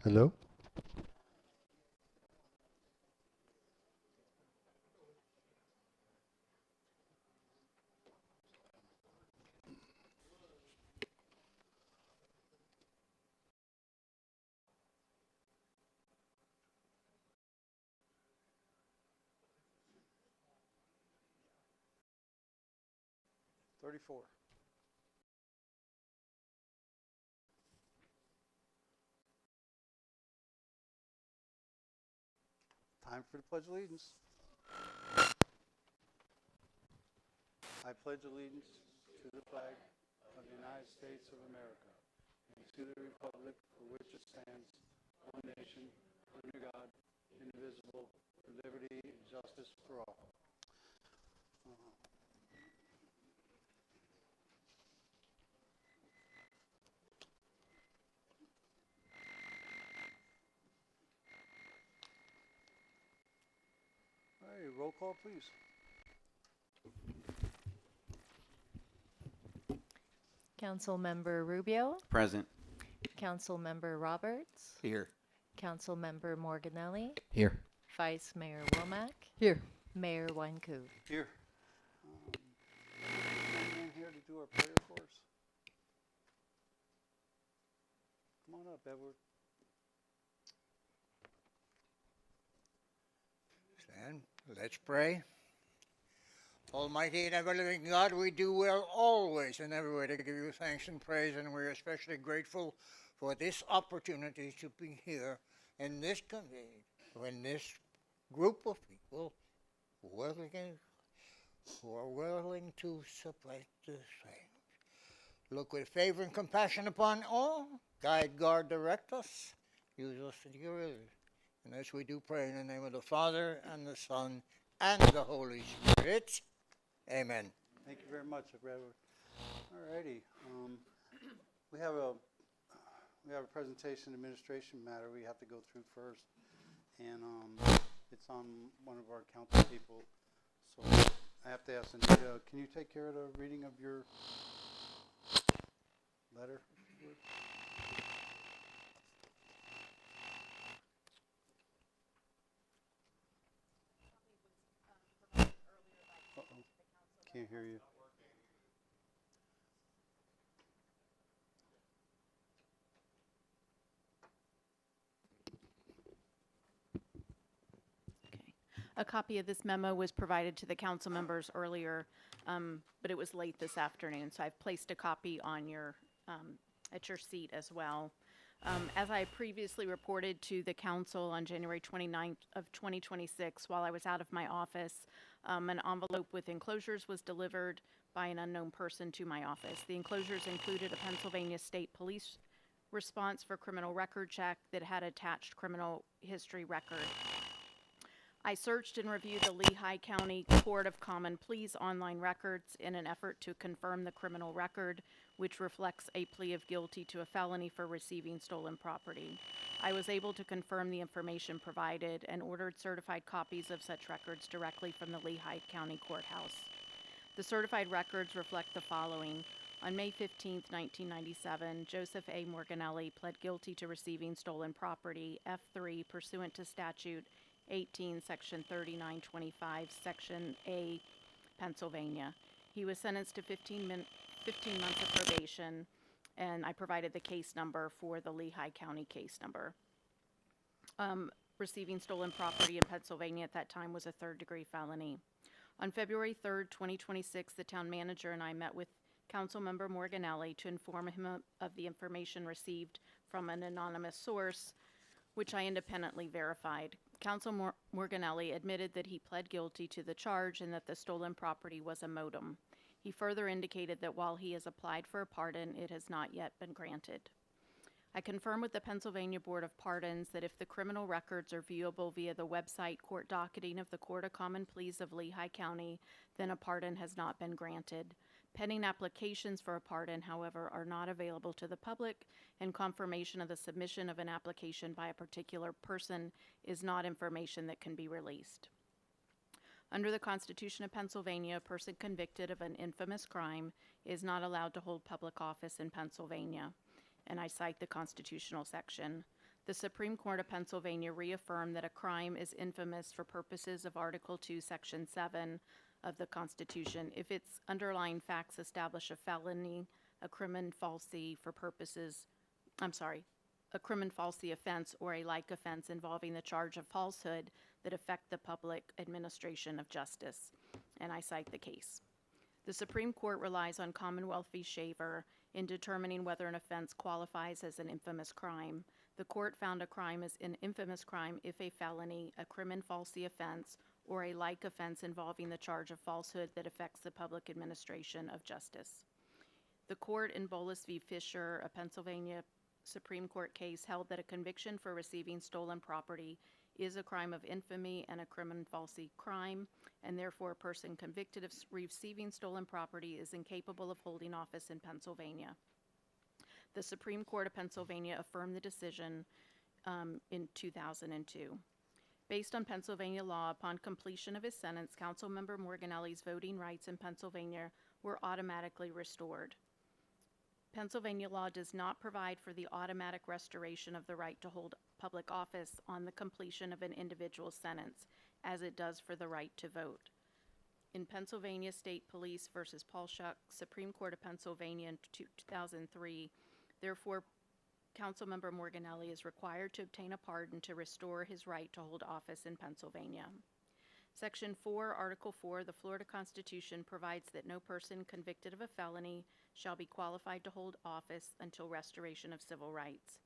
Hello? Time for the Pledge of Allegiance. I pledge allegiance to the flag of the United States of America and to the republic for which it stands, one nation, under God, indivisible, with liberty and justice for all. All right, roll call, please. Councilmember Rubio, Present. Councilmember Roberts, Here. Councilmember Morganelli, Here. Vice Mayor Womack, Here. Mayor Wynkoop. Here. Anyone here to do our prayer for us? Come on up, Edward. Stand. Let's pray. Almighty and ever-living God, we do well always and everywhere to give you thanks and praise, and we're especially grateful for this opportunity to be here in this community, when this group of people who are willing to support the same. Look with favor and compassion upon all. Guide, guard, direct us. Use us in your will. And as we do pray in the name of the Father, and the Son, and the Holy Spirit. Amen. Thank you very much, Edward. All righty. We have a presentation administration matter we have to go through first, and it's on one of our council people. So I have to ask Anita, can you take care of the reading of your letter? Uh-oh. Can't hear you. A copy of this memo was provided to the council members earlier, but it was late this afternoon, so I've placed a copy on your, at your seat as well. As I previously reported to the council on January 29th of 2026, while I was out of my office, an envelope with enclosures was delivered by an unknown person to my office. The enclosures included a Pennsylvania State Police response for criminal record check that had attached criminal history record. I searched and reviewed the Lehigh County Court of Common Pleas online records in an effort to confirm the criminal record, which reflects a plea of guilty to a felony for receiving stolen property. I was able to confirm the information provided and ordered certified copies of such records directly from the Lehigh County Courthouse. The certified records reflect the following. On May 15, 1997, Joseph A. Morganelli pled guilty to receiving stolen property, F3, pursuant to statute 18, Section 3925, Section A, Pennsylvania. He was sentenced to 15 months of probation, and I provided the case number for the Lehigh County case number. Receiving stolen property in Pennsylvania at that time was a third-degree felony. On February 3rd, 2026, the town manager and I met with Councilmember Morganelli to inform him of the information received from an anonymous source, which I independently verified. Council Morganelli admitted that he pled guilty to the charge and that the stolen property was a modem. He further indicated that while he has applied for a pardon, it has not yet been granted. I confirmed with the Pennsylvania Board of Pardons that if the criminal records are viewable via the website Court Docketing of the Court of Common Pleas of Lehigh County, then a pardon has not been granted. Pending applications for a pardon, however, are not available to the public, and confirmation of the submission of an application by a particular person is not information that can be released. Under the Constitution of Pennsylvania, a person convicted of an infamous crime is not allowed to hold public office in Pennsylvania, and I cite the constitutional section. The Supreme Court of Pennsylvania reaffirmed that a crime is infamous for purposes of Article 2, Section 7 of the Constitution if its underlying facts establish a felony, a crimen falsi for purposes, a crimen falsi offense or a like offense involving the charge of falsehood that affect the public administration of justice. And I cite the case. The Supreme Court relies on Commonwealth v. Shaver in determining whether an offense qualifies as an infamous crime. The court found a crime as an infamous crime if a felony, a crimen falsi offense, or a like offense involving the charge of falsehood that affects the public administration of justice. The court in Bolus v. Fisher, a Pennsylvania Supreme Court case, held that a conviction for receiving stolen property is a crime of infamy and a crimen falsi crime, and therefore a person convicted of receiving stolen property is incapable of holding office in Pennsylvania. The Supreme Court of Pennsylvania affirmed the decision in 2002. Based on Pennsylvania law, upon completion of his sentence, Councilmember Morganelli's voting rights in Pennsylvania were automatically restored. Pennsylvania law does not provide for the automatic restoration of the right to hold public office on the completion of an individual's sentence, as it does for the right to vote. In Pennsylvania State Police versus Paulshock, Supreme Court of Pennsylvania in 2003, therefore, Councilmember Morganelli is required to obtain a pardon to restore his right to hold office in Pennsylvania. Section 4, Article 4, the Florida Constitution provides that no person convicted of a felony shall be qualified to hold office until restoration of civil rights.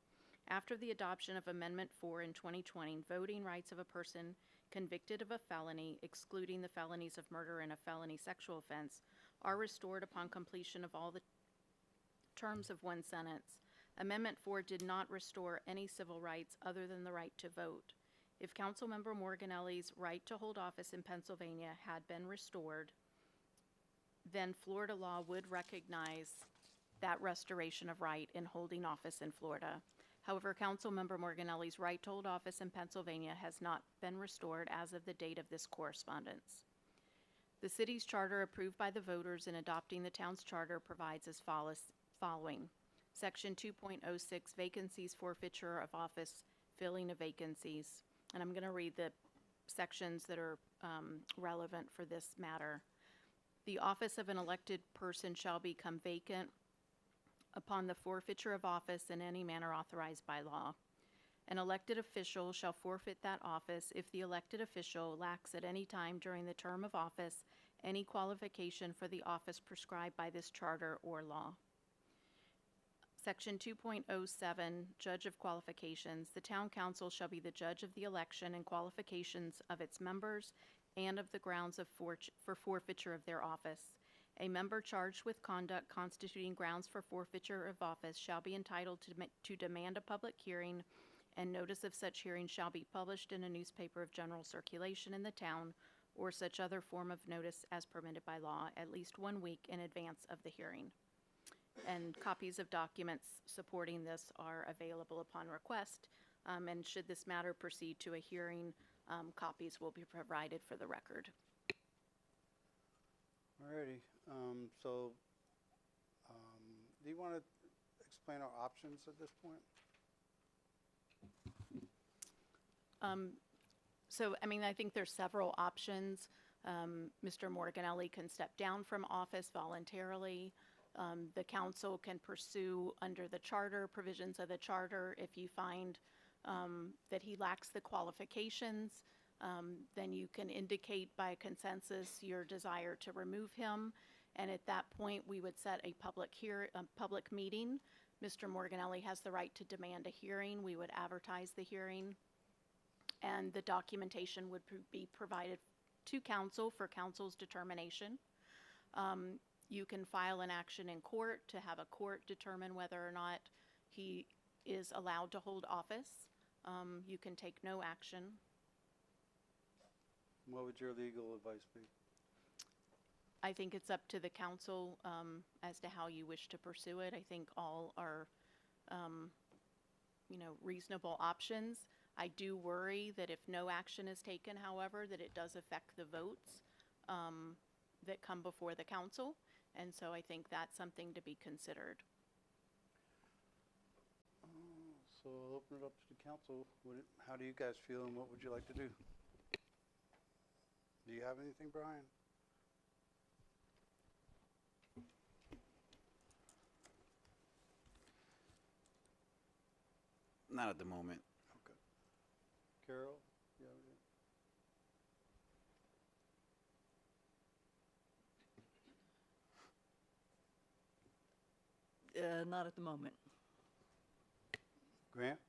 After the adoption of Amendment 4 in 2020, voting rights of a person convicted of a felony, excluding the felonies of murder and a felony sexual offense, are restored upon completion of all the terms of one sentence. Amendment 4 did not restore any civil rights other than the right to vote. If Councilmember Morganelli's right to hold office in Pennsylvania had been restored, then Florida law would recognize that restoration of right in holding office in Florida. However, Councilmember Morganelli's right to hold office in Pennsylvania has not been restored as of the date of this correspondence. The city's charter approved by the voters in adopting the town's charter provides as following. Section 2.06, vacancies, forfeiture of office, filling of vacancies. And I'm going to read the sections that are relevant for this matter. The office of an elected person shall become vacant upon the forfeiture of office in any manner authorized by law. An elected official shall forfeit that office if the elected official lacks at any time during the term of office any qualification for the office prescribed by this charter or law. Section 2.07, Judge of Qualifications. The Town Council shall be the judge of the election and qualifications of its members and of the grounds for forfeiture of their office. A member charged with conduct constituting grounds for forfeiture of office shall be entitled to demand a public hearing, and notice of such hearing shall be published in a newspaper of general circulation in the town or such other form of notice as permitted by law at least 1 week in advance of the hearing. And copies of documents supporting this are available upon request. And should this matter proceed to a hearing, copies will be provided for the record. Alrighty, do you want to explain our options at this point? I think there's several options. Mr. Morganelli can step down from office voluntarily. The council can pursue under the charter, provisions of the charter. If you find that he lacks the qualifications, then you can indicate by consensus your desire to remove him. And at that point, we would set a public meeting. Mr. Morganelli has the right to demand a hearing. We would advertise the hearing, and the documentation would be provided to council for council's determination. You can file an action in court to have a court determine whether or not he is allowed to hold office. You can take no action. What would your legal advice be? I think it's up to the council as to how you wish to pursue it. I think all are, reasonable options. I do worry that if no action is taken, however, that it does affect the votes that come before the council. And so I think that's something to be considered. so I'll open it up to the council. How do you guys feel and what would you like to do? Do you have anything, Brian? Not at the moment. Okay. Carol? You have anything? Not at the moment. Grant?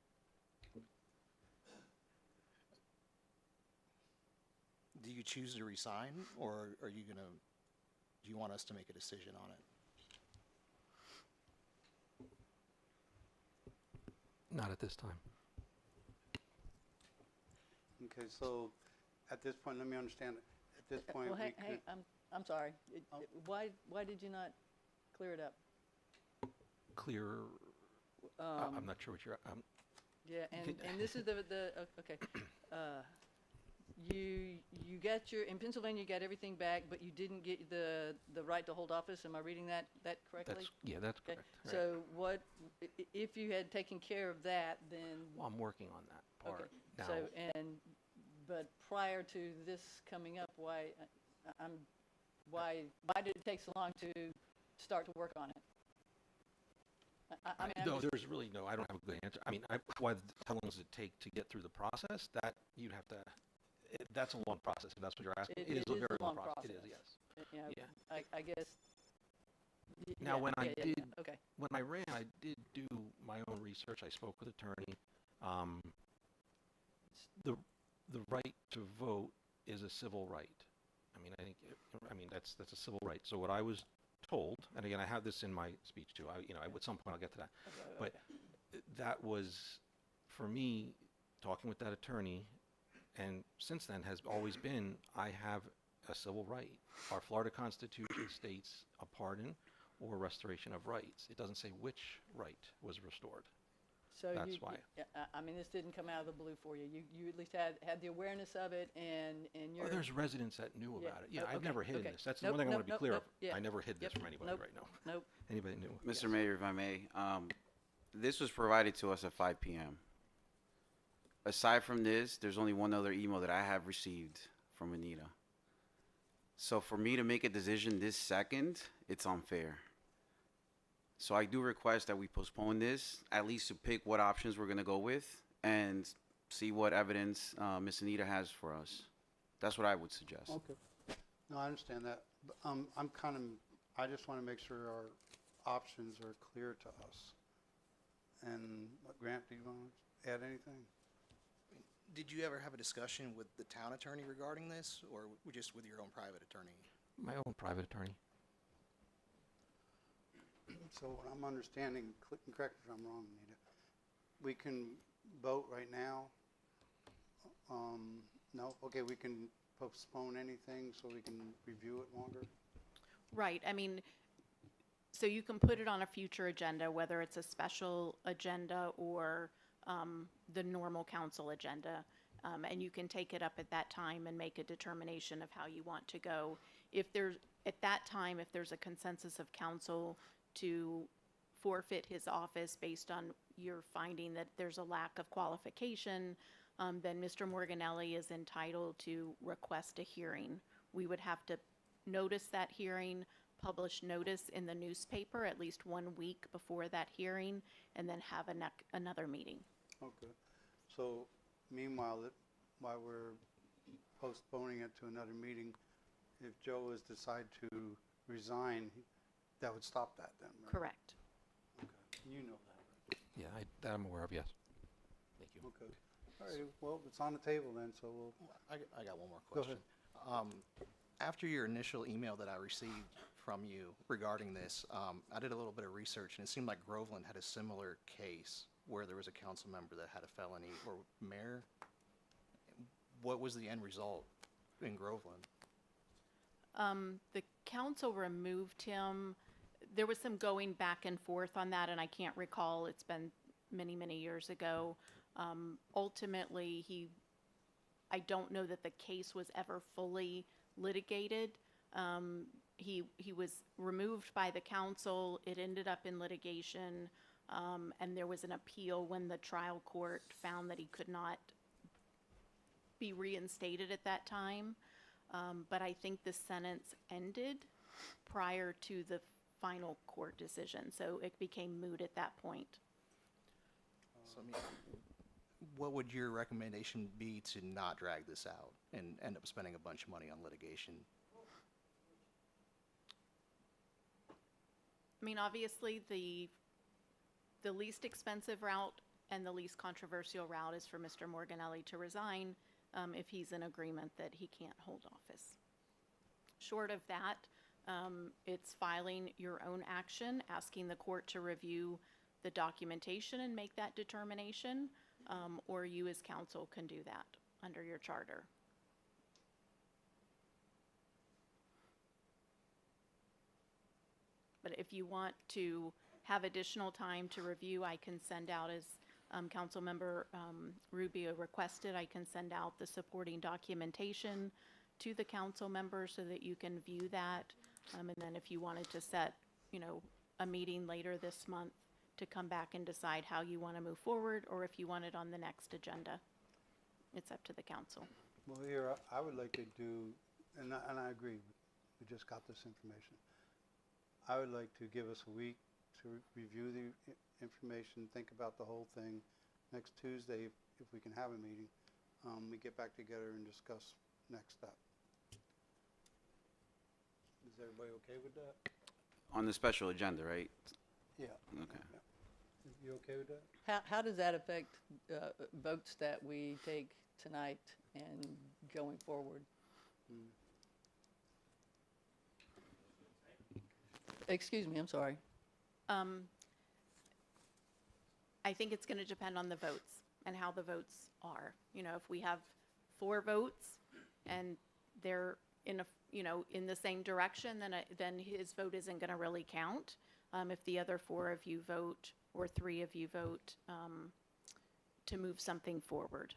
Do you choose to resign, or are you gonna, do you want us to make a decision on it? Not at this time. Okay, so at this point, let me understand it. At this point, Well, we hey, could, I'm sorry. Oh. Why did you not clear it up? Clear, I'm not sure what you're, Yeah, and this is okay. You got in Pennsylvania, you got everything back, but you didn't get the right to hold office. Am I reading that correctly? that's Okay, correct. Right. so if you had taken care of that, then, Well, I'm working on that okay. part now. So, but prior to this coming up, why did it take so long to start to work on it? I mean, I'm No, just- there's really no, I don't have a good answer. I mean, how long does it take to get through the process? That you'd have to, that's a long process, if that's what you're asking. It It is a is a very long long process. It is, process. yes. you know, Yeah. I guess. Now, when I did- Okay, When I ran, I did do my own research. I spoke with attorney. The right to vote is a civil right. I mean, that's a civil right. So what I was told, and again, I have this in my speech too. At some point I'll get to that. But that was, for me, talking with that attorney, and since then has always been, I have a civil right. Our Florida Constitution states a pardon or restoration of rights. It doesn't say which right was restored. so That's why. I mean, this didn't come out of the blue for you. You at least had the awareness of it, and you're. Oh, there's residents that knew Yeah. about it. Yeah, Oh, I've okay, never hidden okay. this. That's the Nope, one thing I nope, want to be nope, clear nope, of. yeah. I never hid this Yep, from anybody nope, right now. Nope. Anybody knew. Mr. Yes. Mayor, if I may, this was provided to us at 5 p.m. Aside from this, there's only one other email that I have received from Anita. So for me to make a decision this second, it's unfair. So I do request that we postpone this, at least to pick what options we're going to go with and see what evidence Ms. Anita has for us. That's what I would suggest. okay. No, I understand that. But, I just want to make sure our options are clear to us. And Grant, do you want to add anything? Did you ever have a discussion with the town attorney regarding this, or just with your own private attorney? My own private attorney. So what I'm understanding, correct me if I'm wrong, Anita, we can vote right now? No? Okay, we can postpone anything so we can review it longer? Right, I mean, so you can put it on a future agenda, whether it's a special agenda or the normal council agenda. And you can take it up at that time and make a determination of how you want to go. If there's, at that time, if there's a consensus of council to forfeit his office based on your finding that there's a lack of qualification, then Mr. Morganelli is entitled to request a hearing. We would have to notice that hearing, publish notice in the newspaper at least 1 week before that hearing, and then have another meeting. Okay. So meanwhile, while we're postponing it to another meeting, if Joe is decide to resign, that would stop that then, right? Correct. Okay. You know that, Yeah, that I'm aware of, yes. Thank you. right? Okay. All right, well, it's on the table then, so we'll, I got one more Go question. After your initial email that I received from you regarding this, I did a little bit of research, and it seemed like Groveland had a similar case where there was a council member that had a felony, or mayor. What was the end result in Groveland? The council removed him. There was some going back and forth on that, and I can't recall. It's been many, many years ago. Ultimately, I don't know that the case was ever fully litigated. He was removed by the council. It ended up in litigation. And there was an appeal when the trial court found that he could not be reinstated at that time. But I think the sentence ended prior to the final court decision, so it became moot at that point. So, I mean, what would your recommendation be to not drag this out and end up spending a bunch of money on litigation? I mean, obviously, the least expensive route and the least controversial route is for Mr. Morganelli to resign if he's in agreement that he can't hold office. Short of that, it's filing your own action, asking the court to review the documentation and make that determination, or you as counsel can do that under your charter. But if you want to have additional time to review, I can send out, as Councilmember Rubio requested, I can send out the supporting documentation to the council members so that you can view that. And then if you wanted to set, a meeting later this month to come back and decide how you want to move forward, or if you want it on the next agenda, it's up to the council. Well, here, I would like to do, and I agree, we just got this information. I would like to give us a week to review the information, think about the whole thing. Next Tuesday, if we can have a meeting, we get back together and discuss next step. Is everybody okay with that? On the special agenda, right? Yeah. Okay. You okay with that? How does that affect votes that we take tonight and going forward? Excuse me, I'm sorry. I think it's going to depend on the votes and how the votes are. If we have 4 votes and they're in the same direction, then his vote isn't going to really count. If the other 4 of you vote, or 3 of you vote, to move something forward.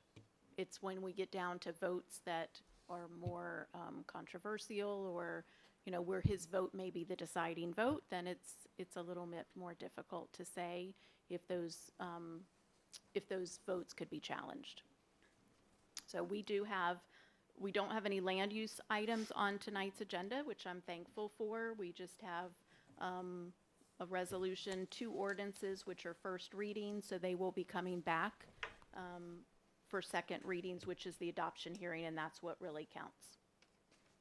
It's when we get down to votes that are more controversial, or where his vote may be the deciding vote, then it's a little bit more difficult to say if those votes could be challenged. So we don't have any land use items on tonight's agenda, which I'm thankful for. We just have a resolution, 2 ordinances, which are first readings, so they will be coming back for second readings, which is the adoption hearing, and that's what really counts.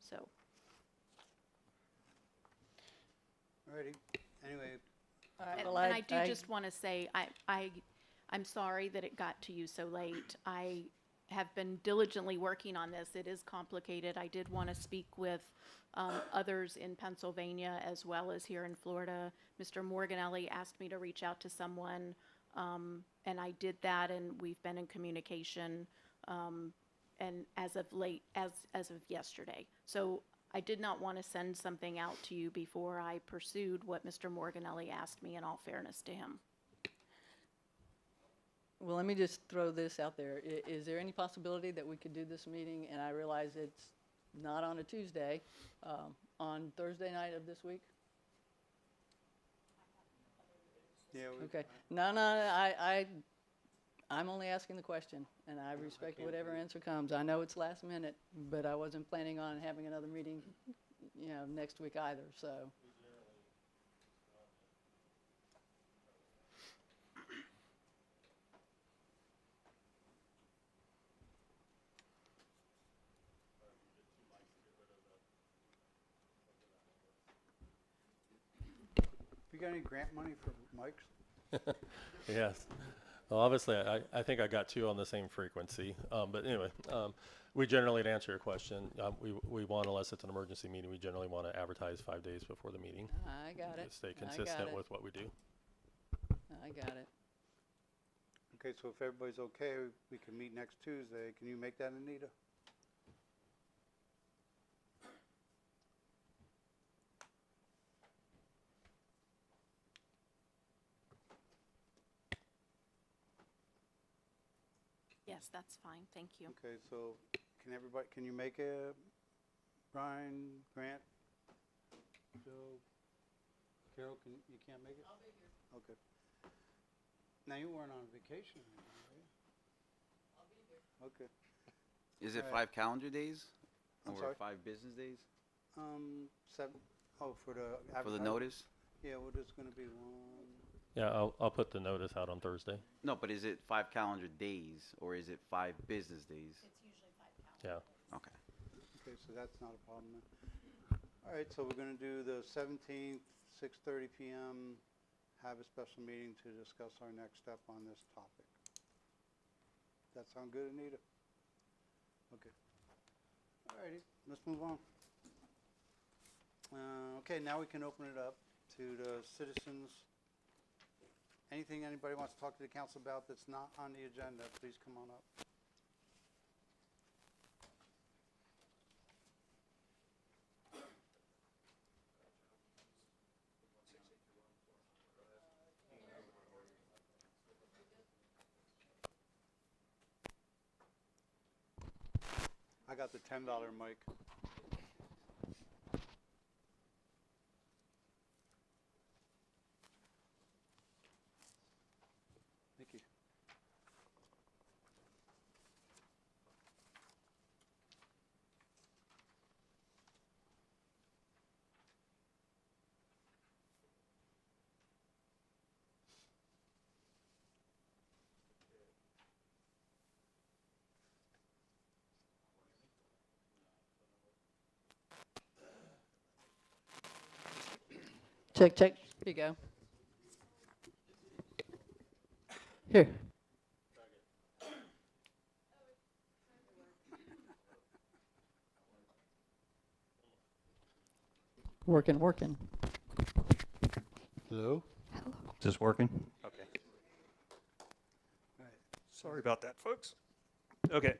So. Alrighty. Anyway. And I do just want to say, I'm sorry that it got to you so late. I have been diligently working on this. It is complicated. I did want to speak with others in Pennsylvania as well as here in Florida. Mr. Morganelli asked me to reach out to someone, and I did that, and we've been in communication, and as of yesterday. So I did not want to send something out to you before I pursued what Mr. Morganelli asked me, in all fairness to him. Well, let me just throw this out there. Is there any possibility that we could do this meeting, and I realize it's not on a Tuesday, on Thursday night of this week? Yeah. Okay. No, I'm only asking the question, and I respect whatever answer comes. I know it's last minute, but I wasn't planning on having another meeting, next week either, so. You got any grant money for mics? Yes. Well, obviously, I think I got 2 on the same frequency. But anyway, we generally, to answer your question, we want, unless it's an emergency meeting, we generally want to advertise 5 days before the meeting. I got it. To stay consistent with what we do. I got it. Okay, so if everybody's okay, we can meet next Tuesday. Can you make that, Anita? Yes, that's fine. Thank you. Okay, so can you make a, Brian, Grant, Joe, Carol, you can't make it? I'll be here. Okay. Now, you weren't on vacation or anything, were you? I'll be here. Okay. Is it Alright. 5 calendar days? I'm Or sorry? 5 business days? 7, oh, for the For the advertising? notice? Yeah, well, there's gonna be one, Yeah, I'll put the notice out on Thursday. No, but is it 5 calendar days or is it 5 business days? Yeah. Okay. okay, so that's not a problem then. All right, so we're gonna do the 17th, 6:30 PM, have a special meeting to discuss our next step on this topic. That sound good, Anita? Okay. All righty, let's move on. Okay, now we can open it up to the citizens. Anything anybody wants to talk to the council about that's not on the agenda, please come on up. I got the $10 mic. Thank you. Check, check. Here you go. Here. Working, working. Hello? Is this working? Okay. All right. Sorry about that, folks. Okay.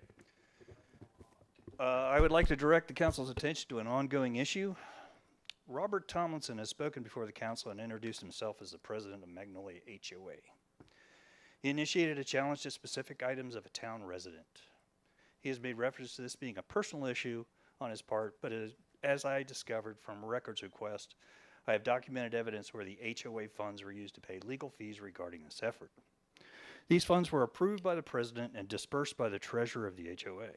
I would like to direct the council's attention to an ongoing issue. Robert Tomlinson has spoken before the council and introduced himself as the president of Magnolia HOA. He initiated a challenge to specific items of a town resident. He has made reference to this being a personal issue on his part, but as I discovered from a records request, I have documented evidence where the HOA funds were used to pay legal fees regarding this effort. These funds were approved by the president and dispersed by the treasurer of the HOA.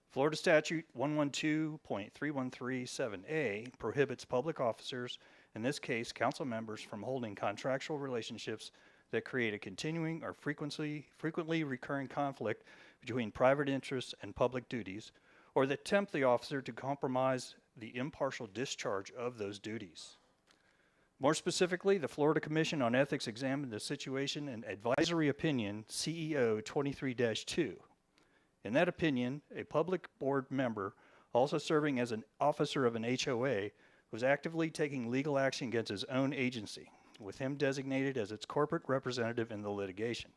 Florida Statute 112.3137A prohibits public officers, in this case council members, from holding contractual relationships that create a continuing or frequently recurring conflict between private interests and public duties, or that tempt the officer to compromise the impartial discharge of those duties. More specifically, the Florida Commission on Ethics examined the situation in Advisory Opinion CEO 23-2. In that opinion, a public board member, also serving as an officer of an HOA, was actively taking legal action against his own agency, with him designated as its corporate representative in the litigation.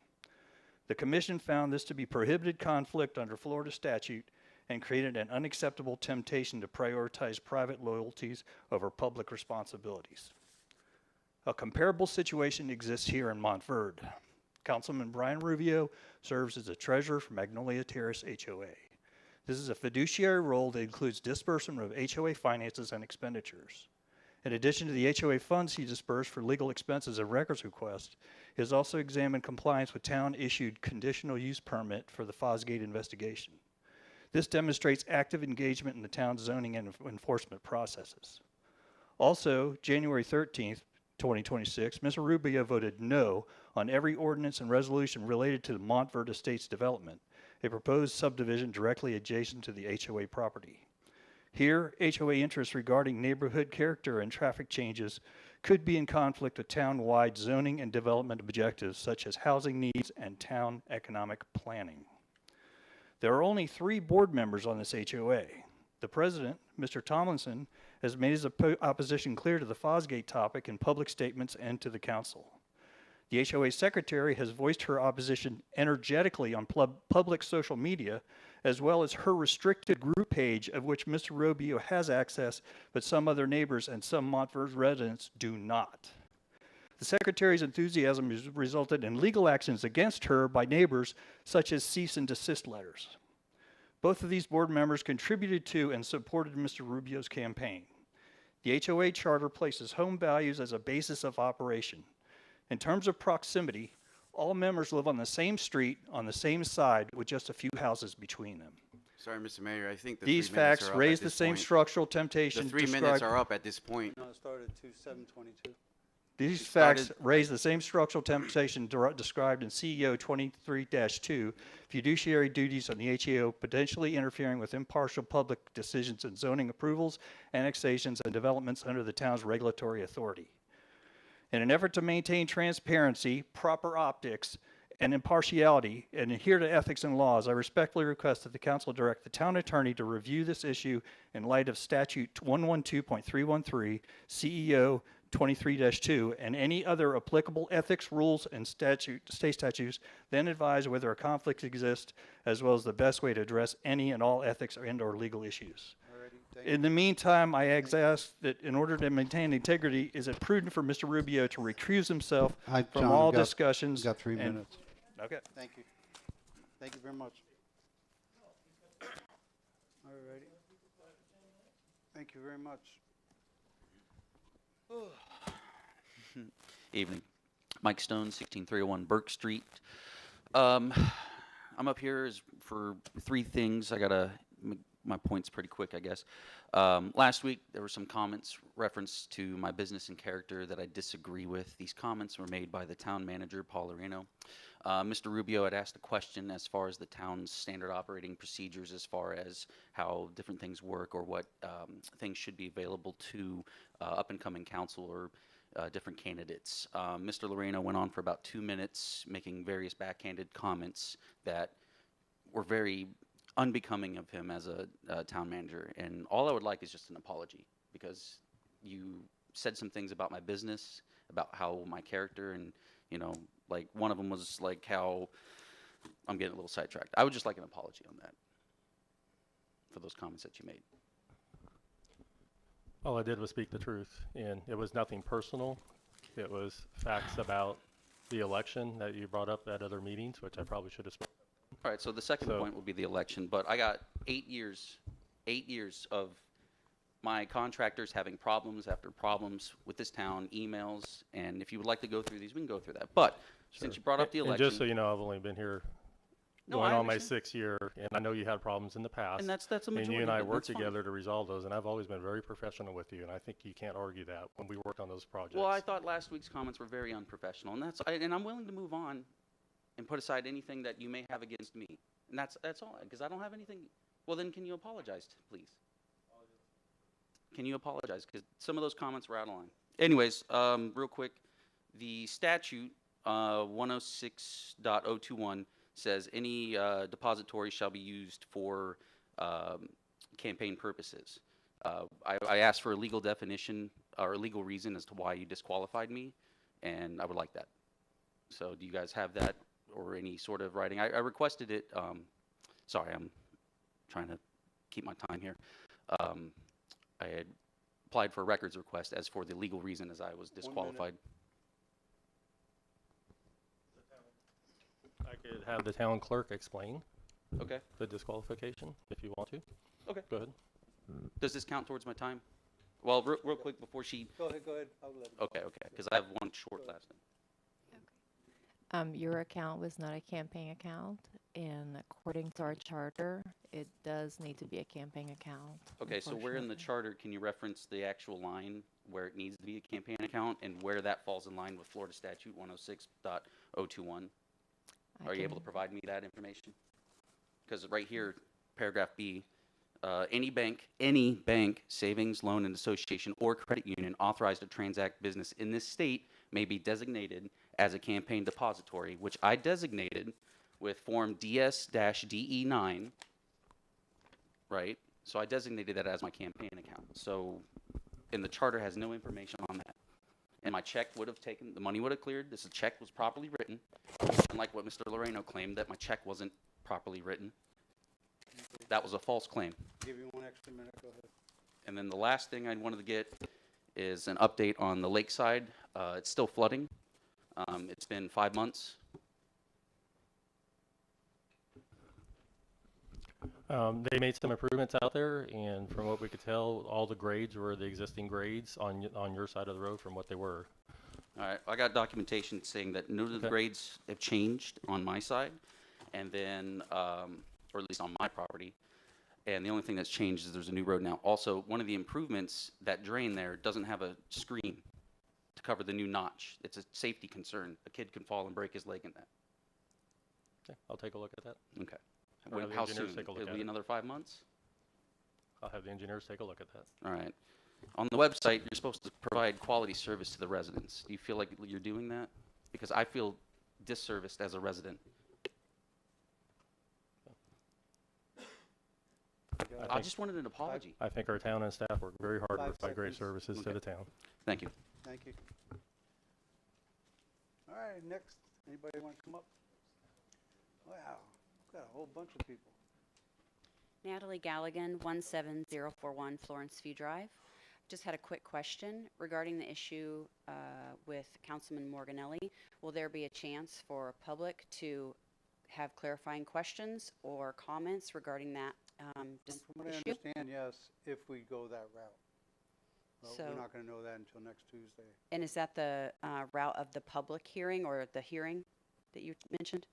The commission found this to be prohibited conflict under Florida statute and created an unacceptable temptation to prioritize private loyalties over public responsibilities. A comparable situation exists here in Montverde. Councilman Brian Rubio serves as the treasurer for Magnolia Terrace HOA. This is a fiduciary role that includes disbursement of HOA finances and expenditures. In addition to the HOA funds he dispersed for legal expenses and records requests, he has also examined compliance with town-issued conditional use permit for the Fosgate investigation. This demonstrates active engagement in the town's zoning and enforcement processes. Also, January 13th, 2026, Mr. Rubio voted no on every ordinance and resolution related to the Montverde Estates development, a proposed subdivision directly adjacent to the HOA property. Here, HOA interests regarding neighborhood character and traffic changes could be in conflict with town-wide zoning and development objectives such as housing needs and town economic planning. There are only 3 board members on this HOA. The president, Mr. Tomlinson, has made his opposition clear to the Fosgate topic in public statements and to the council. The HOA secretary has voiced her opposition energetically on public social media, as well as her restricted group page, of which Mr. Rubio has access, but some other neighbors and some Montverde residents do not. The secretary's enthusiasm has resulted in legal actions against her by neighbors, such as cease and desist letters. Both of these board members contributed to and supported Mr. Rubio's campaign. The HOA charter places home values as a basis of operation. In terms of proximity, All members live on the same street, on the same side, with just a few houses between them. Sorry, Mr. Mayor, I think the These 3 minutes facts are up raise at the this same point. structural The temptation 3 minutes described. are up at this point. No, it started at 2/7/22. These It facts started- raise the same structural temptation described in CEO 23-2, fiduciary duties on the HAO potentially interfering with impartial public decisions in zoning approvals, annexations, and developments under the town's regulatory authority. In an effort to maintain transparency, proper optics, and impartiality, and adhere to ethics and laws, I respectfully request that the council direct the town attorney to review this issue in light of statute 112.313, CEO 23-2, and any other applicable ethics rules and state statutes, then advise whether a conflict exists, as well as the best way to address any and all ethics and/or legal issues. Alrighty, thank In the meantime, I ask that in order to maintain integrity, is it prudent for Mr. Rubio to recuse himself Hi, from John, all you've got- discussions? You got 3 and- minutes. Okay. Thank you. Thank you very much. Alrighty. Thank you very much. Evening. Mike Stone, 16301 Burke Street. I'm up here for 3 things. I gotta make my points pretty quick, I guess. Last week, there were some comments reference to my business and character that I disagree with. These comments were made by the town manager, Paul Areno. Mr. Rubio had asked a question as far as the town's standard operating procedures, as far as how different things work or what things should be available to up-and-coming council or different candidates. Mr. Loreno went on for about 2 minutes making various backhanded comments that were very unbecoming of him as a town manager. And all I would like is just an apology, because you said some things about my business, about how my character, and, you know, like one of them was like how I'm getting a little sidetracked. I would just like an apology on that for those comments that you made. All I did was speak the truth, and it was nothing personal. It was facts about the election that you brought up at other meetings, which I probably should have spoken. All right, so the second So- point will be the election, but I got 8 years of my contractors having problems after problems with this town, emails, and if you would like to go through these, we can go through that. But since you brought up the And election, just so you know, I've only been here No, going I on my understand. 6th year, and I know you had problems in the past. and that's a majority. And you and I of it, worked that's fine. together to resolve those, and I've always been very professional with you, and I think you can't argue that when we worked on those projects. Well, I thought last week's comments were very unprofessional, and and I'm willing to move on and put aside anything that you may have against me, and that's all, because I don't have anything. Well, then, can you apologize, please? Can you apologize? Because some of those comments were out of line. Anyways, real quick, the statute 106.021 says any depository shall be used for campaign purposes. I asked for a legal definition or a legal reason as to why you disqualified me, and I would like that. So do you guys have that or any sort of writing? I requested it. Sorry, I'm trying to keep my time here. I had applied for a records request as for the legal reason as I was disqualified. I could have the town clerk explain Okay. the disqualification if you want to. Okay. Go ahead. Does this count towards my time? Well, real quick before she. Go ahead, I'll let him. Okay, because I have one short last thing. Your account was not a campaign account, and according to our charter, it does need to be a campaign account. Okay, so where in the unfortunately. charter can you reference the actual line where it needs to be a campaign account and where that falls in line with Florida Statute 106.021? I Are you able to can- provide me that information? Because right here, paragraph B, any bank, savings, loan, and association, or credit union authorized to transact business in this state may be designated as a campaign depository, which I designated with Form DS-DE9, right? So I designated that as my campaign account. So, and the charter has no information on that. And my check would have taken, the money would have cleared, this check was properly written, unlike what Mr. Loreno claimed, that my check wasn't properly written. That was a false claim. Give you 1 extra minute, go ahead. And then the last thing I wanted to get is an update on the lakeside. It's still flooding. It's been 5 months. They made some improvements out there, and from what we could tell, all the grades were the existing grades on your side of the road from what they were. All right, I got documentation saying that none of the Okay. grades have changed on my side, and then, or at least on my property. And the only thing that's changed is there's a new road now. Also, one of the improvements, that drain there doesn't have a screen to cover the new notch. It's a safety concern. A kid can fall and break his leg in that. Okay, I'll take a look at that. Okay. Or have the How engineers soon? take a look It'll at be it. another 5 months? I'll have the engineers take a look at that. All right. On the website, you're supposed to provide quality service to the residents. Do you feel like you're doing that? Because I feel disserviced as a resident. I just wanted an apology. I think our town and staff work very hard to 5 provide great seconds. services to Okay. the town. Thank you. Thank you. All right, next, anybody want to come up? Wow, got a whole bunch of people. Natalie Galligan, 17041 Florence View Drive. Just had a quick question regarding the issue with Councilman Morganelli. Will there be a chance for public to have clarifying questions or comments regarding that From what I issue? understand, yes, if we go that route. But we're So- not going to know that until next Tuesday. And is that the route of the public hearing or the hearing that you mentioned?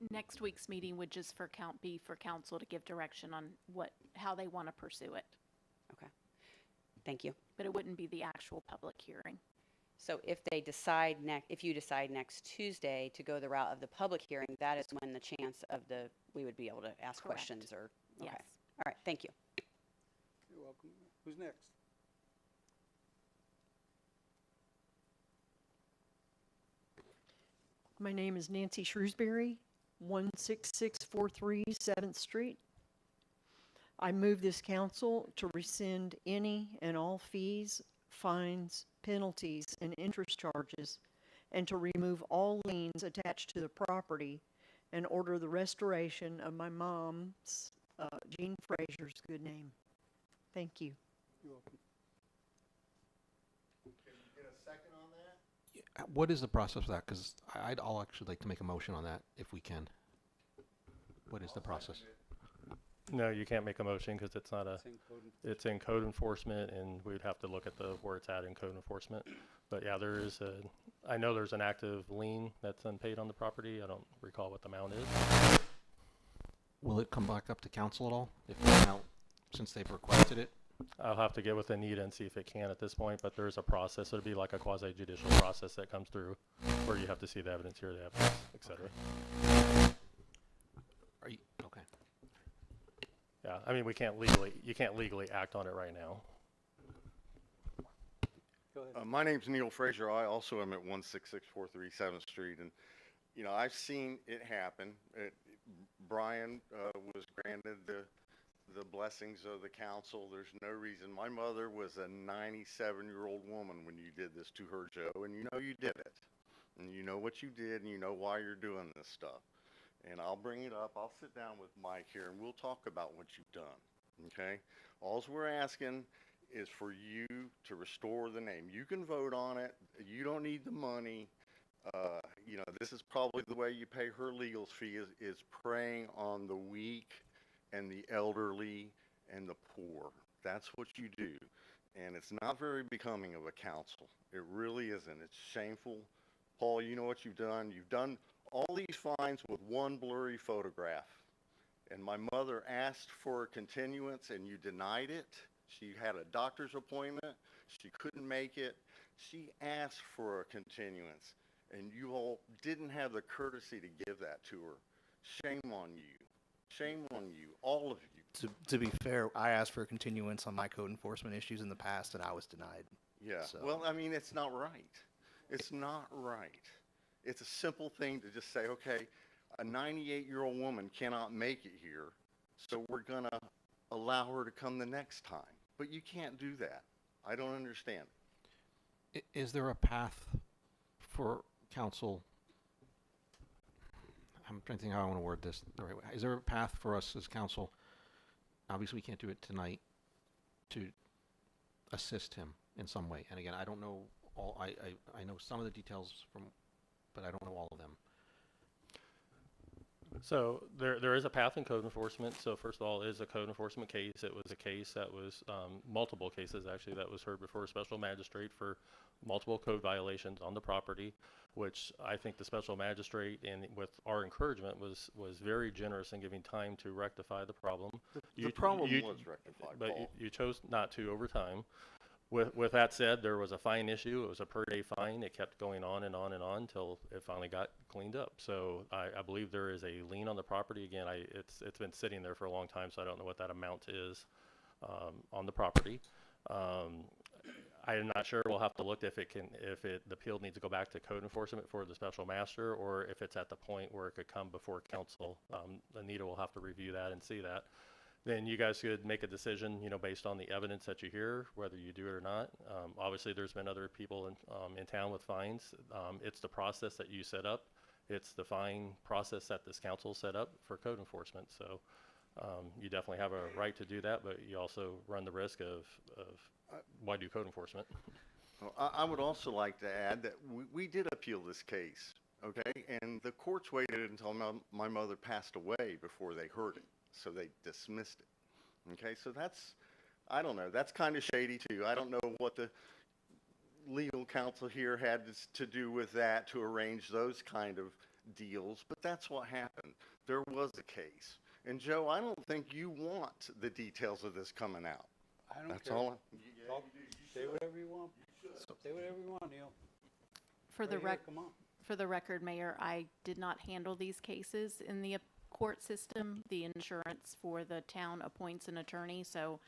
Next week's meeting would just be for council to give direction on how they want to pursue it, Okay. Thank you. but it wouldn't be the actual public hearing. So if they decide if you decide next Tuesday to go the route of the public hearing, that is when the chance of we would be able to ask Correct. questions or, okay. Yes. All right, thank you. You're welcome. Who's next? My name is Nancy Shrewsbury, 16643 7th Street. I move this council to rescind any and all fees, fines, penalties, and interest charges, and to remove all liens attached to the property and order the restoration of my mom's, Jean Frazier's good name. Thank you. You're welcome. What is the process for that? Because I'll actually like to make a motion on that if we can. What is the process? No, you can't make a motion because it's not a, It's in code it's in code enforcement, and we'd have to look at where it's at in code enforcement. But yeah, I know there's an active lien that's unpaid on the property. I don't recall what the amount is. Will it come back up to council at all? If the amount, since they've requested it? I'll have to get with Anita and see if it can at this point, but there is a process. It'd be like a quasi judicial process that comes through where you have to see the evidence, hear the evidence, et cetera. Are you, okay. Yeah, I mean, you can't legally act on it right now. Go ahead. My name's Neil Frazier. I also am at 16643 7th Street, and you know I've seen it happen. Brian was granted the blessings of the council. There's no reason. My mother was a 97-year-old woman when you did this to her, Joe, and you know you did it, and you know what you did, and you know why you're doing this stuff. And I'll bring it up. I'll sit down with Mike here, and we'll talk about what you've done. Okay? All we're asking is for you to restore the name. You can vote on it. You don't need the money. You know, this is probably the way you pay her legal fee is preying on the weak and the elderly and the poor. That's what you do. And it's not very becoming of a council. It really isn't. It's shameful. Paul, you know what you've done? You've done all these fines with one blurry photograph. And my mother asked for a continuance and you denied it. She had a doctor's appointment. She couldn't make it. She asked for a continuance and you all didn't have the courtesy to give that to her. Shame on you. Shame on you, all of you. To be fair, I asked for a continuance on my code enforcement issues in the past, and I was denied. Yeah, So- well, I mean, it's not right. It's not right. It's a simple thing to just say, okay, a 98-year-old woman cannot make it here, so we're going to allow her to come the next time. But you can't do that. I don't understand. Is there a path for council? I'm trying to think how I want to word this the right way. Is there a path for us as council? Obviously, we can't do it tonight to assist him in some way. And again, I don't know all, I know some of the details but I don't know all of them. So there is a path in code enforcement. So first of all, it is a code enforcement case. It was a case that was, multiple cases actually, that was heard before a special magistrate for multiple code violations on the property, which I think the special magistrate, and with our encouragement, was very generous in giving time to rectify the problem. The problem was rectified, But Paul. you chose not to over time. With that said, there was a fine issue. It was a per day fine. It kept going on and on and on until it finally got cleaned up. So I believe there is a lien on the property. Again, it's been sitting there for a long time, so I don't know what that amount is on the property. I'm not sure. We'll have to look if the appeal needs to go back to code enforcement for the special master, or if it's at the point where it could come before council. Anita will have to review that and see that. Then you guys could make a decision, based on the evidence that you hear, whether you do it or not. Obviously, there's been other people in town with fines. It's the process that you set up. It's the fine process that this council set up for code enforcement. So you definitely have a right to do that, but you also run the risk of why do code enforcement? Well, I would also like to add that we did appeal this case, okay? And the courts waited until my mother passed away before they heard it. So they dismissed it. Okay, so I don't know, that's kind of shady too. I don't know what the legal counsel here had to do with that to arrange those kind of deals, but that's what happened. There was a case. And Joe, I don't think you want the details of this coming out. I don't That's care. all. Say whatever you want. Say whatever you want, Neil. For the Right here, come on. for the record, Mayor, I did not handle these cases in the court system. The insurance for the town appoints an attorney, so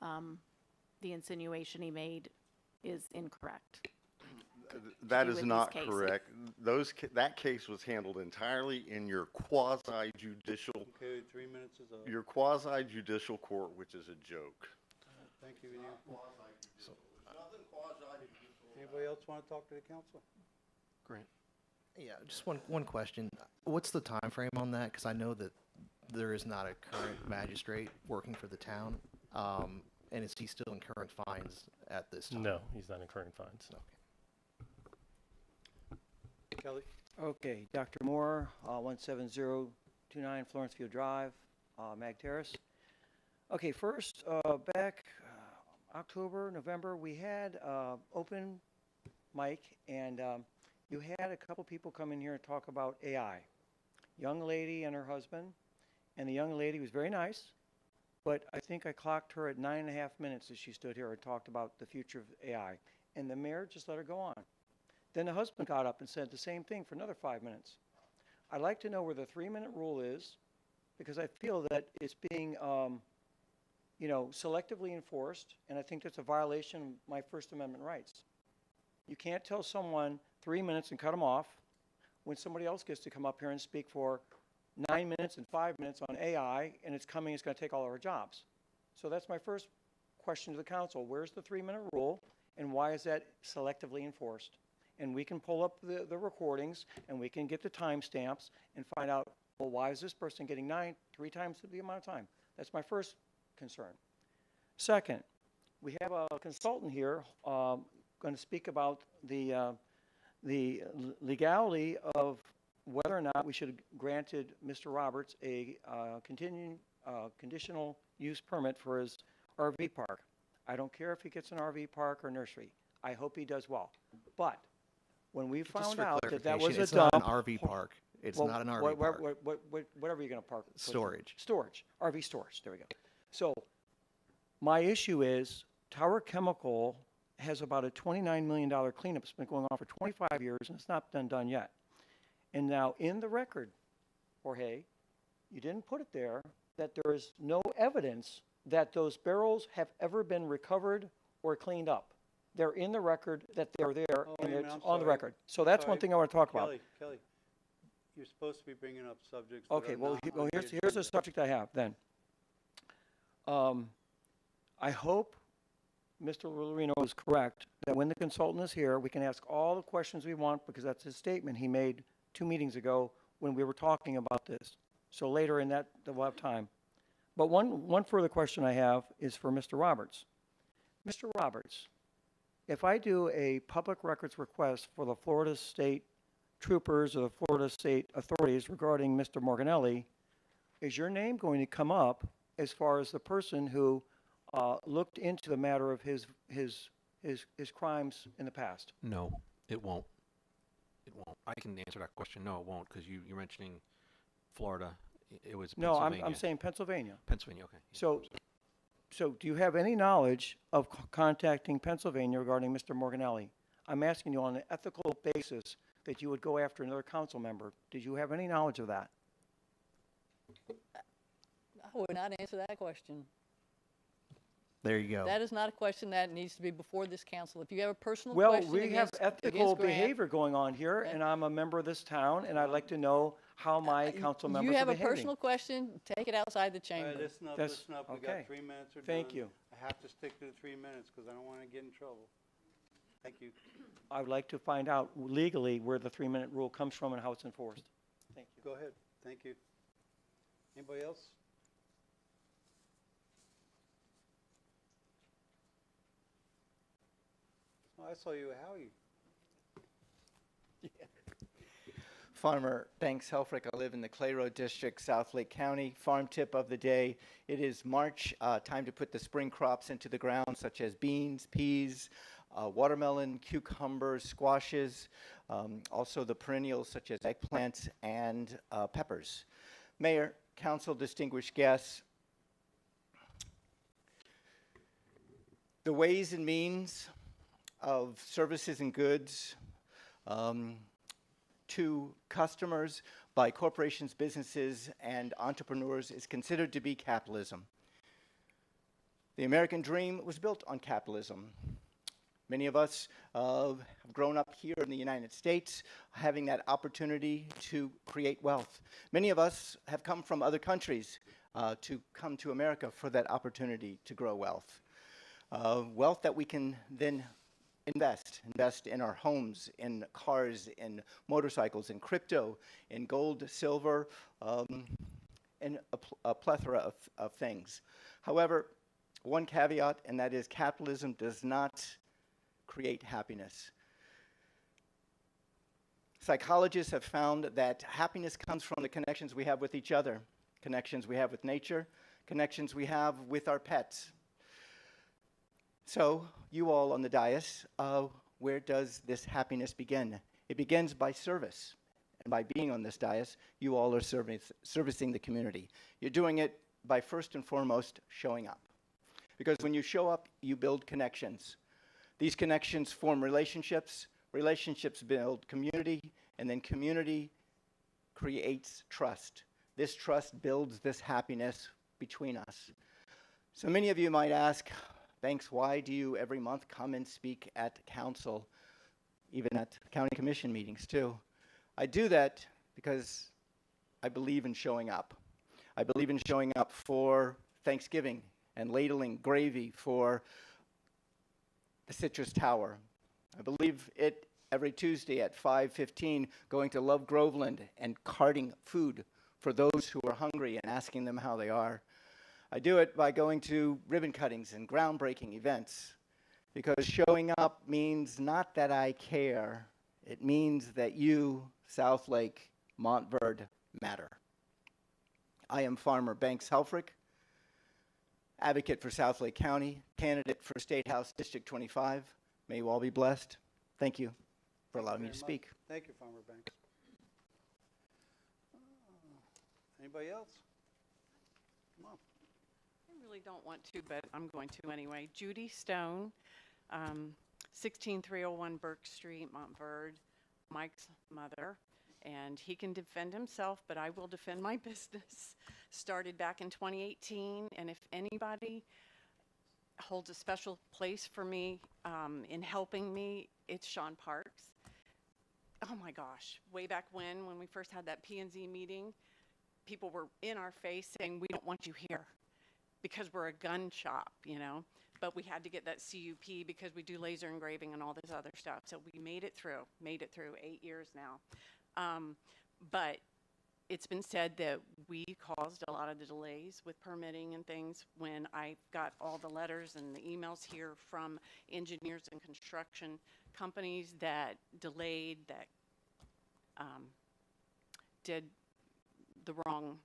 the insinuation he made is incorrect. That do is with not these cases. correct. That case was handled entirely in your quasi-judicial, Okay, 3 minutes is up. your quasi-judicial court, which is a joke. Thank you, Neil. Anybody else want to talk to the council? Great. Yeah, just one question. What's the time frame on that? Because I know that there is not a current magistrate working for the town. And is he still incurring fines at this time? No, he's not incurring fines. Kelly? Okay, Dr. Moore, 17029 Florence Field Drive, Mag Terrace. Okay, first, back October, November, we had open mic, and you had a couple people come in here and talk about AI. Young lady and her husband, and the young lady was very nice, but I think I clocked her at 9.5 minutes as she stood here and talked about the future of AI, and the mayor just let her go on. Then the husband got up and said the same thing for another 5 minutes. I'd like to know where the 3-minute rule is, because I feel that it's being, selectively enforced, and I think that's a violation of my First Amendment rights. You can't tell someone 3 minutes and cut them off when somebody else gets to come up here and speak for 9 minutes and 5 minutes on AI, and it's going to take all of our jobs. So that's my first question to the council. Where's the 3-minute rule, and why is that selectively enforced? And we can pull up the recordings, and we can get the timestamps and find out, well, why is this person getting 3 times the amount of time? That's my first concern. Second, we have a consultant here going to speak about the legality of whether or not we should have granted Mr. Roberts a conditional use permit for his RV park. I don't care if he gets an RV park or nursery. I hope he does well. But when we found out that was a it's dump, not an RV park. It's not an RV park. Whatever you're going to park. Storage. Storage. RV storage. There we go. So my issue is Tower Chemical has about a $29 million cleanup. It's been going on for 25 years, and it's not been done yet. And now in the record, Jorge, you didn't put it there, that there is no evidence that those barrels have ever been recovered or cleaned up. They're in the record that they're there, and it's on the record. So that's one thing I want to talk about. Kelly, you're supposed to be bringing up subjects. Okay, well, here's the subject I have then. I hope Mr. Lorino is correct that when the consultant is here, we can ask all the questions we want, because that's his statement he made 2 meetings ago when we were talking about this. So later in that, we'll have time. But one further question I have is for Mr. Roberts. Mr. Roberts, if I do a public records request for the Florida State troopers or the Florida state authorities regarding Mr. Morganelli, is your name going to come up as far as the person who looked into the matter of his crimes in the past? No, it won't. It won't. I can answer that question. No, it won't, because you're mentioning Florida. It was No, Pennsylvania. I'm saying Pennsylvania. Pennsylvania, okay. Yeah, So, so do you have any knowledge of contacting Pennsylvania regarding Mr. Morganelli? I'm asking you on an ethical basis that you would go after another council member. Did you have any knowledge of that? I would not answer that question. There you go. That is not a question that needs to be before this council. If you have a personal Well, question we have ethical Grant, behavior going on here, and I'm a member of this town, and I'd like to know how my council members you are have a behaving. personal question, take it outside the All right, chamber. listen up, That's- listen up. We okay. got 3 minutes or Thank you. I have to stick to the 3 minutes because I don't want to get in trouble. Thank you. I would like to find out legally where the 3-minute rule comes from and how it's enforced. Thank you. Go ahead. Thank you. Anybody else? Oh, I saw you, Howie. Farmer Banks Helfrich. I live in the Clay Road District, South Lake County. Farm tip of the day. It is March, time to put the spring crops into the ground, such as beans, peas, watermelon, cucumbers, squashes, also the perennials such as eggplants and peppers. Mayor, council, distinguished guests, the ways and means of services and goods to customers by corporations, businesses, and entrepreneurs is considered to be capitalism. The American dream was built on capitalism. Many of us have grown up here in the United States having that opportunity to create wealth. Many of us have come from other countries to come to America for that opportunity to grow wealth. Wealth that we can then invest in our homes, in cars, in motorcycles, in crypto, in gold, silver, and a plethora of things. However, one caveat, and that is capitalism does not create happiness. Psychologists have found that happiness comes from the connections we have with each other, connections we have with nature, connections we have with our pets. So, you all on the dais, where does this happiness begin? It begins by service. And by being on this dais, you all are servicing the community. You're doing it by first and foremost showing up. Because when you show up, you build connections. These connections form relationships, relationships build community, and then community creates trust. This trust builds this happiness between us. So many of you might ask, Banks, why do you every month come and speak at council, even at county commission meetings too? I do that because I believe in showing up. I believe in showing up for Thanksgiving and ladling gravy for the Citrus Tower. I believe it every Tuesday at 5:15, going to Love Groveland and carting food for those who are hungry and asking them how they are. I do it by going to ribbon cuttings and groundbreaking events, because showing up means not that I care, it means that you, South Lake, Montverde, matter. I am Farmer Banks Helfrich, advocate for South Lake County, candidate for State House District 25. May you all be blessed. Thank you for allowing me to speak. Thank you, Farmer Banks. Anybody else? Come on. I really don't want to, but I'm going to anyway. Judy Stone, 16301 Burke Street, Montverde, Mike's mother. And he can defend himself, but I will defend my business. Started back in 2018, and if anybody holds a special place for me in helping me, it's Sean Parks. Oh my gosh, way back when we first had that P&Z meeting, people were in our face saying, we don't want you here because we're a gun shop, you know, but we had to get that CUP because we do laser engraving and all this other stuff. So we made it through 8 years now. But it's been said that we caused a lot of the delays with permitting and things when I got all the letters and the emails here from engineers and construction companies that delayed, that did the wrong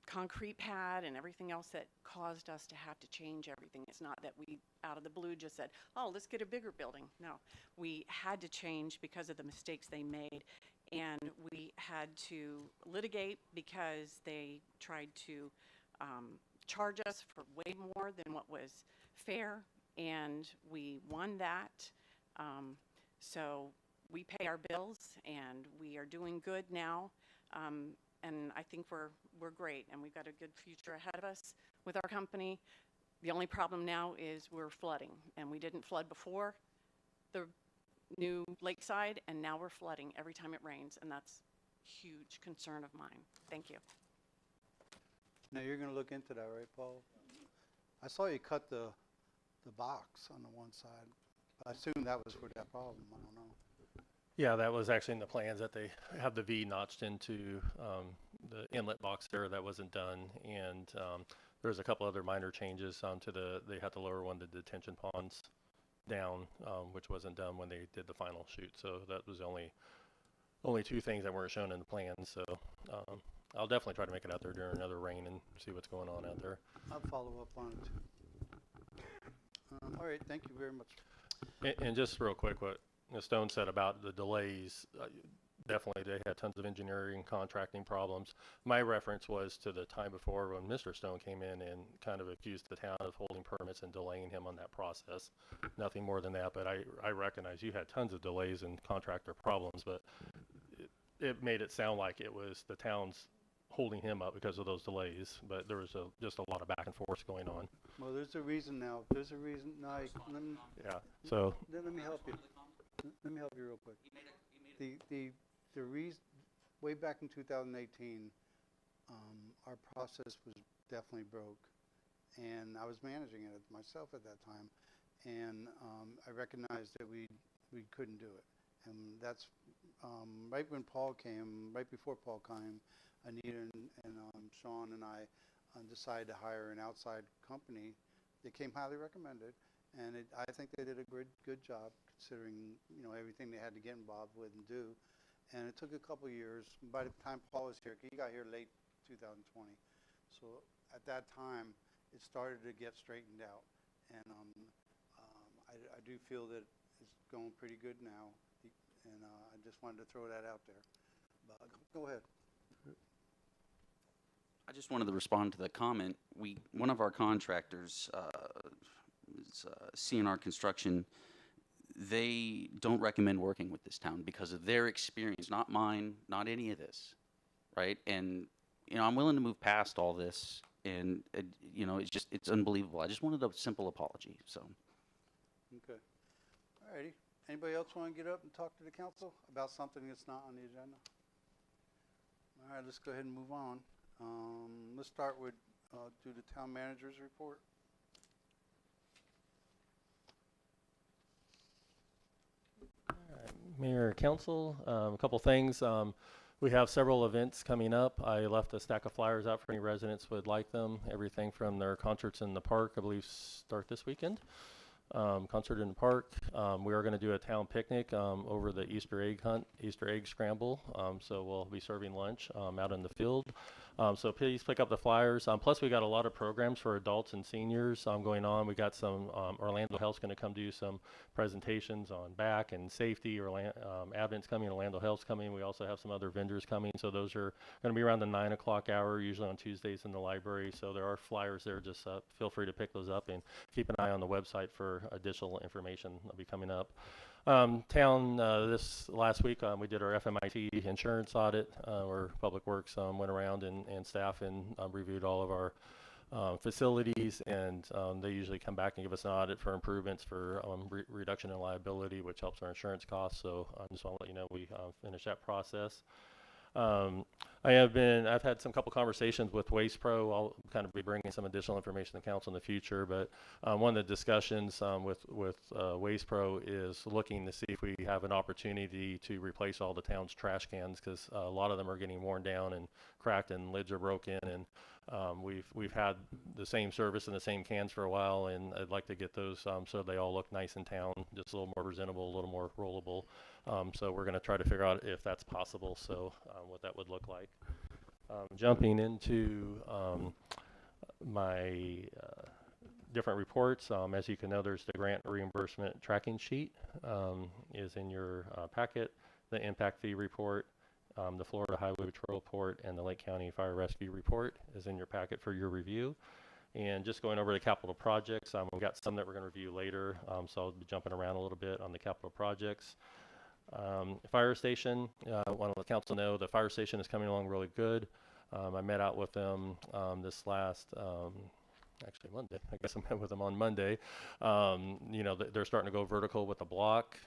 concrete pad and everything else that caused us to have to change everything. It's not that we, out of the blue, just said, oh, let's get a bigger building. No, we had to change because of the mistakes they made, and we had to litigate because they tried to charge us for way more than what was fair, and we won that. So we pay our bills, and we are doing good now. And I think we're great, and we've got a good future ahead of us with our company. The only problem now is we're flooding, and we didn't flood before the new lakeside, and now we're flooding every time it rains, and that's a huge concern of mine. Thank you. Now, you're gonna look into that, right, Paul? I saw you cut the box on the one side. I assume that was for that problem, I don't know. Yeah, that was actually in the plans that they have the V notched into the inlet box there. That wasn't done, and there was a couple other minor changes to they had to lower one of the detention ponds down, which wasn't done when they did the final shoot. So that was only two things that weren't shown in the plan. So I'll definitely try to make it out there during another rain and see what's going on out there. I'll follow up on it too. All right, thank you very much. And just real quick, what Ms. Stone said about the delays, definitely they had tons of engineering, contracting problems. My reference was to the time before when Mr. Stone came in and kind of accused the town of holding permits and delaying him on that process. Nothing more than that, but I recognize you had tons of delays and contractor problems, but it made it sound like it was the town's holding him up because of those delays, but there was just a lot of back and forth going on. Well, there's a reason now. There's a reason. No, let me, yeah. So let me help you. Let me help you real quick. The reason, way back in 2018, our process was definitely broke, and I was managing it myself at that time, and I recognized that we couldn't do it, and that's right when Paul came, right before Paul came, Anita and Sean and I decided to hire an outside company. They came highly recommended, and I think they did a good job considering everything they had to get involved with and do. And it took a couple years. By the time Paul was here, he got here late 2020. So at that time, it started to get straightened out, and I do feel that it's going pretty good now. And I just wanted to throw that out there. But go ahead. I just wanted to respond to the comment. One of our contractors, CNR Construction, they don't recommend working with this town because of their experience, not mine, not any of this, right? And I'm willing to move past all this, and it's unbelievable. I just wanted a simple apology. So. Okay. All righty. Anybody else want to get up and talk to the council about something that's not on the agenda? All right, let's go ahead and move on. Let's start with do the town manager's report. Mayor, Council, a couple things. We have several events coming up. I left a stack of flyers out for any residents who would like them. Everything from their concerts in the park, I believe, start this weekend. Concert in the park. We are going to do a town picnic over the Easter egg hunt, Easter egg scramble. So we'll be serving lunch out in the field. So please pick up the flyers. Plus, we got a lot of programs for adults and seniors going on. We got some Orlando Health's going to come do some presentations on back and safety. Advent's coming, Orlando Health's coming. We also have some other vendors coming. So those are going to be around the 9 o'clock hour, usually on Tuesdays in the library. So there are flyers there. Just feel free to pick those up and keep an eye on the website for additional information that'll be coming up. Town, this last week, we did our FMIT insurance audit, where Public Works went around and staff and reviewed all of our facilities, and they usually come back and give us an audit for improvements for reduction in liability, which helps our insurance costs. So I just want to let you know we finished that process. I've had some couple conversations with Waste Pro. I'll kind of be bringing some additional information to council in the future, but one of the discussions with Waste Pro is looking to see if we have an opportunity to replace all the town's trash cans, because a lot of them are getting worn down and cracked and lids are broken, and We've had the same service and the same cans for a while, and I'd like to get those so they all look nice in town, just a little more presentable, a little more rollable. So we're going to try to figure out if that's possible, so what that would look like. Jumping into my different reports, as you can know, there's the grant reimbursement tracking sheet is in your packet, the impact fee report, the Florida Highway Patrol report, and the Lake County Fire Rescue report is in your packet for your review. And just going over the capital projects, we've got some that we're going to review later, so I'll be jumping around a little bit on the capital projects. Fire station, I want to let the council know the fire station is coming along really good. I met out with them this last, actually Monday. I guess I met with them on Monday. You know, they're starting to go vertical with the block.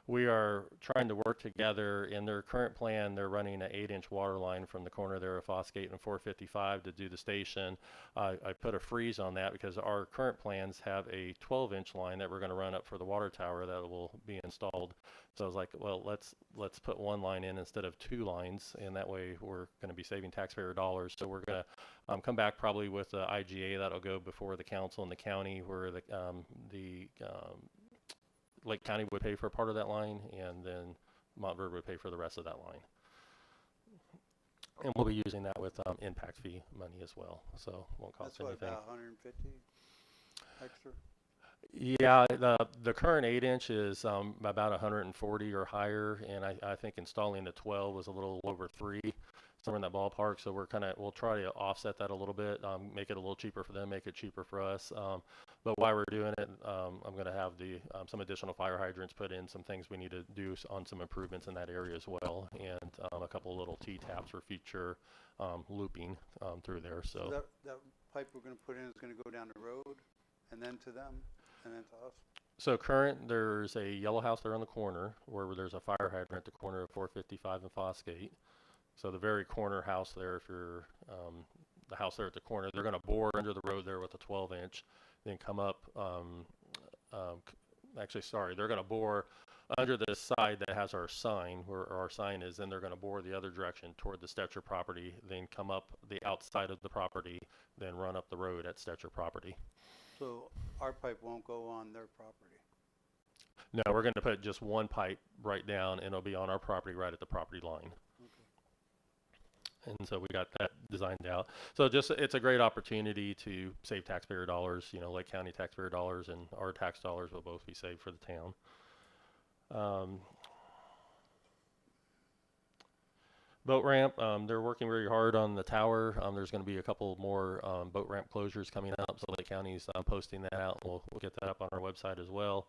We are trying to work together. In their current plan, they're running an 8-inch water line from the corner there of Fosgate and 455 to do the station. I put a freeze on that because our current plans have a 12-inch line that we're going to run up for the water tower that will be installed. So I was like, well, let's put one line in instead of two lines, and that way we're going to be saving taxpayer dollars. So we're going to come back probably with the IGA that'll go before the council and the county, where the Lake County would pay for a part of that line, and then Montverde would pay for the rest of that line. And we'll be using that with impact fee money as well, so won't cost anything. That's what, about 150 extra? Yeah, the current 8-inch is about 140 or higher, and I think installing the 12 was a little over 3, somewhere in that ballpark. So we'll try to offset that a little bit, make it a little cheaper for them, make it cheaper for us. But while we're doing it, I'm going to have some additional fire hydrants put in, some things we need to do on some improvements in that area as well, and a couple of little T-taps for future looping through there. So that pipe we're going to put in is going to go down the road and then to them and then to us? So there's a yellow house there on the corner where there's a fire hydrant at the corner of 455 and Fosgate. So the very corner house there, if you're the house there at the corner, they're going to bore under the road there with a 12-inch, then come up. They're going to bore under the side that has our sign, where our sign is, then they're going to bore the other direction toward the Stetcher property, then come up the outside of the property, then run up the road at Stetcher property. So our pipe won't go on their property? No, we're going to put just one pipe right down, and it'll be on our property right at the property line. And so we got that designed out. So it's a great opportunity to save taxpayer dollars. You know, Lake County taxpayer dollars and our tax dollars will both be saved for the town. Boat ramp, they're working very hard on the tower. There's going to be a couple more boat ramp closures coming up. So Lake County's posting that out. We'll get that up on our website as well.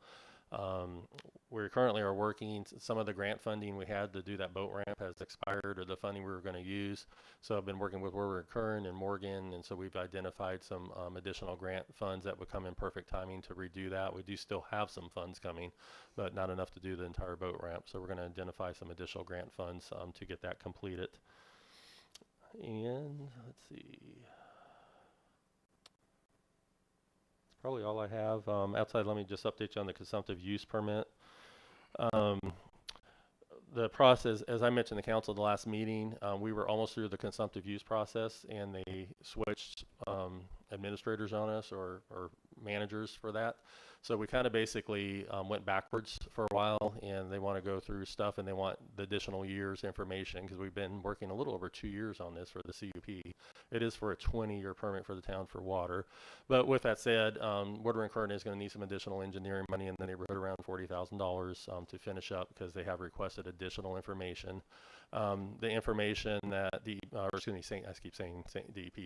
We currently are working, some of the grant funding we had to do that boat ramp has expired, or the funding we were going to use. So I've been working with Warburg Kern and Morgan, and so we've identified some additional grant funds that would come in perfect timing to redo that. We do still have some funds coming, but not enough to do the entire boat ramp. So we're going to identify some additional grant funds to get that completed. And let's see. Probably all I have. Outside, let me just update you on the consumptive use permit. The process, as I mentioned to the council at the last meeting, we were almost through the consumptive use process, and they switched administrators on us, or managers for that. So we kind of basically went backwards for a while, and they want to go through stuff, and they want the additional years information, because we've been working a little over 2 years on this for the CUP. It is for a 20-year permit for the town for water. But with that said, Woodward and Kern is going to need some additional engineering money in the neighborhood around $40,000 to finish up, because they have requested additional information. The information that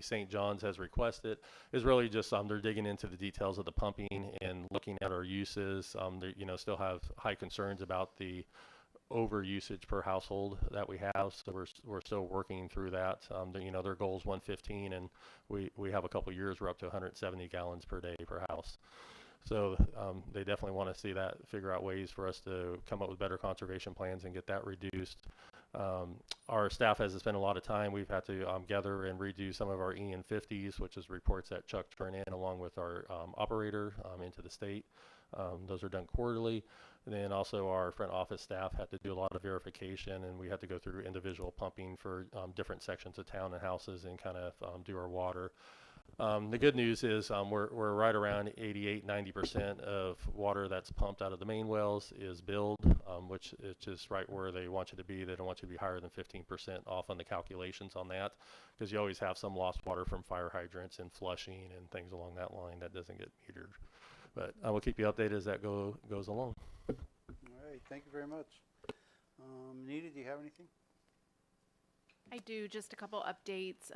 St. John's has requested is really just they're digging into the details of the pumping and looking at our uses. They still have high concerns about the over usage per household that we have, so we're still working through that. Their goal is 115, and we have a couple years we're up to 170 gallons per day per house. So they definitely want to see that, figure out ways for us to come up with better conservation plans and get that reduced. Our staff has spent a lot of time. We've had to gather and redo some of our EN50s, which is reports that Chuck turned in along with our operator into the state. Those are done quarterly. And then also our front office staff had to do a lot of verification, and we had to go through individual pumping for different sections of town and houses and kind of do our water. The good news is we're right around 88-90% of water that's pumped out of the main wells is billed, which is just right where they want you to be. They don't want you to be higher than 15% off on the calculations on that, because you always have some lost water from fire hydrants and flushing and things along that line that doesn't get metered. But I will keep you updated as that goes along. All right, thank you very much. Nita, do you have anything? I do, just a couple updates.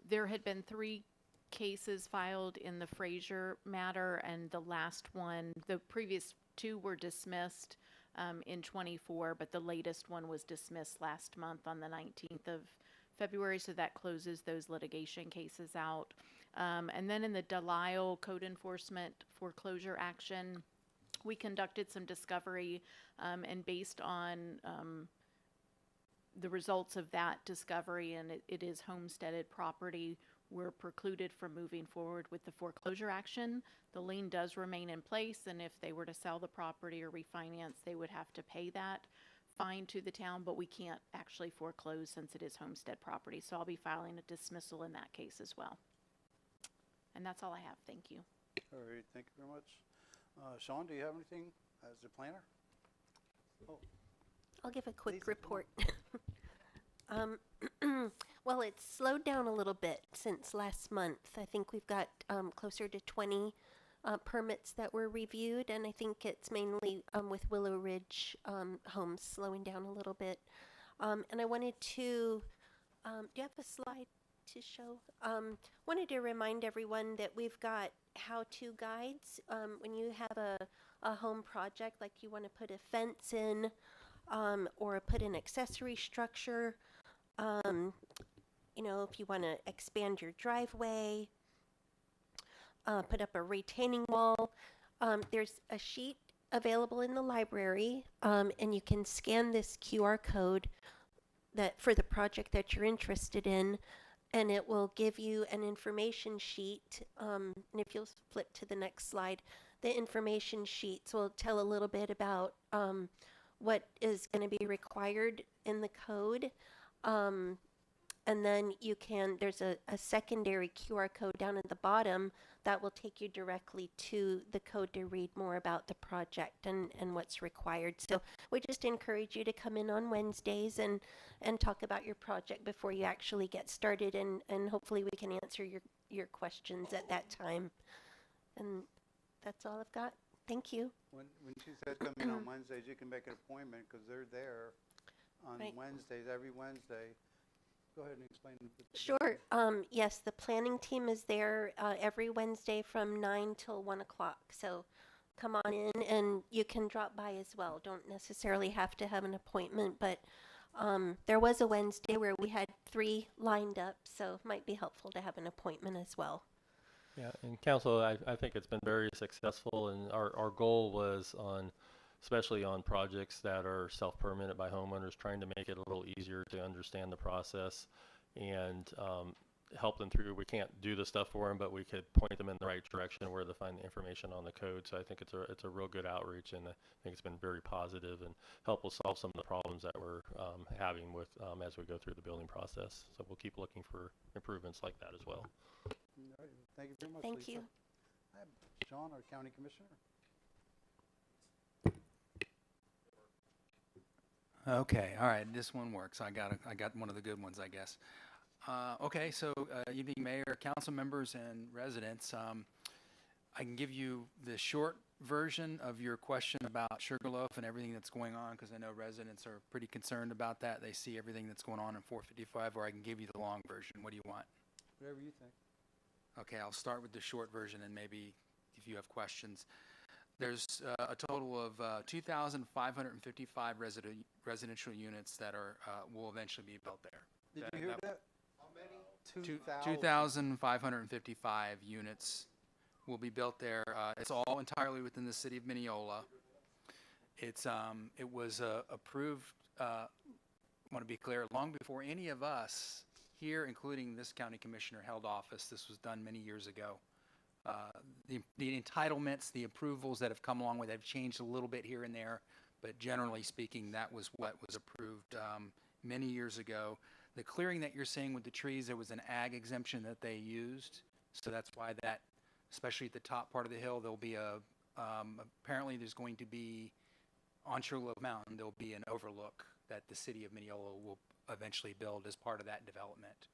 There had been 3 cases filed in the Frazier matter, and the last one, the previous 2 were dismissed in 24, but the latest one was dismissed last month on the 19th of February, so that closes those litigation cases out. And then in the Delisle code enforcement foreclosure action, we conducted some discovery, and based on the results of that discovery, and it is homesteaded property, we're precluded from moving forward with the foreclosure action. The lien does remain in place, and if they were to sell the property or refinance, they would have to pay that fine to the town, but we can't actually foreclose since it is homestead property. So I'll be filing a dismissal in that case as well. And that's all I have. Thank you. All right, thank you very much. Sean, do you have anything as the planner? Oh, I'll give a quick Lisa, come on. report. Well, it's slowed down a little bit since last month. I think we've got closer to 20 permits that were reviewed, and I think it's mainly with Willow Ridge homes slowing down a little bit. And I wanted to, do you have a slide to show? Wanted to remind everyone that we've got how-to guides. When you have a home project, like you want to put a fence in, or put an accessory structure, you know, if you want to expand your driveway, put up a retaining wall. There's a sheet available in the library, and you can scan this QR code that for the project that you're interested in, and it will give you an information sheet. And if you'll flip to the next slide, the information sheets will tell a little bit about what is going to be required in the code. And then you can, there's a secondary QR code down at the bottom that will take you directly to the code to read more about the project and what's required. So we just encourage you to come in on Wednesdays and talk about your project before you actually get started, and hopefully we can answer your questions at that time. And that's all I've got. Thank you. When she said come in on Wednesdays, you can make an appointment because they're there on Right. Wednesdays, every Wednesday. Go ahead and explain. Sure. Yes, the planning team is there every Wednesday from 9 till 1 o'clock. So come on in, and you can drop by as well. Don't necessarily have to have an appointment, but there was a Wednesday where we had 3 lined up, so it might be helpful to have an appointment as well. Yeah, and council, I think it's been very successful, and our goal was on, especially on projects that are self-permitted by homeowners, trying to make it a little easier to understand the process and help them through. We can't do the stuff for them, but we could point them in the right direction where to find the information on the code. So I think it's a real good outreach, and I think it's been very positive and help us solve some of the problems that we're having with as we go through the building process. So we'll keep looking for improvements like that as well. All right. Thank you very much, Thank Lisa. you. I have Sean, our county commissioner. Okay, all right, this one works. I got one of the good ones, I guess. Okay, so evening mayor, council members, and residents. I can give you the short version of your question about Sugarloaf and everything that's going on, because I know residents are pretty concerned about that. They see everything that's going on in 455, or I can give you the long version. What do you want? Whatever you think. Okay, I'll start with the short version, and maybe if you have questions. There's a total of 2,555 residential units that are will eventually be built there. Did you hear that? How many? 2,555 units will be built there. It's all entirely within the city of Mineola. It was approved, want to be clear, long before any of us here, including this county commissioner, held office. This was done many years ago. the entitlements, the approvals that have come along with it have changed a little bit here and there, but generally speaking, that was what was approved many years ago. The clearing that you're seeing with the trees, there was an ag exemption that they used, so that's why that, especially at the top part of the hill, there'll be apparently there's going to be, on Sugarloaf Mountain, there'll be an overlook that the city of Mineola will eventually build as part of that development.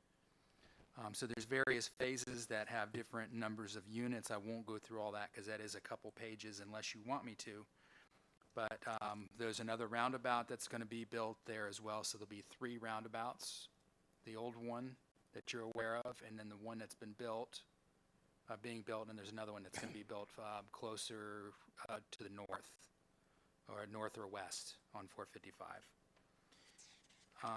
So there's various phases that have different numbers of units. I won't go through all that because that is a couple pages unless you want me to. But there's another roundabout that's going to be built there as well. So there'll be 3 roundabouts. The old one that you're aware of, and then the one that's been built, being built, and there's another one that's going to be built closer to the north, or north or west on 455.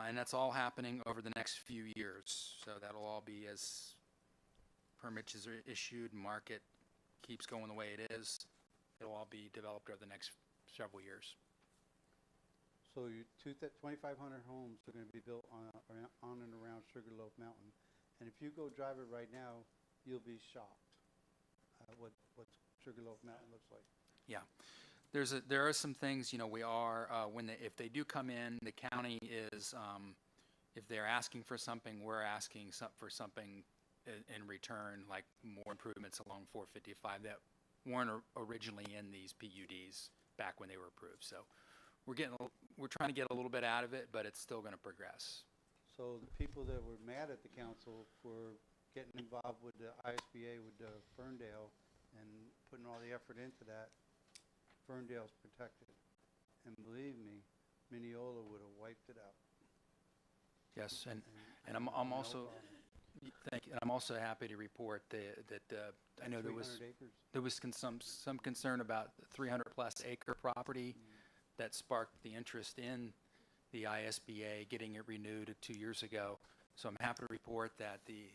And that's all happening over the next few years. So that'll all be as permits are issued, market keeps going the way it is. It'll all be developed over the next several years. So 2,500 homes are going to be built on and around Sugarloaf Mountain. And if you go drive it right now, you'll be shocked at what Sugarloaf Mountain looks like. Yeah. There are some things, you know, we are, if they do come in, the county is, if they're asking for something, we're asking for something in return, like more improvements along 455 that weren't originally in these PUDs back when they were approved. So we're trying to get a little bit out of it, but it's still going to progress. So the people that were mad at the council for getting involved with the ISBA, with the Ferndale, and putting all the effort into that, Ferndale's protected. And believe me, Mineola would have wiped it out. Yes, and I'm also, thank you, and I'm also happy to report that I know there was some concern about the 300-plus acre property that sparked the interest in the ISBA getting it renewed 2 years ago. So I'm happy to report that the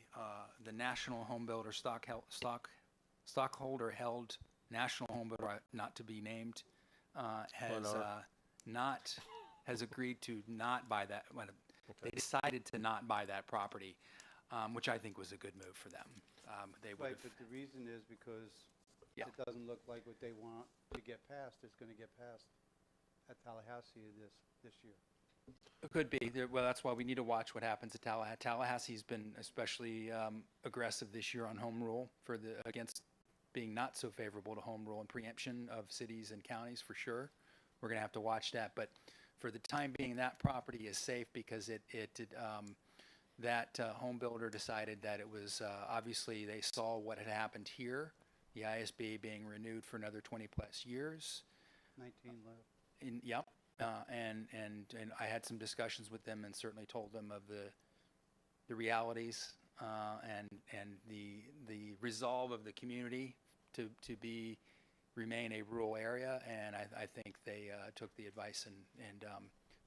National Home Builder stockholder held National Home Builder, not to be named, has agreed to not buy that. They decided to not buy that property, which I think was a good move for them. Right, but the reason is because it doesn't look like what they want to get passed is going to get passed at Tallahassee this year. It could be. Well, that's why we need to watch what happens at Tallahassee. Tallahassee's been especially aggressive this year on home rule against being not so favorable to home rule and preemption of cities and counties for sure. We're going to have to watch that. But for the time being, that property is safe because that home builder decided that it was, obviously they saw what had happened here, the ISB being renewed for another 20 plus years. 19 left. Yep. And I had some discussions with them and certainly told them of the realities and the resolve of the community to remain a rural area, and I think they took the advice and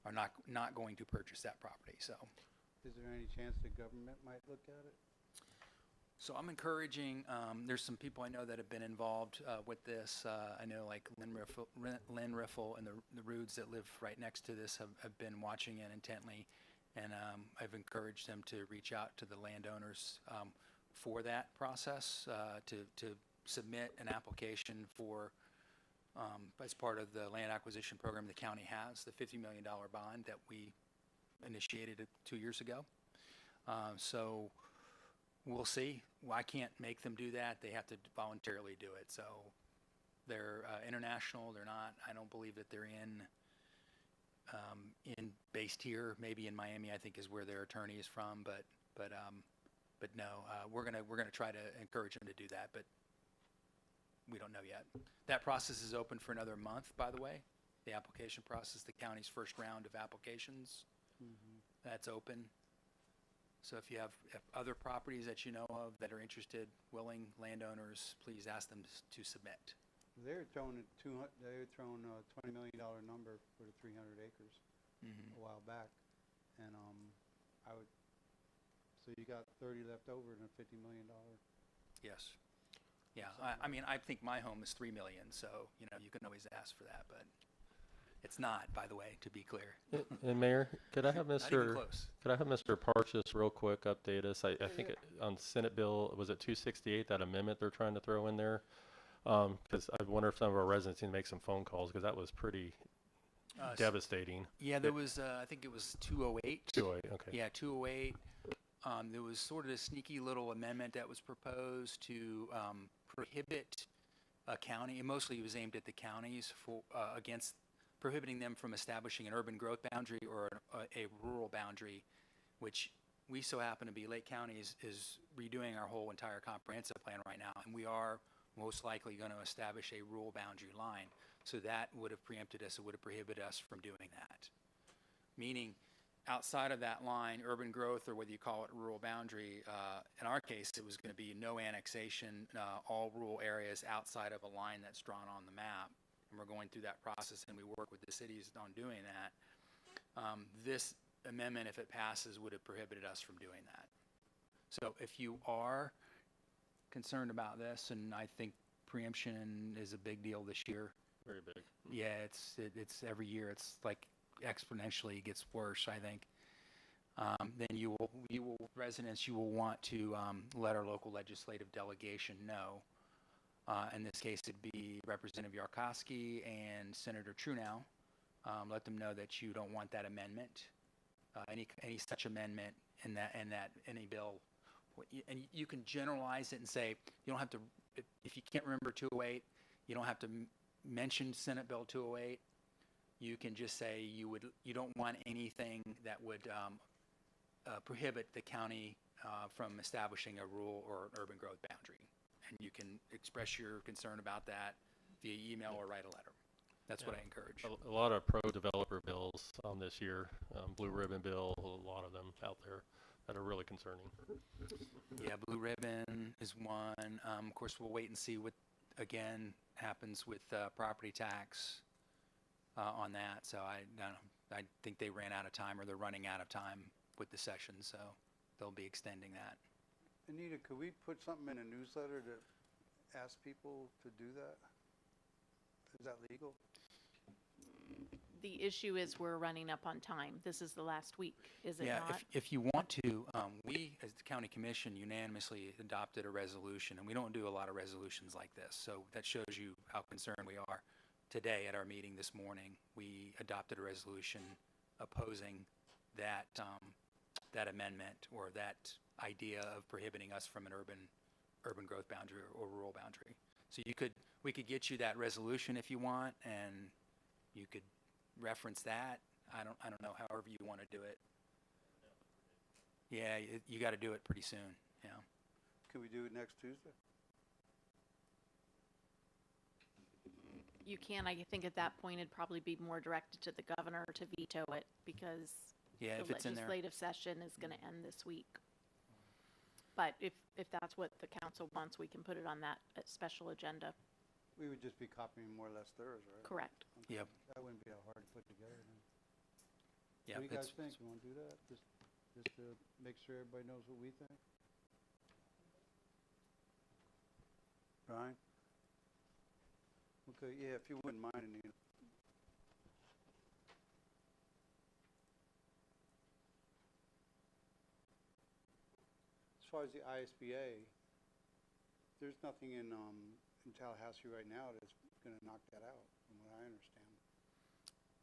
are not going to purchase that property. So, is there any chance the government might look at it? So I'm encouraging. There's some people I know that have been involved with this. I know like Lynn Riffle and the Roods that live right next to this have been watching it intently. And I've encouraged them to reach out to the landowners for that process, to submit an application for, as part of the land acquisition program the county has, the $50 million bond that we initiated 2 years ago. So we'll see. Well, I can't make them do that. They have to voluntarily do it. So they're international. They're not. I don't believe that they're based here, maybe in Miami, I think is where their attorney is from, but no, we're gonna try to encourage them to do that, but we don't know yet. That process is open for another month, by the way. The application process, the county's first round of applications, that's open. So if you have other properties that you know of that are interested, willing landowners, please ask them to submit. They're throwing a $20 million number for the 300 acres a while back, and so you got 30 left over and a $50 million. Yes. Yeah. I mean, I think my home is $3 million, so you know you can always ask for that, but It's not, by the way, to be clear. And Mayor, could I have Not even Mr. close. Could I have Mr. Parks just real quick update us? I think on Senate Bill, was it 268, that amendment they're trying to throw in there? Because I wonder if some of our residents need to make some phone calls, because that was pretty devastating. Yeah, there was, I think it was 208. 208, okay. Yeah, 208. There was sort of a sneaky little amendment that was proposed to prohibit a county, and mostly it was aimed at the counties for against prohibiting them from establishing an urban growth boundary or a rural boundary, which we so happen to be, Lake County is redoing our whole entire comprehensive plan right now, and we are most likely going to establish a rural boundary line. So that would have preempted us, it would have prohibited us from doing that. Meaning, outside of that line, urban growth, or whether you call it rural boundary, in our case, it was going to be no annexation, all rural areas outside of a line that's drawn on the map. And we're going through that process, and we work with the cities on doing that. This amendment, if it passes, would have prohibited us from doing that. So if you are concerned about this, and I think preemption is a big deal this year. Very big. Yeah, it's every year, it's like exponentially gets worse, I think. Then you will residents, you will want to let our local legislative delegation know. In this case, it'd be Representative Yarkowski and Senator Trunow. Let them know that you don't want that amendment, any such amendment in any bill. And you can generalize it and say you don't have to. If you can't remember 208, you don't have to mention Senate Bill 208. You can just say you don't want anything that would prohibit the county from establishing a rural or an urban growth boundary. And you can express your concern about that via email or write a letter. That's what I encourage. A lot of pro-developer bills this year, Blue Ribbon Bill, a lot of them out there that are really concerning. Yeah, Blue Ribbon is one. Of course, we'll wait and see what, again, happens with property tax on that. So I think they ran out of time, or they're running out of time with the session, so they'll be extending that. Anita, could we put something in a newsletter to ask people to do that? Is that legal? The issue is we're running up on time. This is the last week, is it Yeah, not? if you want to, we as the county commission unanimously adopted a resolution, and we don't do a lot of resolutions like this, so that shows you how concerned we are. Today at our meeting this morning, we adopted a resolution opposing that that amendment, or that idea of prohibiting us from an urban growth boundary or rural boundary. So we could get you that resolution if you want, and you could reference that. I don't know, however you want to do it. Yeah, you got to do it pretty soon. Yeah. Could we do it next Tuesday? You can. I think at that point it'd probably be more directed to the governor to veto it, because Yeah, if the it's in there. legislative session is going to end this week. But if that's what the council wants, we can put it on that special agenda. We would just be copying more or less theirs, right? Correct. Okay. Yep. That wouldn't be that hard to put together then. Yeah, What do you guys it's- think? You want to do that? Just to make sure everybody knows what we think? Brian? Okay, yeah, if you wouldn't mind, Anita. As far as the ISBA, there's nothing in Tallahassee right now that's going to knock that out, from what I understand.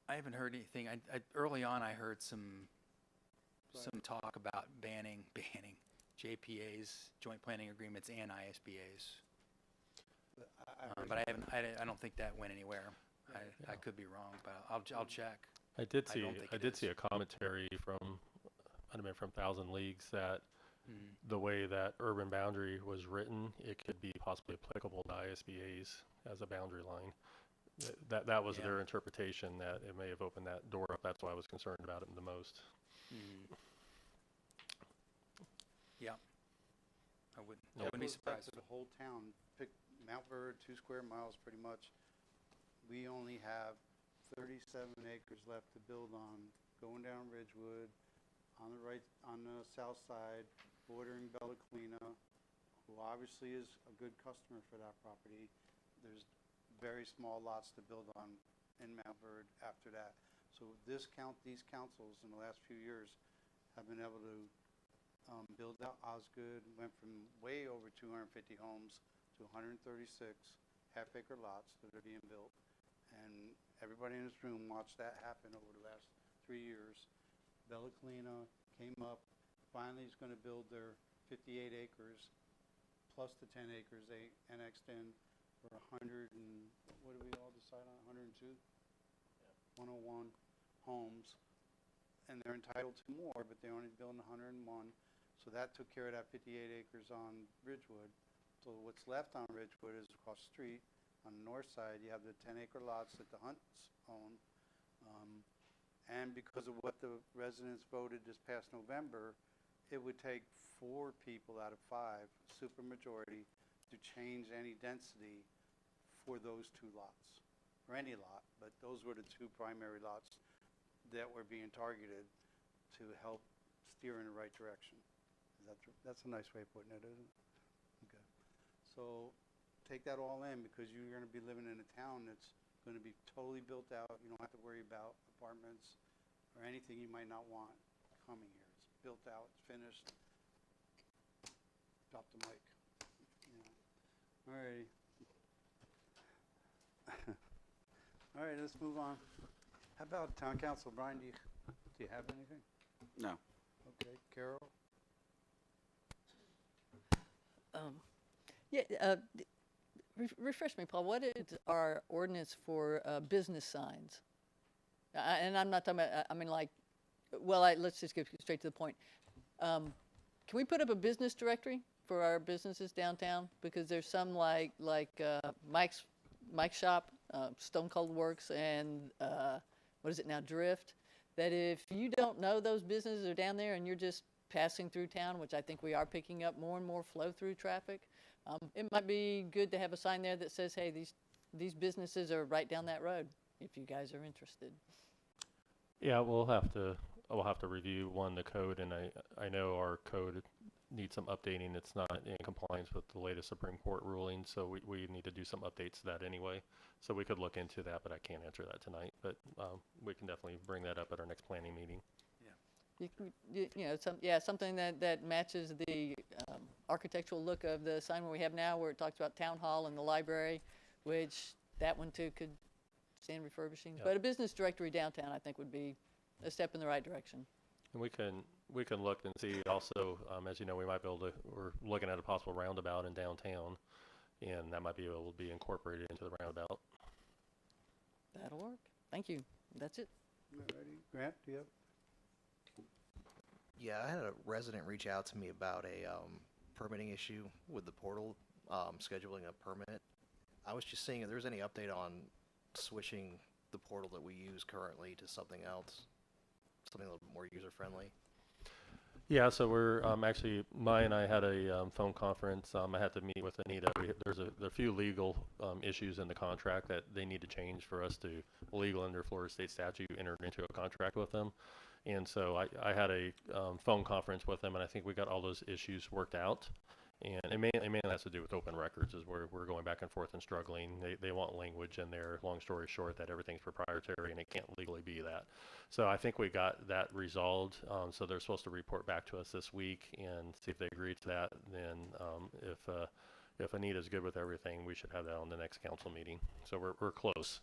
I haven't heard anything. Early on, I heard some talk about banning JPAs, joint planning agreements, and ISBAs. But I don't think that went anywhere. I could be wrong, but I'll check. I did don't think I it did is. see a commentary from Thousand Leagues that the way that urban boundary was written, it could be possibly applicable to ISBAs as a boundary line. That was Yeah. their interpretation, that it may have opened that door up. That's why I was concerned about it the most. Yeah. I wouldn't be That goes back surprised. to the whole town. Pick Montverde, 2 square miles pretty much. We only have 37 acres left to build on, going down Ridgewood, on the south side, bordering Bella Quina, who obviously is a good customer for that property. There's very small lots to build on in Montverde after that. So these councils in the last few years have been able to build out Osgood, went from way over 250 homes to 136 half-acre lots that are being built. And everybody in this room watched that happen over the last 3 years. Bella Colina came up, finally is going to build their 58 acres plus the 10 acres they annexed in for 100 and, what did we all decide on, 102? 101 homes. And they're entitled to more, but they're only building 101. So that took care of that 58 acres on Ridgewood. So what's left on Ridgewood is across the street. On the north side, you have the 10-acre lots that the Hunts own. And because of what the residents voted this past November, it would take 4 people out of 5, supermajority, to change any density for those 2 lots, or any lot. But those were the 2 primary lots that were being targeted to help steer in the right direction. That's a nice way of putting it, isn't it? Okay. So take that all in, because you're going to be living in a town that's going to be totally built out. You don't have to worry about apartments or anything you might not want coming here. It's built out, it's finished. Drop the mic. Yeah. All righty. All right, let's move on. How about Town Council? Brian, do you have anything? No. Okay, Carol? Refresh me, Paul. What is our ordinance for business signs? And I'm not talking about, I mean, like, well, let's just get straight to the point. Can we put up a business directory for our businesses downtown? Because there's some like Mike's Shop, Stone Cold Works, and what is it now, Drift, that if you don't know those businesses are down there and you're just passing through town, which I think we are picking up more and more flow-through traffic, it might be good to have a sign there that says, hey, these businesses are right down that road, if you guys are interested. Yeah, we'll have to review the code, and I know our code needs some updating. It's not in compliance with the latest Supreme Court ruling, so we need to do some updates to that anyway. So we could look into that, but I can't answer that tonight. But we can definitely bring that up at our next planning meeting. Something that matches the architectural look of the sign we have now, where it talks about town hall and the library, which that one too could stand refurbishing. But a business directory downtown, I think, would be a step in the right direction. And we can look and see also, as you know, we're looking at a possible roundabout in downtown, and that might be able to be incorporated into the roundabout. That'll work. Thank you. That's it. Alrighty. Grant, do you have? Yeah, I had a resident reach out to me about a permitting issue with the portal, scheduling a permit. I was just seeing if there's any update on switching the portal that we use currently to something else, something a little more user-friendly. Yeah, so we're actually, Maya and I had a phone conference. I had to meet with Anita. There's a few legal issues in the contract that they need to change for us to, legal under Florida state statute, enter into a contract with them. And so I had a phone conference with them, and I think we got all those issues worked out. And it mainly has to do with open records, is where we're going back and forth and struggling. They want language in there, long story short, that everything's proprietary and it can't legally be that. So I think we got that resolved. So they're supposed to report back to us this week and see if they agree to that. Then if Anita's good with everything, we should have that on the next council meeting. So we're close.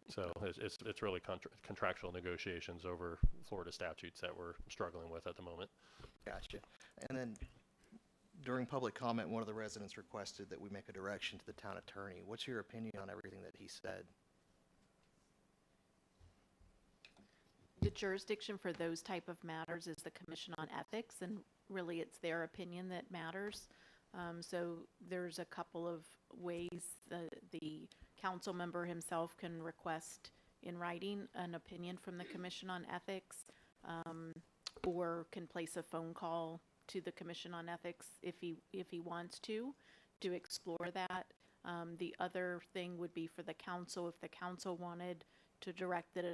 So it's really contractual negotiations over Florida statutes that we're struggling with at the moment. Gotcha. And then during public comment, one of the residents requested that we make a direction to the town attorney. What's your opinion on everything that he said? The jurisdiction for those type of matters is the Commission on Ethics, and really it's their opinion that matters. So there's a couple of ways the council member himself can request in writing an opinion from the Commission on Ethics, or can place a phone call to the Commission on Ethics if he wants to explore that. The other thing would be for the council, if the council wanted to direct that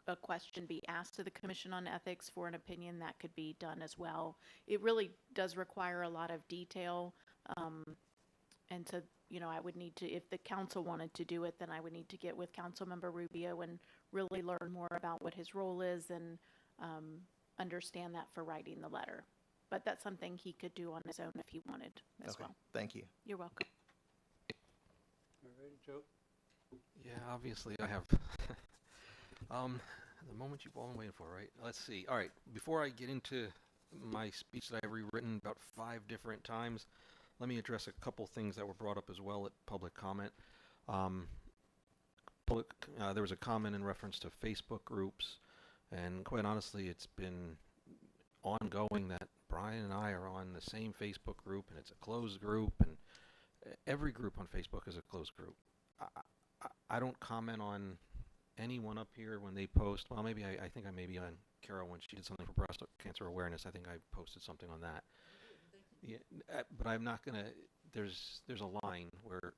a question be asked to the Commission on Ethics for an opinion, that could be done as well. It really does require a lot of detail, and so I would need to, if the council wanted to do it, then I would need to get with Councilmember Rubio and really learn more about what his role is and understand that for writing the letter. But that's something he could do on his own if he wanted as Okay, well. thank you. You're welcome. All right, Joe? Yeah, obviously I have. The moment you've all been waiting for, right? Let's see. All right, before I get into my speech that I've rewritten about 5 different times, let me address a couple things that were brought up as well at public comment. There was a comment in reference to Facebook groups, and quite honestly, it's been ongoing that Brian and I are on the same Facebook group, and it's a closed group, and every group on Facebook is a closed group. I don't comment on anyone up here when they post. Well, maybe I think I may be on Carol when she did something for breast cancer awareness. I think I posted something on that. Yeah, but I'm not gonna. There's a line where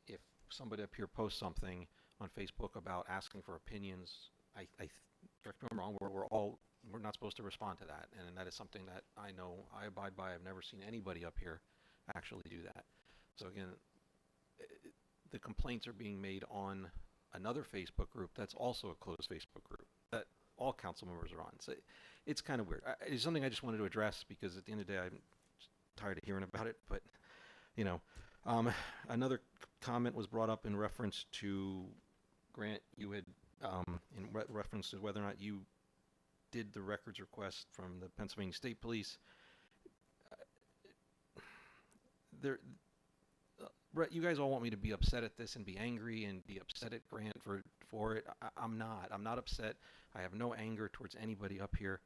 if somebody up here posts something on Facebook about asking for opinions, correct me if I'm wrong, we're not supposed to respond to that, and that is something that I know I abide by. I've never seen anybody up here actually do that. So again, the complaints are being made on another Facebook group that's also a closed Facebook group that all council members are on. So it's kind of weird. It's something I just wanted to address because at the end of the day, I'm tired of hearing about it. But, another comment was brought up in reference to Grant. You had, in reference to whether or not you did the records request from the Pennsylvania State Police. Brett, you guys all want me to be upset at this and be angry and be upset at Grant for it. I'm not. I'm not upset. I have no anger towards anybody up here.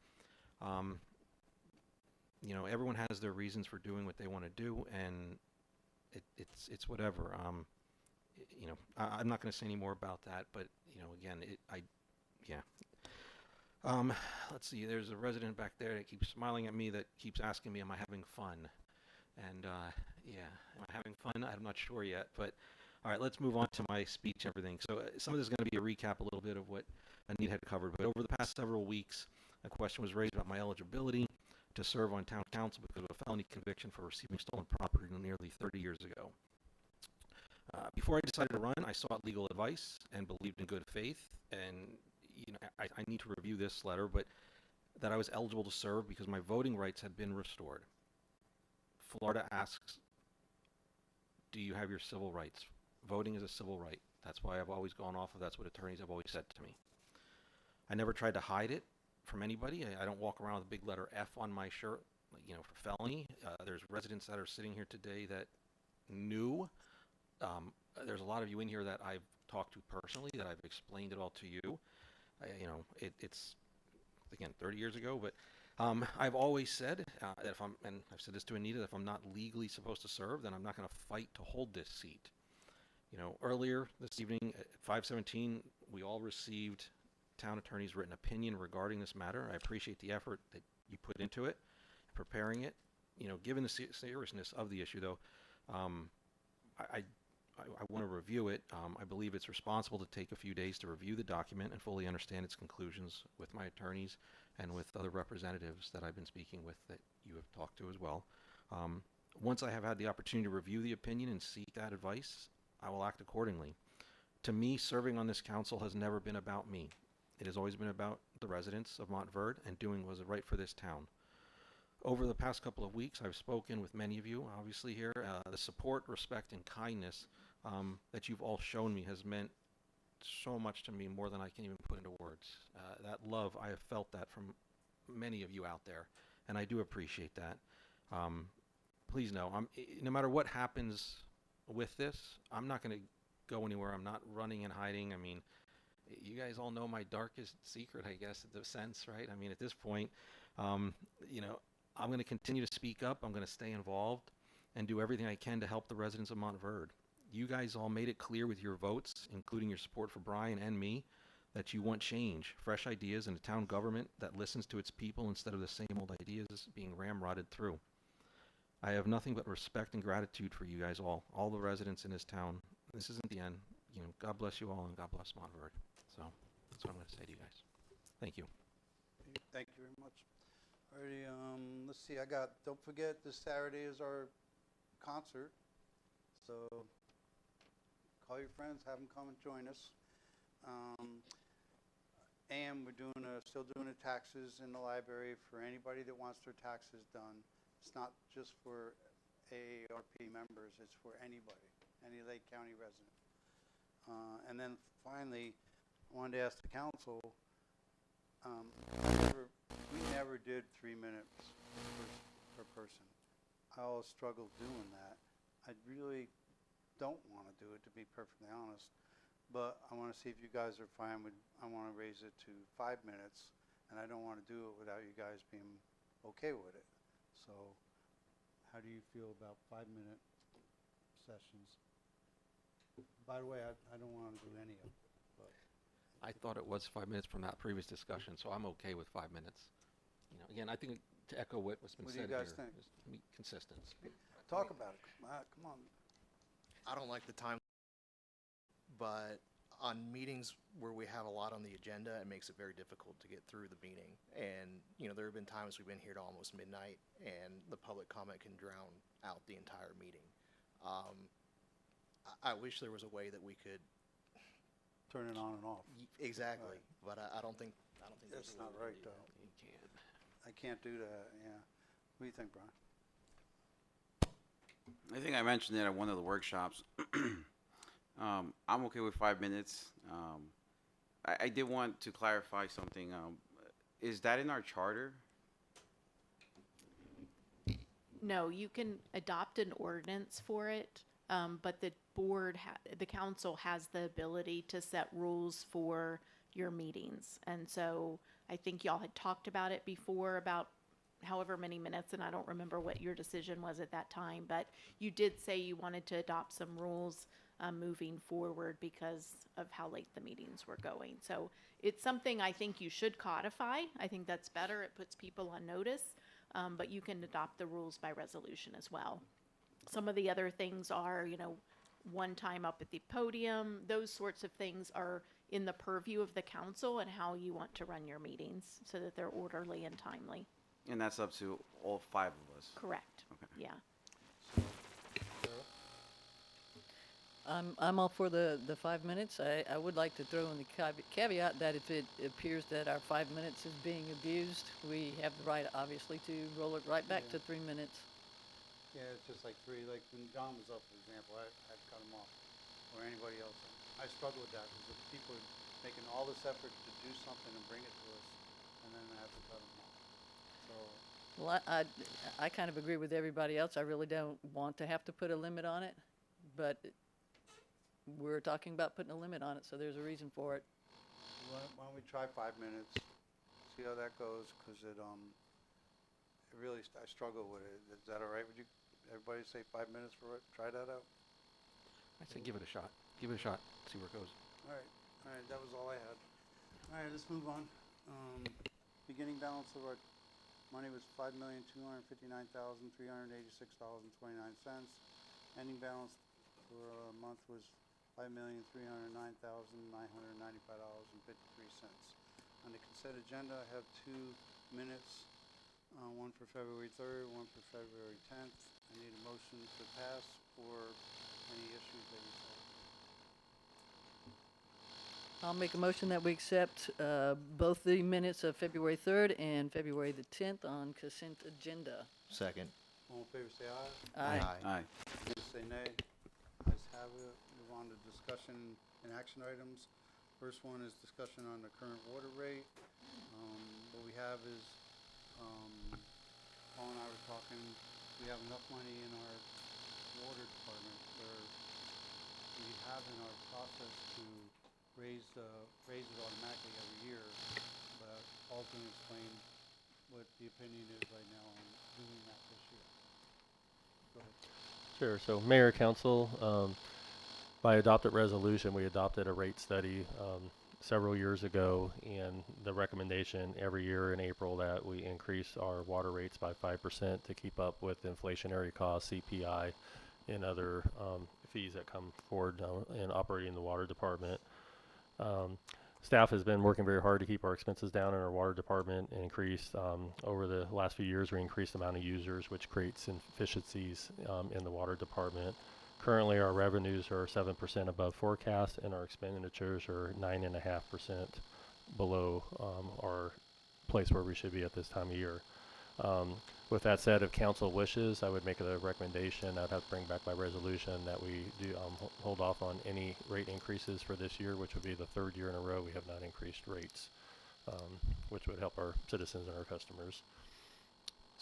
Everyone has their reasons for doing what they want to do, and it's whatever. I'm not going to say any more about that, but again, let's see. There's a resident back there that keeps smiling at me that keeps asking me, "Am I having fun?" And am I having fun? I'm not sure yet, but all right, let's move on to my speech and everything. So some of this is going to be a recap a little bit of what Anita had covered, but over the past several weeks, a question was raised about my eligibility to serve on town council because of a felony conviction for receiving stolen property nearly 30 years ago. Before I decided to run, I sought legal advice and believed in good faith, and I need to review this letter, but that I was eligible to serve because my voting rights had been restored. Florida asks, do you have your civil rights? Voting is a civil right. That's why I've always gone off of, that's what attorneys have always said to me. I never tried to hide it from anybody. I don't walk around with a big letter F on my shirt, for felony. There's residents that are sitting here today that knew. There's a lot of you in here that I've talked to personally, that I've explained it all to you. It's, again, 30 years ago, but I've always said that and I've said this to Anita, that if I'm not legally supposed to serve, then I'm not going to fight to hold this seat. Earlier this evening at 5:17, we all received town attorney's written opinion regarding this matter. I appreciate the effort that you put into it, preparing it. Given the seriousness of the issue, though, I want to review it. I believe it's responsible to take a few days to review the document and fully understand its conclusions with my attorneys and with other representatives that I've been speaking with that you have talked to as well. Once I have had the opportunity to review the opinion and seek that advice, I will act accordingly. To me, serving on this council has never been about me. It has always been about the residents of Montverde and doing what is right for this town. Over the past couple of weeks, I've spoken with many of you, obviously here. The support, respect, and kindness that you've all shown me has meant so much to me, more than I can even put into words. That love, I have felt that from many of you out there, and I do appreciate that. Please know, no matter what happens with this, I'm not going to go anywhere. I'm not running and hiding. I mean, you guys all know my darkest secret, I guess, in the sense, right? I mean, at this point, I'm going to continue to speak up. I'm going to stay involved and do everything I can to help the residents of Montverde. You guys all made it clear with your votes, including your support for Brian and me, that you want change, fresh ideas, and a town government that listens to its people instead of the same old ideas being ramrodded through. I have nothing but respect and gratitude for you guys all the residents in this town. This isn't the end. God bless you all, and God bless Montverde. So that's what I'm going to say to you guys. Thank you. Thank you very much. Alrighty, let's see, don't forget this Saturday is our concert. So call your friends, have them come and join us. And we're still doing the taxes in the library for anybody that wants their taxes done. It's not just for AARP members, it's for anybody, any Lake County resident. And then finally, I wanted to ask the council, we never did 3 minutes per person. I always struggled doing that. I really don't want to do it, to be perfectly honest. But I want to see if you guys are fine with, I want to raise it to 5 minutes, and I don't want to do it without you guys being okay with it. So how do you feel about 5-minute sessions? By the way, I don't want to do any of it, but. I thought it was 5 minutes from that previous discussion, so I'm okay with 5 minutes. You know, again, I think to echo what's been What do you said guys here, think? is to be consistent. Talk about it. Come on. I don't like the time, but on meetings where we have a lot on the agenda, it makes it very difficult to get through the meeting. And, you know, there have been times we've been here to almost midnight, and the public comment can drown out the entire meeting. I wish there was a way that we could Turn it on and off. exactly, Right. but I don't think That's there's a way not we can right, do though. that. You can't. I can't do that, yeah. What do you think, Brian? I think I mentioned it at one of the workshops. I'm okay with 5 minutes. I did want to clarify something. Is that in our charter? No, you can adopt an ordinance for it, but the the council has the ability to set rules for your meetings. And so I think y'all had talked about it before, about however many minutes, and I don't remember what your decision was at that time, but you did say you wanted to adopt some rules moving forward because of how late the meetings were going. So it's something I think you should codify. I think that's better. It puts people on notice, but you can adopt the rules by resolution as well. Some of the other things are, you know, one time up at the podium. Those sorts of things are in the purview of the council and how you want to run your meetings so that they're orderly and timely. And that's up to all 5 of us. Correct. Okay. Yeah. I'm all for the 5 minutes. I would like to throw in the caveat that if it appears that our 5 minutes is being abused, we have the right, obviously, to roll it right back to 3 minutes. Yeah, it's just like 3, like when John was up, for example, I'd cut him off, or anybody else. I struggle with that, because if people are making all this effort to do something and bring it to us, and then I have to cut them off. So, Well, I kind of agree with everybody else. I really don't want to have to put a limit on it, but we're talking about putting a limit on it, so there's a reason for it. why don't we try 5 minutes, see how that goes, because it really, I struggle with it. Is that all right? Would you, everybody say 5 minutes for it? Try that out? I'd say give it a shot. Give it a shot, see where it goes. All right, that was all I had. All right, let's move on. Beginning balance of our money was $5,259,386.29. Ending balance for a month was $5,309,995.53. On the consent agenda, I have 2 minutes, one for February 3rd, one for February 10th. I need a motion to pass or any issues that you saw. I'll make a motion that we accept both the minutes of February 3rd and February the 10th on consent agenda. Second. All in favor, say aye. Aye. Aye. Opposed, say nay. Ayes have it. Move on to discussion and action items. First one is discussion on the current water rate. What we have is, Paul and I were talking, we have enough money in our water department where we have in our process to raise it automatically every year, but Paul's going to explain what the opinion is right now on doing that this year. Go ahead. Sure. So Mayor, Council, by adopted resolution, we adopted a rate study several years ago, and the recommendation every year in April that we increase our water rates by 5% to keep up with inflationary costs, CPI, and other fees that come forward in operating the water department. Staff has been working very hard to keep our expenses down in our water department and increased over the last few years. We increased the amount of users, which creates efficiencies in the water department. Currently, our revenues are 7% above forecast, and our expenditures are 9.5% below our place where we should be at this time of year. With that said, if council wishes, I would make a recommendation. I'd have to bring back my resolution that we do hold off on any rate increases for this year, which would be the third year in a row we have not increased rates, which would help our citizens and our customers.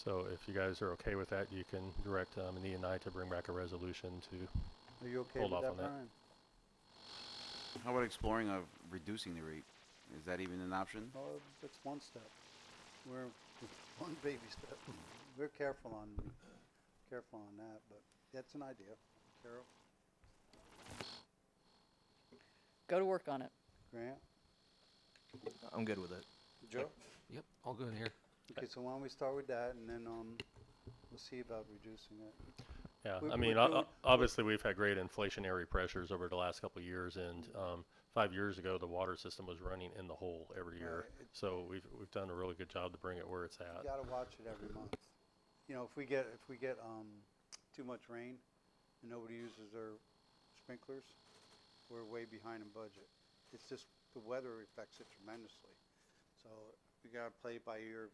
So if you guys are okay with that, you can direct Anita and I to bring back a resolution to Are you okay hold with off that, on that. Brian? How about exploring of reducing the rate? Is that even an option? Oh, that's one step. We're one baby step. We're careful on that, but that's an idea. Carol, Go to work on it. Grant, I'm good with it. Joe? Yep, all good here. Okay, so why don't we start with that, and then we'll see about reducing it. Yeah, We- I we're mean, doing- obviously we've had great inflationary pressures over the last couple of years, and 5 years ago the water system was running in the hole every year. Right. So we've done a really good job to bring it where it's at. You gotta watch it every month. You know, if we get too much rain and nobody uses their sprinklers, we're way behind in budget. It's just the weather affects it tremendously. So we gotta play it by ear,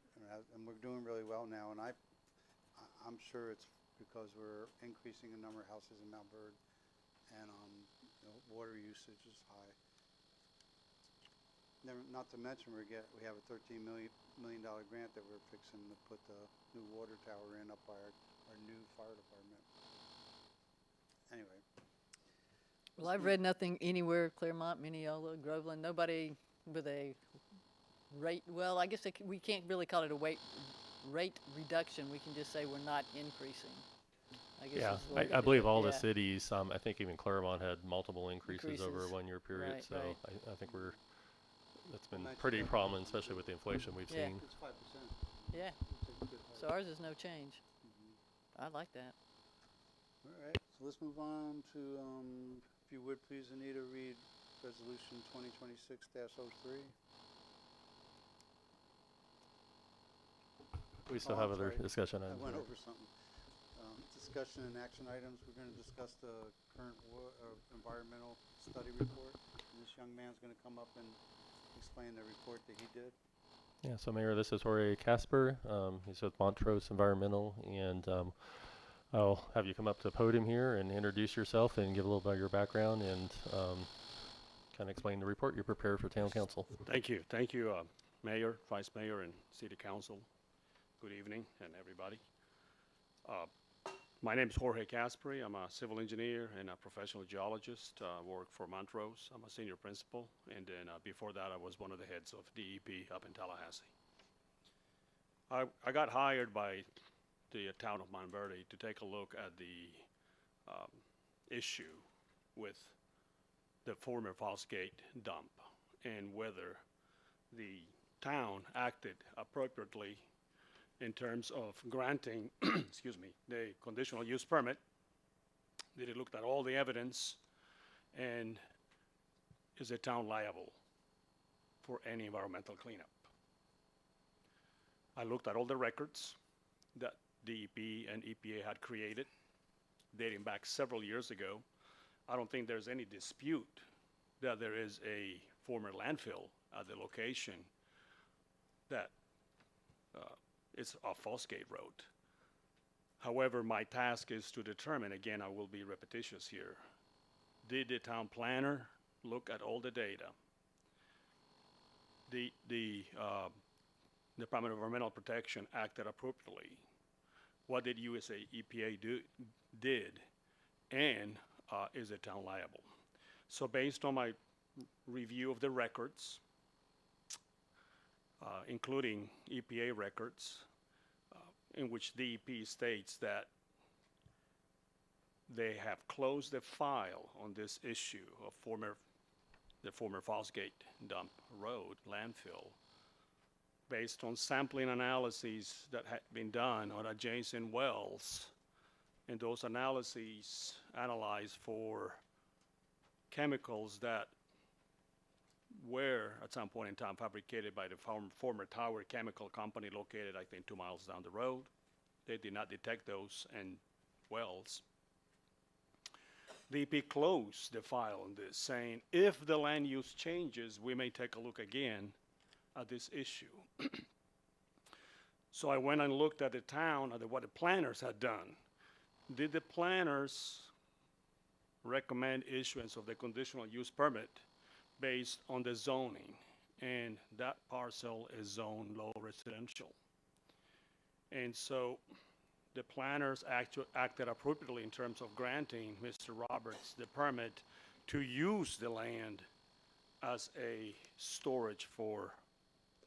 and we're doing really well now. And I'm sure it's because we're increasing the number of houses in Montverde, and water usage is high. Not to mention we have a $13 million grant that we're fixing to put the new water tower in up by our new fire department. Anyway. Well, I've read nothing anywhere, Claremont, Mineola, Groveland, nobody with a rate, well, I guess we can't really call it a rate reduction. We can just say we're not increasing. I guess Yeah, that's the way to I do believe it, all the yeah. cities, I think even Claremont had multiple increases over a Increases. 1 year period. Right, So right. I think that's been Mentioned pretty that. prominent, especially with the inflation we've Yeah. seen. It's 5%. Yeah, It's a good so ours is no change. I like that. All right, so let's move on to, if you would please, Anita, read Resolution 2026-03. We still Oh, have I'm other sorry. discussion I items. went here. over something. Discussion and action items. We're going to discuss the current environmental study report. And this young man's going to come up and explain the report that he did. Yeah, so Mayor, this is Jorge Casper. He's with Montrose Environmental, and I'll have you come up to the podium here and introduce yourself and give a little bit of your background and kind of explain the report you prepared for Town Council. Thank you. Thank you, Mayor, Vice Mayor, and City Council. Good evening, and everybody. My name is Jorge Caspary. I'm a civil engineer and a professional geologist. Work for Montrose. I'm a senior principal, and then before that, I was one of the heads of DEP up in Tallahassee. I got hired by the town of Montverde to take a look at the issue with the former Fosgate dump and whether the town acted appropriately in terms of granting, excuse me, the conditional use permit. That it looked at all the evidence, and is the town liable for any environmental cleanup? I looked at all the records that DEP and EPA had created, dating back several years ago. I don't think there's any dispute that there is a former landfill at the location that it's off Fosgate Road. However, my task is to determine, again, I will be repetitious here, did the town planner look at all the data? The Department of Environmental Protection acted appropriately. What did USA EPA did? And is the town liable? So based on my review of the records, including EPA records, in which DEP states that they have closed the file on this issue of the former Fosgate dump road landfill, based on sampling analyses that had been done on adjacent wells, and those analyses analyzed for chemicals that were at some point in time fabricated by the former Tower Chemical Company located, I think, 2 miles down the road. They did not detect those in wells. DEP closed the file on this, saying if the land use changes, we may take a look again at this issue. So I went and looked at the town, at what the planners had done. Did the planners recommend issuance of the conditional use permit based on the zoning? And that parcel is zoned low residential. And so the planners acted appropriately in terms of granting Mr. Roberts the permit to use the land as a storage for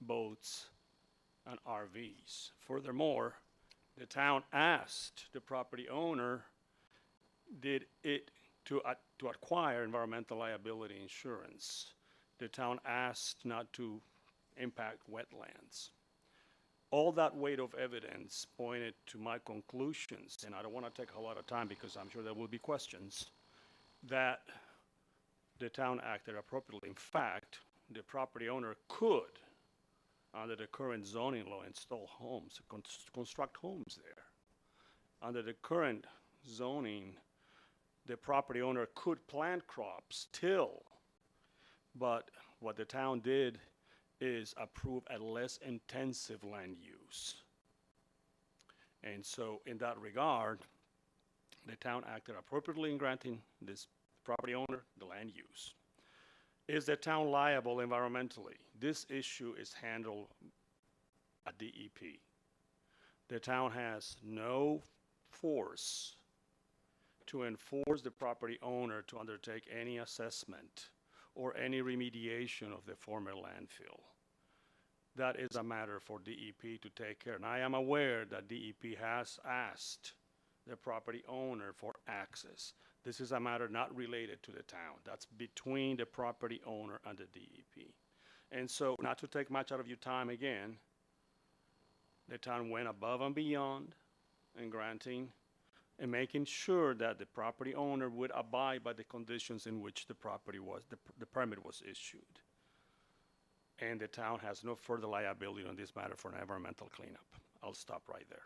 boats and RVs. Furthermore, the town asked the property owner, did it to acquire environmental liability insurance. The town asked not to impact wetlands. All that weight of evidence pointed to my conclusions, and I don't want to take a lot of time because I'm sure there will be questions, that the town acted appropriately. In fact, the property owner could, under the current zoning law, install homes, construct homes there. Under the current zoning, the property owner could plant crops, till, but what the town did is approve a less intensive land use. And so in that regard, the town acted appropriately in granting this property owner the land use. Is the town liable environmentally? This issue is handled at DEP. The town has no force to enforce the property owner to undertake any assessment or any remediation of the former landfill. That is a matter for DEP to take care of. And I am aware that DEP has asked the property owner for access. This is a matter not related to the town. That's between the property owner and the DEP. And so, not to take much out of your time again, the town went above and beyond in granting and making sure that the property owner would abide by the conditions in which the permit was issued. And the town has no further liability on this matter for an environmental cleanup. I'll stop right there.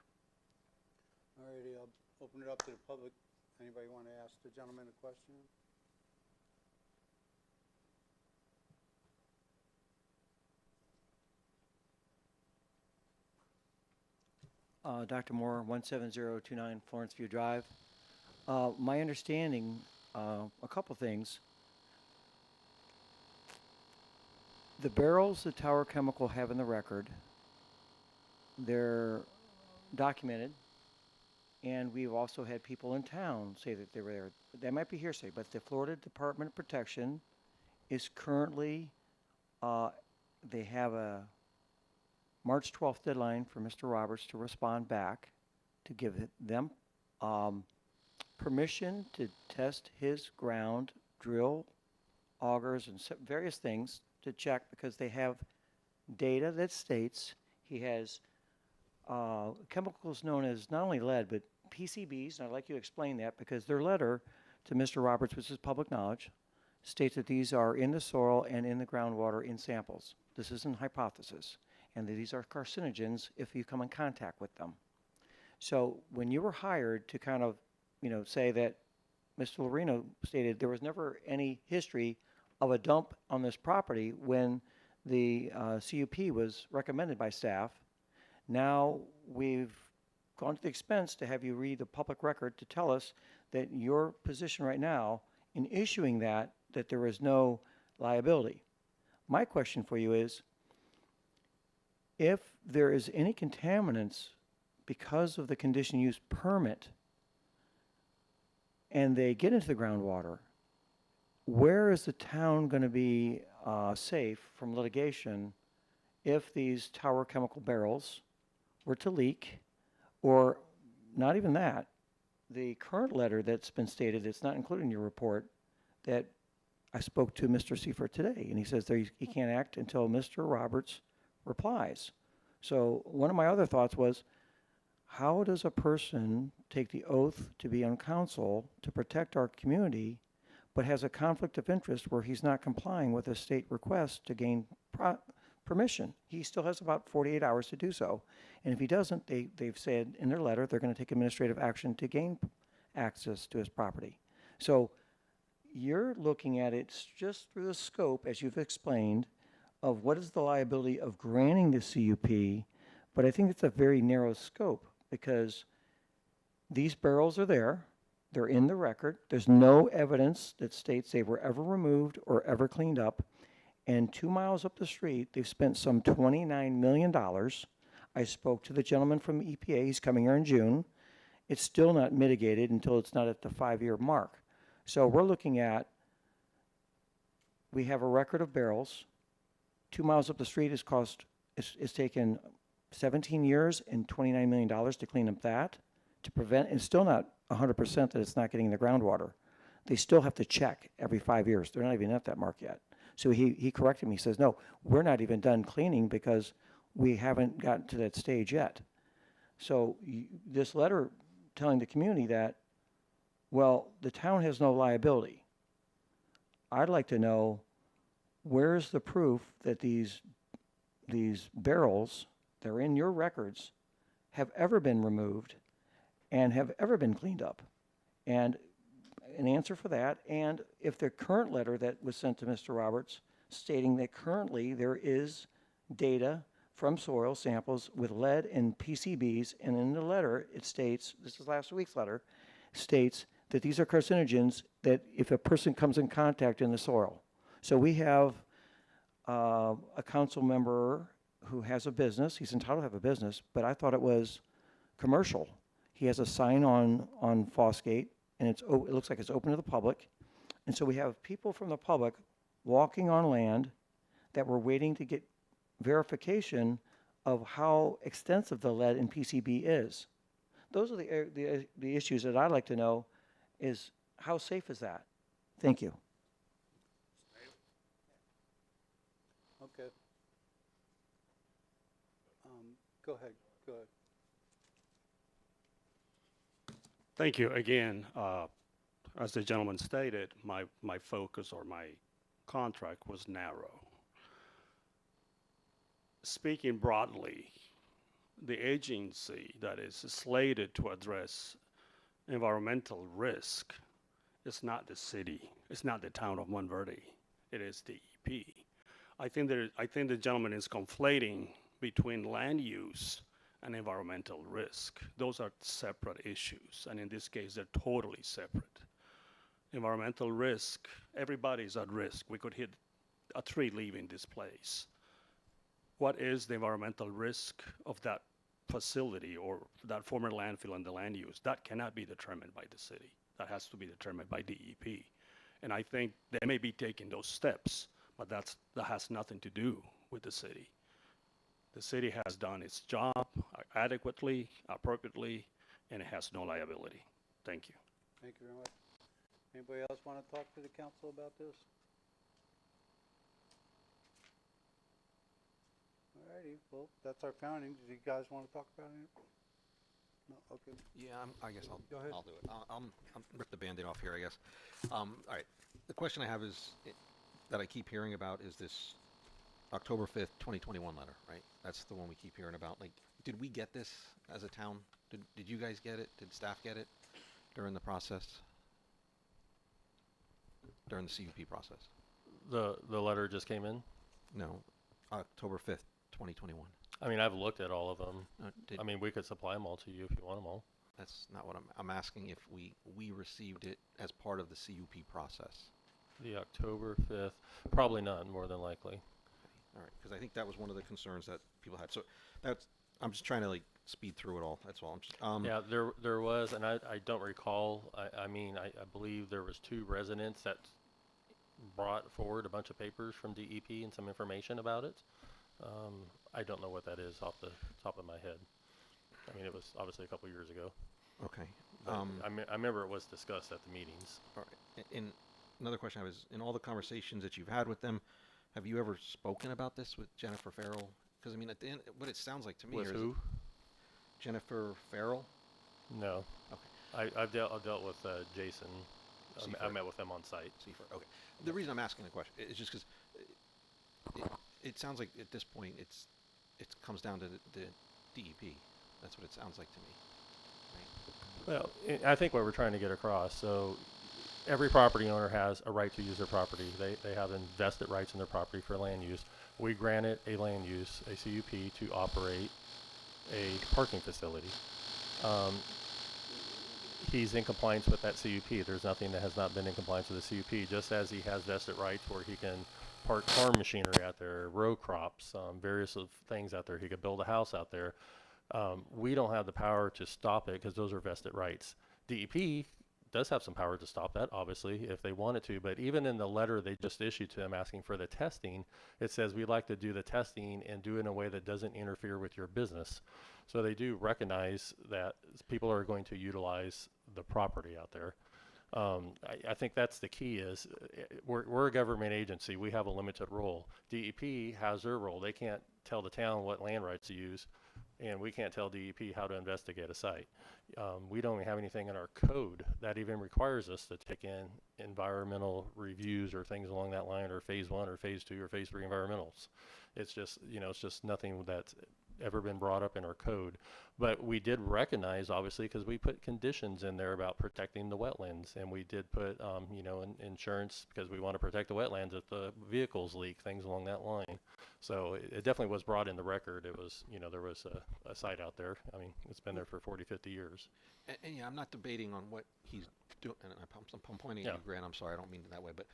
All righty, I'll open it up to the public. Anybody want to ask the gentleman a question? Dr. Moore, 17029 Florence View Drive. My understanding, a couple things. The barrels that Tower Chemical have in the record, they're documented, and we've also had people in town say that they were there. That might be hearsay, but the Florida Department of Protection is currently, they have a March 12th deadline for Mr. Roberts to respond back to give them permission to test his ground, drill augers and various things to check, because they have data that states he has chemicals known as not only lead but PCBs, and I'd like you to explain that, because their letter to Mr. Roberts, which is public knowledge, states that these are in the soil and in the groundwater in samples. This isn't hypothesis, and that these are carcinogens if you come in contact with them. So when you were hired to kind of, say that Mr. Lorino stated there was never any history of a dump on this property when the CUP was recommended by staff, now we've gone to the expense to have you read the public record to tell us that your position right now in issuing that there is no liability. My question for you is, if there is any contaminants because of the condition use permit and they get into the groundwater, where is the town going to be safe from litigation if these Tower Chemical barrels were to leak? Or not even that, the current letter that's been stated, it's not included in your report, that I spoke to Mr. Seifert today, and he says he can't act until Mr. Roberts replies. So one of my other thoughts was, how does a person take the oath to be on council to protect our community, but has a conflict of interest where he's not complying with a state request to gain permission? He still has about 48 hours to do so. And if he doesn't, they've said in their letter they're going to take administrative action to gain access to his property. So you're looking at it just through the scope, as you've explained, of what is the liability of granting the CUP, but I think it's a very narrow scope because these barrels are there, they're in the record, there's no evidence that states they were ever removed or ever cleaned up, and 2 miles up the street, they've spent some $29 million. I spoke to the gentleman from EPA, he's coming here in June. It's still not mitigated until it's not at the 5-year mark. So we're looking at, we have a record of barrels. 2 miles up the street it's taken 17 years and $29 million to clean up that, to prevent, it's still not 100% that it's not getting in the groundwater. They still have to check every 5 years. They're not even at that mark yet. So he corrected me, he says, no, we're not even done cleaning because we haven't gotten to that stage yet. So this letter telling the community that, well, the town has no liability. I'd like to know, where's the proof that these barrels that are in your records have ever been removed and have ever been cleaned up? And an answer for that, and if the current letter that was sent to Mr. Roberts stating that currently there is data from soil samples with lead and PCBs, and in the letter it states, this is last week's letter, states that these are carcinogens that if a person comes in contact in the soil. So we have a council member who has a business, he's entitled to have a business, but I thought it was commercial. He has a sign on Fosgate, and it looks like it's open to the public. And so we have people from the public walking on land that were waiting to get verification of how extensive the lead in PCB is. Those are the issues that I'd like to know is how safe is that? Thank you. Okay. Go ahead. Thank you. Again, as the gentleman stated, my focus or my contract was narrow. Speaking broadly, the agency that is slated to address environmental risk is not the city, it's not the town of Montverde, it is the EP. I think the gentleman is conflating between land use and environmental risk. Those are separate issues, and in this case, they're totally separate. Environmental risk, everybody's at risk. We could hit a tree leaving this place. What is the environmental risk of that facility or that former landfill and the land use? That cannot be determined by the city. That has to be determined by DEP. And I think they may be taking those steps, but that has nothing to do with the city. The city has done its job adequately, appropriately, and it has no liability. Thank you. Thank you very much. Anybody else want to talk to the council about this? Alrighty, well, that's our founding. Do you guys want to talk about it? No, okay. Yeah, I guess Go ahead. I'll do it. I'll rip the Band-Aid off here, I guess. All right. The question I have is, that I keep hearing about is this October 5th, 2021 letter, right? That's the one we keep hearing about. Like, did we get this as a town? Did you guys get it? Did staff get it during the process? During the CUP process? The letter just came in? No, October 5th, 2021. I mean, I've looked at all of them. I mean, we could supply them all to you if you want them all. That's not what I'm asking if we received it as part of the CUP process. The October 5th, probably not, more than likely. All right, because I think that was one of the concerns that people had. So I'm just trying to like speed through it all. That's all. I'm just, yeah, there was, and I don't recall. I mean, I believe there was 2 residents that brought forward a bunch of papers from DEP and some information about it. I don't know what that is off the top of my head. I mean, it was obviously a couple years ago. Okay. I remember it was discussed at the meetings. All right. And another question I was, in all the conversations that you've had with them, have you ever spoken about this with Jennifer Farrell? Because I mean, at the end, what it sounds like to me With is who? Jennifer Farrell. No. Okay. I've dealt with Jason. I met with him on site. Okay. The reason I'm asking the question is just because it sounds like at this point it comes down to the DEP. That's what it sounds like to me. Well, I think what we're trying to get across, so every property owner has a right to use their property. They have invested rights in their property for land use. We granted a land use, a CUP, to operate a parking facility. He's in compliance with that CUP. There's nothing that has not been in compliance with the CUP, just as he has vested rights where he can park farm machinery out there, row crops, various of things out there. He could build a house out there. We don't have the power to stop it because those are vested rights. DEP does have some power to stop that, obviously, if they wanted to. But even in the letter they just issued to him asking for the testing, it says we'd like to do the testing and do it in a way that doesn't interfere with your business. So they do recognize that people are going to utilize the property out there. I think that's the key is we're a government agency. We have a limited role. DEP has their role. They can't tell the town what land rights to use, and we can't tell DEP how to investigate a site. We don't have anything in our code that even requires us to take in environmental reviews or things along that line, or phase 1 or phase 2 or phase 3 environmentals. It's just, it's just nothing that's ever been brought up in our code. But we did recognize, obviously, because we put conditions in there about protecting the wetlands, and we did put, insurance because we want to protect the wetlands if the vehicles leak, things along that line. So it definitely was brought in the record. It was, there was a site out there. I mean, it's been there for 40, 50 years. And yeah, I'm not debating on what he's doing, and I'm pointing at you, Grant, I'm sorry, I don't mean it that way, but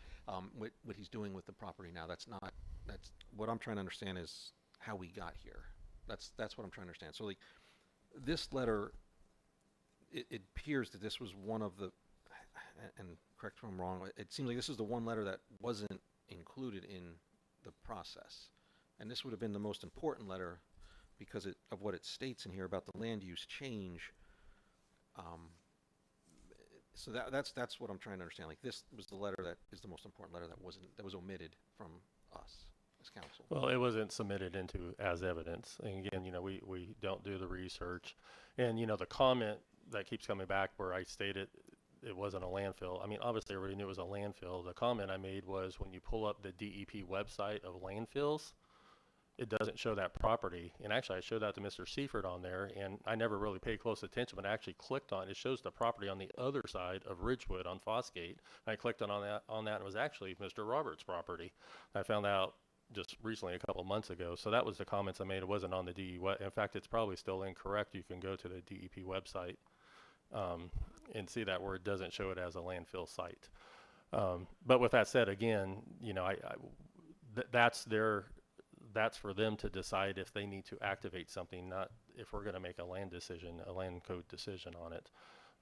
what he's doing with the property now, that's what I'm trying to understand is how we got here. That's what I'm trying to understand. So like, this letter, it appears that this was one of the, and correct me if I'm wrong, it seems like this is the one letter that wasn't included in the process. And this would have been the most important letter because of what it states in here about the land use change. So that's what I'm trying to understand. Like, this was the letter that is the most important letter that was omitted from us as council. Well, it wasn't submitted into as evidence. And again, we don't do the research. And, the comment that keeps coming back where I stated it wasn't a landfill. I mean, obviously everybody knew it was a landfill. The comment I made was when you pull up the DEP website of landfills, it doesn't show that property. And actually I showed that to Mr. Seifert on there, and I never really paid close attention, but I actually clicked on it. It shows the property on the other side of Ridgewood on Fosgate. And I clicked on that, and it was actually Mr. Roberts' property. I found out just recently, a couple of months ago. So that was the comments I made. It wasn't on the DEP. In fact, it's probably still incorrect. You can go to the DEP website and see that where it doesn't show it as a landfill site. But with that said, again, that's for them to decide if they need to activate something, not if we're going to make a land code decision on it.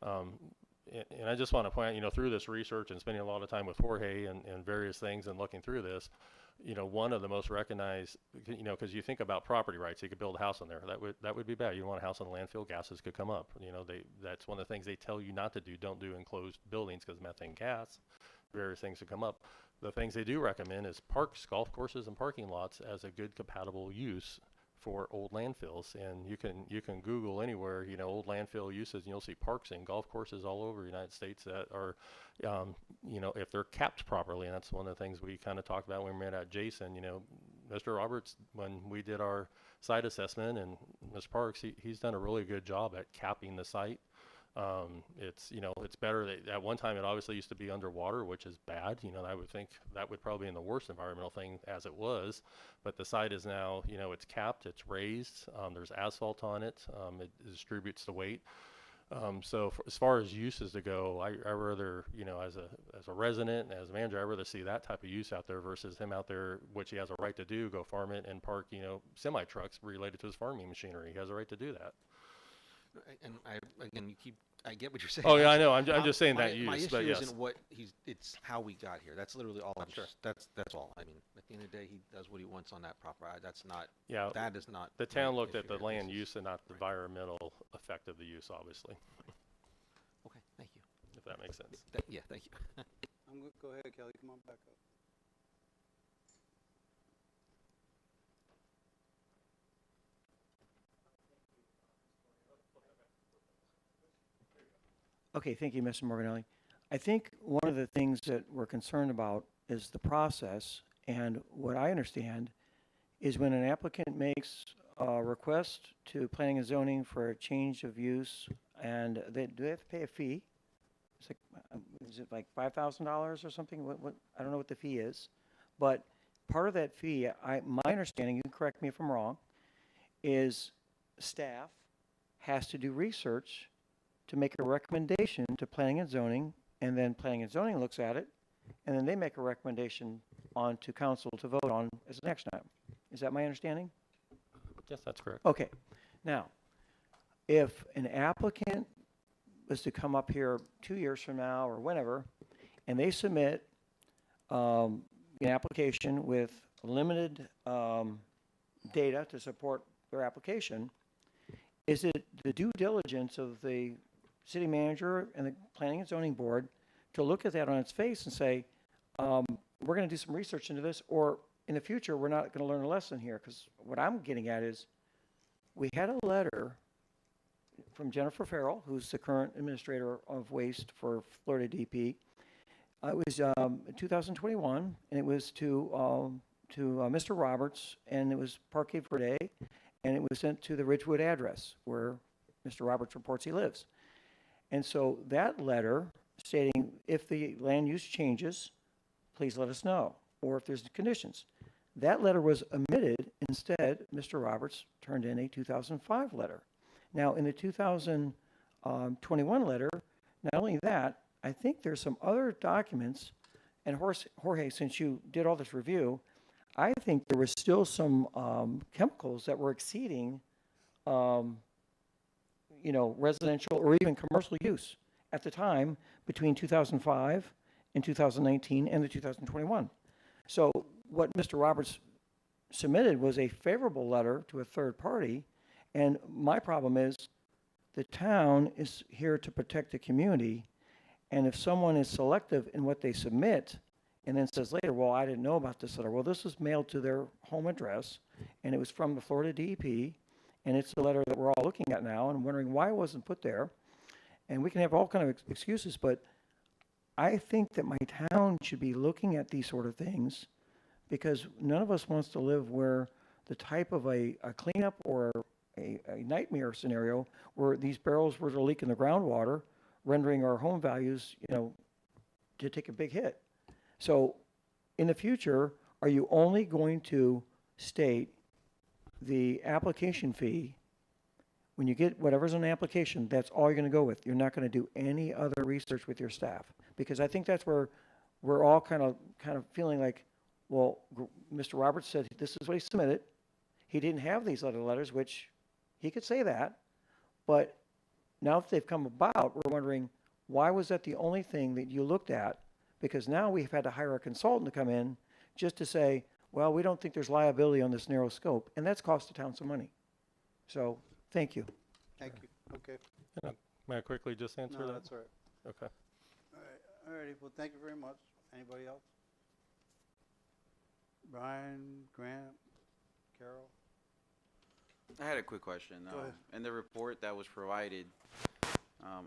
And I just want to point out, through this research and spending a lot of time with Jorge and various things and looking through this, one of the most recognized, because you think about property rights, you could build a house on there. That would be bad. You want a house on a landfill, gases could come up. That's one of the things they tell you not to do. Don't do enclosed buildings because methane gas, various things could come up. The things they do recommend is parks, golf courses, and parking lots as a good compatible use for old landfills. And you can Google anywhere, old landfill uses, and you'll see parks and golf courses all over the United States that are, if they're capped properly. And that's one of the things we kind of talked about when we met at Jason. Mr. Roberts, when we did our site assessment, and Mr. Parks, he's done a really good job at capping the site. It's better that at one time it obviously used to be underwater, which is bad. I would think that would probably be the worst environmental thing as it was, but the site is now, it's capped, it's raised, there's asphalt on it, it distributes the weight. So as far as uses to go, I rather, as a resident and as a manager, I'd rather see that type of use out there versus him out there, which he has a right to do, go farm it and park, semi trucks related to his farming machinery. He has a right to do that. And I get what you're saying. Oh yeah, I know. I'm just saying my that use. My issue but yes. isn't it's how we got here. That's literally all. That's all. I mean, at the end of the day, he does what he wants on that property. That's not. Yeah. That is not. The town looked at the land use and not the environmental effect of the use, obviously. Okay, thank you. If that makes sense. Yeah, thank you. Go ahead, Kelly. Come on back up. Okay, thank you, Mr. Morganelli. I think one of the things that we're concerned about is the process, and what I understand is when an applicant makes a request to planning and zoning for a change of use, and do they have to pay a fee? It's like, is it like $5,000 or something? What, I don't know what the fee is. But part of that fee, my understanding, you can correct me if I'm wrong, is staff has to do research to make a recommendation to planning and zoning, and then planning and zoning looks at it, and then they make a recommendation on to council to vote on as an action item. Is that my understanding? Yes, that's correct. Okay. Now, if an applicant was to come up here 2 years from now or whenever, and they submit an application with limited data to support their application, is it the due diligence of the city manager and the planning and zoning board to look at that on its face and say, we're going to do some research into this, or in the future, we're not going to learn a lesson here? Because what I'm getting at is, we had a letter from Jennifer Farrell, who's the current administrator of waste for Florida DP. It was 2021, and it was to Mr. Roberts, and it was Parque Verde, and it was sent to the Ridgewood address where Mr. Roberts reports he lives. And so that letter stating, if the land use changes, please let us know, or if there's conditions. That letter was omitted. Instead, Mr. Roberts turned in a 2005 letter. Now, in the 2021 letter, not only that, I think there's some other documents, and Jorge, since you did all this review, I think there was still some chemicals that were exceeding, residential or even commercial use at the time between 2005 and 2019 and the 2021. So what Mr. Roberts submitted was a favorable letter to a third party, and my problem is the town is here to protect the community, and if someone is selective in what they submit and then says later, well, I didn't know about this letter. Well, this was mailed to their home address, and it was from the Florida DEP, and it's the letter that we're all looking at now and wondering why it wasn't put there. And we can have all kind of excuses, but I think that my town should be looking at these sort of things, because none of us wants to live where the type of a cleanup or a nightmare scenario where these barrels were to leak in the groundwater, rendering our home values, to take a big hit. So in the future, are you only going to state the application fee? When you get whatever's on the application, that's all you're going to go with. You're not going to do any other research with your staff, because I think that's where we're all kind of feeling like, well, Mr. Roberts said this is what he submitted. He didn't have these other letters, which he could say that, but now that they've come about, we're wondering, why was that the only thing that you looked at? Because now we've had to hire a consultant to come in just to say, well, we don't think there's liability on this narrow scope, and that's cost the town some money. So, thank you. Thank you. Okay. May I quickly just answer that? No, that's all right. Okay. All righty. Well, thank you very much. Anybody else? Brian, Grant, Carol? I had a quick question. Go ahead. In the report that was provided, on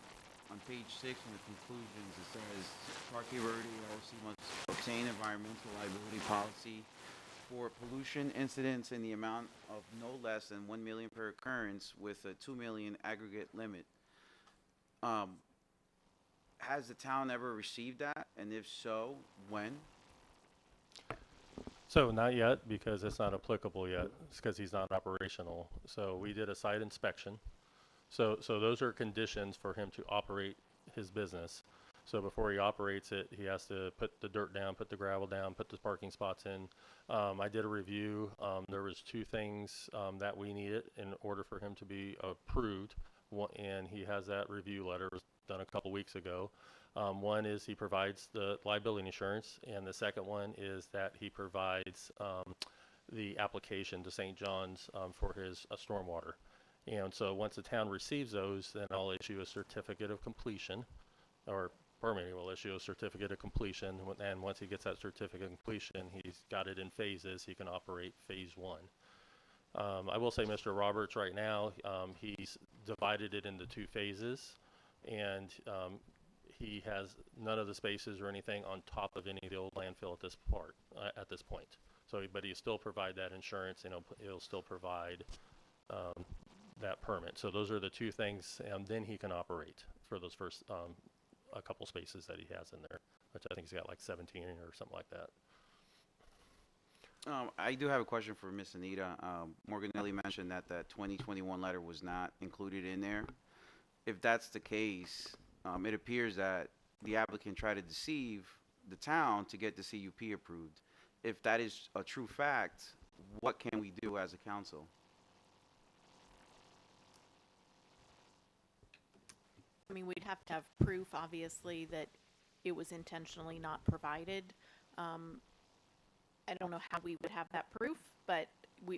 page 6 in the conclusions, it says Parque Verde LLC must obtain environmental liability policy for pollution incidents in the amount of no less than 1 million per occurrence with a 2 million aggregate limit. Has the town ever received that? And if so, when? So not yet, because it's not applicable yet. It's because he's not operational. So we did a site inspection. So those are conditions for him to operate his business. So before he operates it, he has to put the dirt down, put the gravel down, put the parking spots in. I did a review. There was 2 things that we needed in order for him to be approved. And he has that review letter. It was done a couple weeks ago. One is he provides the liability insurance, and the second one is that he provides the application to St. John's for his stormwater. And so once the town receives those, then I'll issue a certificate of completion, or permitting will issue a certificate of completion. And once he gets that certificate of completion, he's got it in phases. He can operate phase 1. I will say Mr. Roberts right now, he's divided it into 2 phases, and he has none of the spaces or anything on top of any of the old landfill at this point. So, but he still provide that insurance, and he'll still provide that permit. So those are the 2 things, and then he can operate for those first a couple spaces that he has in there, which I think he's got like 17 or something like that. I do have a question for Miss Anita. Morganelli mentioned that that 2021 letter was not included in there. If that's the case, it appears that the applicant tried to deceive the town to get the CUP approved. If that is a true fact, what can we do as a council? I mean, we'd have to have proof, obviously, that it was intentionally not provided. I don't know how we would have that proof, but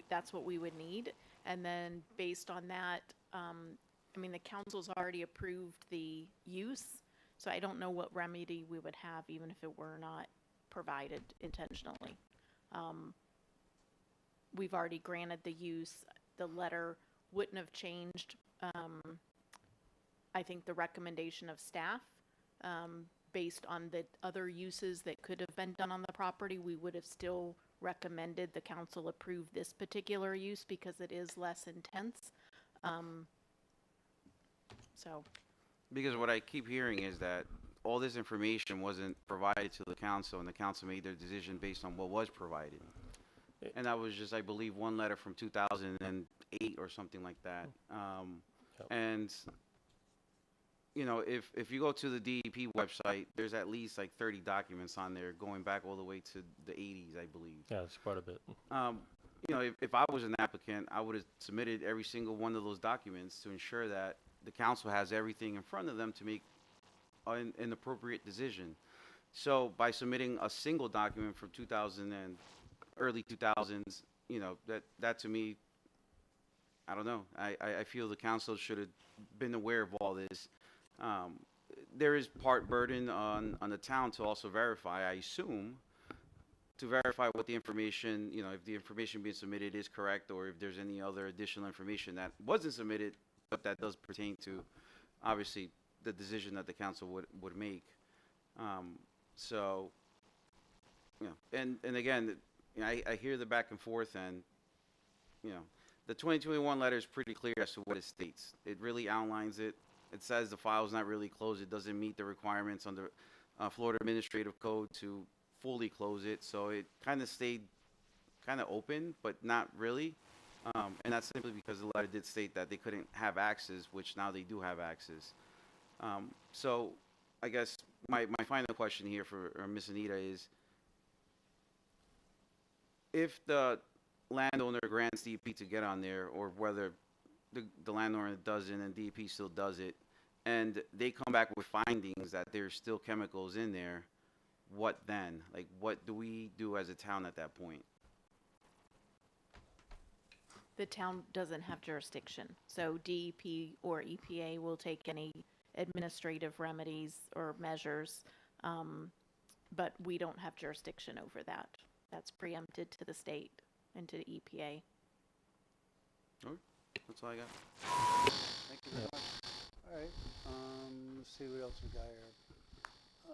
that's what we would need. And then based on that, I mean, the council's already approved the use, so I don't know what remedy we would have even if it were not provided intentionally. We've already granted the use. The letter wouldn't have changed, I think, the recommendation of staff. Based on the other uses that could have been done on the property, we would have still recommended the council approve this particular use because it is less intense. So. Because what I keep hearing is that all this information wasn't provided to the council, and the council made their decision based on what was provided. And that was just, I believe, one letter from 2008 or something like that. And you know, if you go to the DEP website, there's at least like 30 documents on there going back all the way to the 80s, I believe. Yeah, it's quite a bit. You know, if I was an applicant, I would have submitted every single one of those documents to ensure that the council has everything in front of them to make an appropriate decision. So by submitting a single document from 2000 and early 2000s, you know, that to me, I don't know. I feel the council should have been aware of all this. There is part burden on the town to also verify, I assume, to verify what the information, you know, if the information being submitted is correct, or if there's any other additional information that wasn't submitted, but that does pertain to, obviously, the decision that the council would make. So, you know, and again, you know, I hear the back and forth, and, you know, the 2021 letter is pretty clear as to what it states. It really outlines it. It says the file is not really closed. It doesn't meet the requirements under Florida Administrative Code to fully close it. So it kind of stayed kind of open, but not really. And that's simply because the letter did state that they couldn't have access, which now they do have access. So I guess my final question here for Ms. Anita is, if the landowner grants DEP to get on there, or whether the landowner doesn't and DEP still does it, and they come back with findings that there's still chemicals in there, what then? Like, what do we do as a town at that point? The town doesn't have jurisdiction, so DEP or EPA will take any administrative remedies or measures, but we don't have jurisdiction over that. That's preempted to the state and to the EPA. All right. That's all I got. Thank you very much. All right, let's see what else we got here. I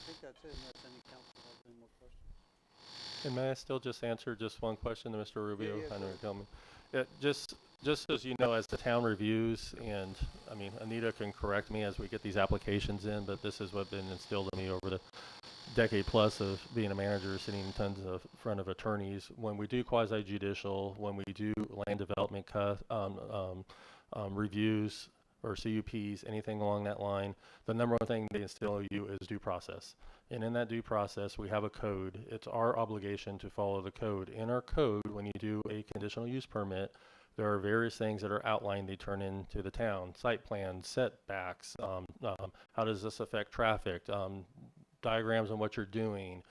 think that's it, unless any council has any more questions. And may I still just answer just one question to Mr. Rubio? yeah, I know go you're telling me. Just as you know, as the town reviews, and I mean, Anita can correct me as we get these applications in, but this is what's been instilled in me over the decade plus of being a manager, sitting in tons of front of attorneys. When we do quasi-judicial, when we do land development reviews or CUPs, anything along that line, the number one thing they instill in you is due process. And in that due process, we have a code. It's our obligation to follow the code. In our code, when you do a conditional use permit, there are various things that are outlined they turn into the town: site plans, setbacks, how does this affect traffic, diagrams on what you're doing,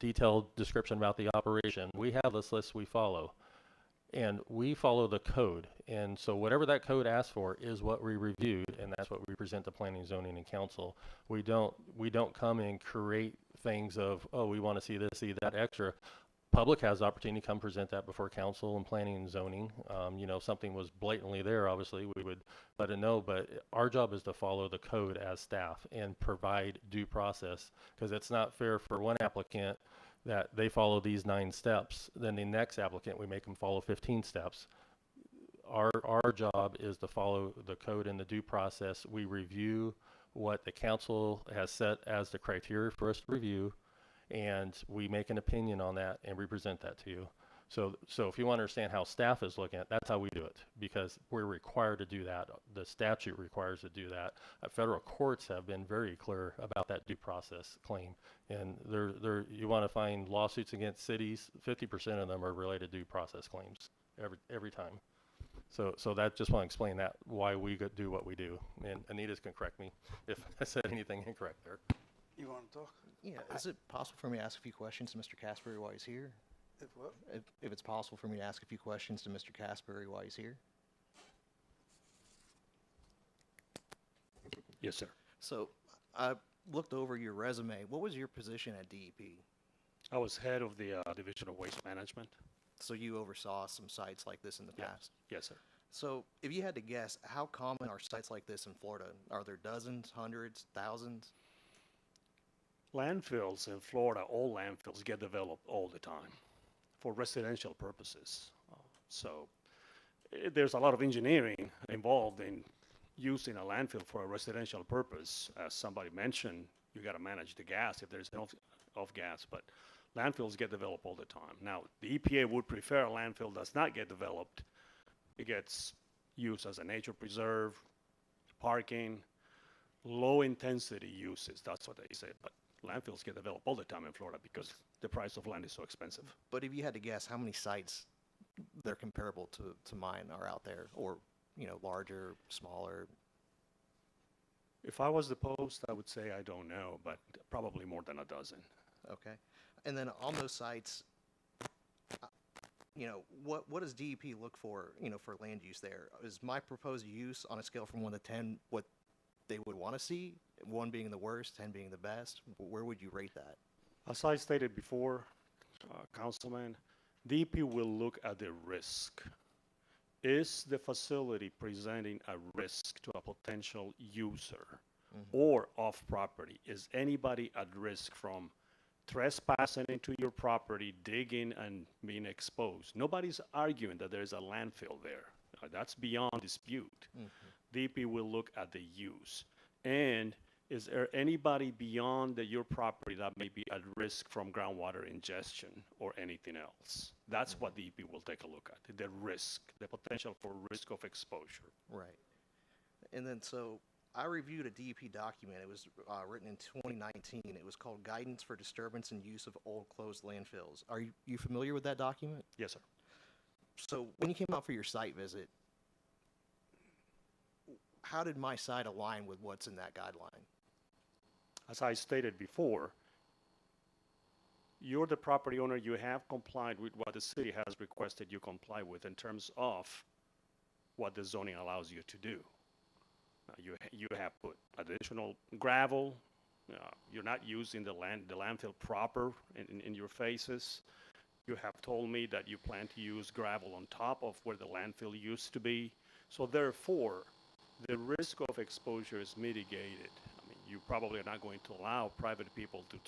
detailed description about the operation. We have this list we follow, and we follow the code. And so whatever that code asks for is what we reviewed, and that's what we present to planning, zoning, and council. We don't come and create things of, oh, we want to see this, see that extra. Public has the opportunity to come present that before council and planning and zoning. You know, if something was blatantly there, obviously we would let it know, but our job is to follow the code as staff and provide due process, because it's not fair for one applicant that they follow these 9 steps, then the next applicant we make them follow 15 steps. Our job is to follow the code and the due process. We review what the council has set as the criteria for us to review, and we make an opinion on that and we present that to you. So if you want to understand how staff is looking at, that's how we do it, because we're required to do that. The statute requires to do that. Federal courts have been very clear about that due process claim, and you want to find lawsuits against cities, 50% of them are related to due process claims every time. So that, just want to explain that, why we do what we do. And Anita's can correct me if I said anything incorrect there. You want to talk? Yeah, is it possible for me to ask a few questions to Mr. Casper while he's here? If what? If it's possible for me to ask a few questions to Mr. Casper while he's here? Yes, sir. So I looked over your resume. What was your position at DEP? I was head of the Division of Waste Management. So you oversaw some sites like this in the past? Yes, sir. So if you had to guess, how common are sites like this in Florida? Are there dozens, hundreds, thousands? Landfills in Florida, all landfills get developed all the time for residential purposes. There's a lot of engineering involved in using a landfill for a residential purpose. As somebody mentioned, you got to manage the gas if there's enough of gas, but landfills get developed all the time. Now, the EPA would prefer a landfill does not get developed. It gets used as a nature preserve, parking, low intensity uses, that's what they say. But landfills get developed all the time in Florida because the price of land is so expensive. But if you had to guess, how many sites that are comparable to mine are out there, or larger, smaller? If I was the post, I would say I don't know, but probably more than a dozen. Okay. And then on those sites, what does DEP look for, for land use there? Is my proposed use on a scale from 1 to 10 what they would want to see? 1 being the worst, 10 being the best? Where would you rate that? As I stated before, Councilman, DEP will look at the risk. Is the facility presenting a risk to a potential user or off property? Is anybody at risk from trespassing into your property, digging and being exposed? Nobody's arguing that there's a landfill there. That's beyond dispute. DEP will look at the use. And is there anybody beyond your property that may be at risk from groundwater ingestion or anything else? That's what DEP will take a look at, the risk, the potential for risk of exposure. Right. And then so I reviewed a DEP document. It was written in 2019. It was called Guidance for Disturbance and Use of Old Closed Landfills. Are you familiar with that document? Yes, sir. So when you came out for your site visit, how did my site align with what's in that guideline? As I stated before, you're the property owner. You have complied with what the city has requested you comply with in terms of what the zoning allows you to do. You have put additional gravel. You're not using the landfill proper in your phases. You have told me that you plan to use gravel on top of where the landfill used to be. So therefore, the risk of exposure is mitigated. I mean, you probably are not going to allow private people to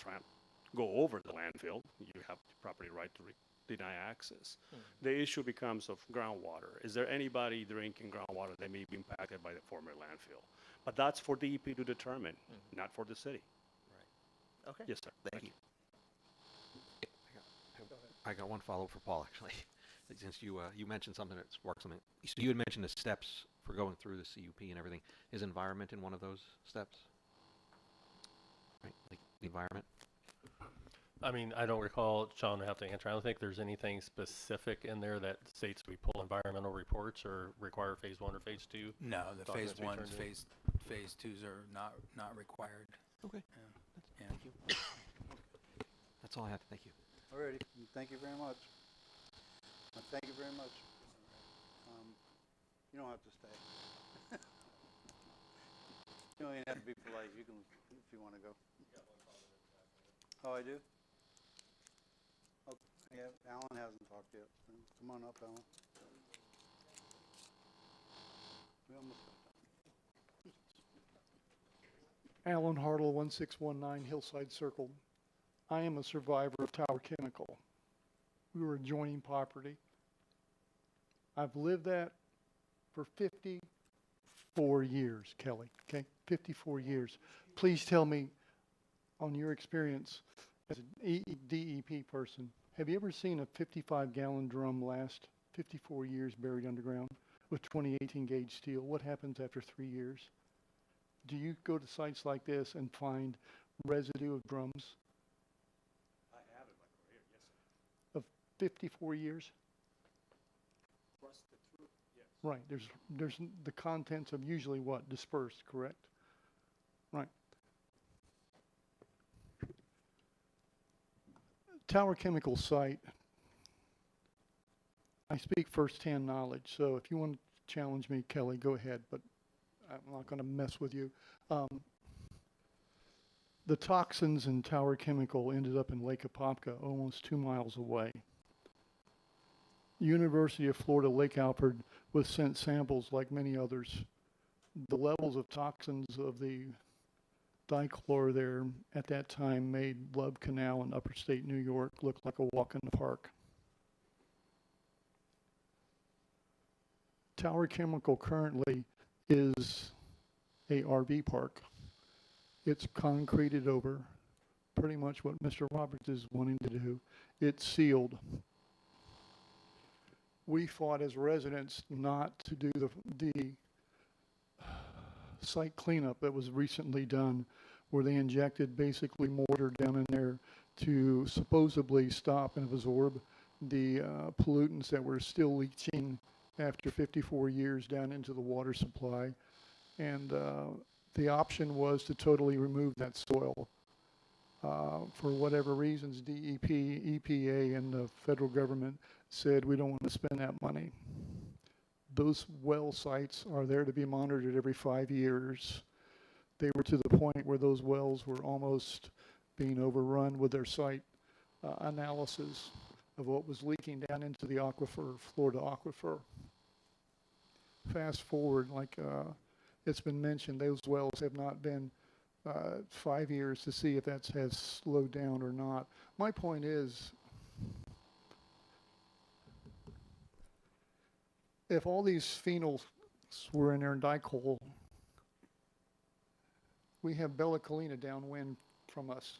go over the landfill. You have the property right to deny access. The issue becomes of groundwater. Is there anybody drinking groundwater that may be impacted by the former landfill? But that's for DEP to determine, not for the city. Right. Okay. Yes, sir. Thank you. I got one follow-up for Paul, actually. Since you mentioned something that sparked something. So you had mentioned the steps for going through the CUP and everything. Is environment in one of those steps? Right, like the environment? I mean, I don't recall, Sean would have to answer. I don't think there's anything specific in there that states we pull environmental reports or require phase 1 or phase 2. No, the phase documents be 1s, turned in. phase 2s are not required. Okay. Yeah. Thank you. That's all I have. Thank you. Alrighty, thank you very much. Thank you very much. You don't have to stay. You don't even have to be polite. You can, if you want to go. Oh, I do? Oh, yeah, Alan hasn't talked yet. Come on up, Alan. We almost got done. Alan Hartle, 1619 Hillside Circle. I am a survivor of Tower Chemical. We were adjoining property. I've lived that for 54 years, Kelly, okay? 54 years. Please tell me, on your experience as an DEP person, have you ever seen a 55-gallon drum last 54 years buried underground with 2018 gauge steel? What happens after 3 years? Do you go to sites like this and find residue of drums? I have in my career, yes, sir. Of 54 years? Rusted through, yes. Right, there's the contents of usually what? Dispersed, correct? Right. Tower Chemical site, I speak firsthand knowledge, so if you want to challenge me, Kelly, go ahead, but I'm not going to mess with you. The toxins in Tower Chemical ended up in Lake Apopka, almost 2 miles away. University of Florida Lake Alfred was sent samples like many others. The levels of toxins of the dichlor there at that time made Love Canal in upper state New York look like a walk in the park. Tower Chemical currently is a RV park. It's concreted over, pretty much what Mr. Roberts is wanting to do. It's sealed. We fought as residents not to do the site cleanup that was recently done, where they injected basically mortar down in there to supposedly stop and absorb the pollutants that were still leaching after 54 years down into the water supply. And the option was to totally remove that soil. For whatever reasons, DEP, EPA, and the federal government said we don't want to spend that money. Those well sites are there to be monitored every 5 years. They were to the point where those wells were almost being overrun with their site analysis of what was leaking down into the aquifer, Florida aquifer. Fast forward, like it's been mentioned, those wells have not been 5 years to see if that has slowed down or not. My point is, if all these phenols were in there in dichlor, we have Bella Collina downwind from us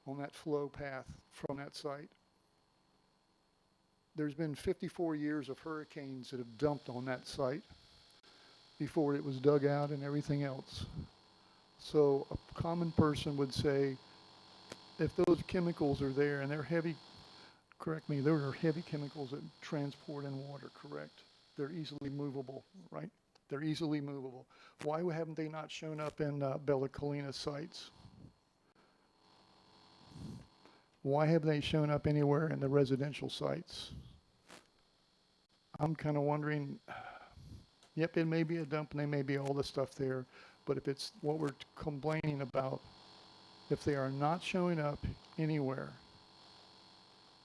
on that flow path from that site. There's been 54 years of hurricanes that have dumped on that site before it was dug out and everything else. So a common person would say, if those chemicals are there and they're heavy, correct me, there are heavy chemicals that transport in water, correct? They're easily movable, right? They're easily movable. Why haven't they not shown up in Bella Collina sites? Why have they shown up anywhere in the residential sites? I'm kind of wondering, yep, it may be a dump and there may be all this stuff there, but if it's what we're complaining about, if they are not showing up anywhere,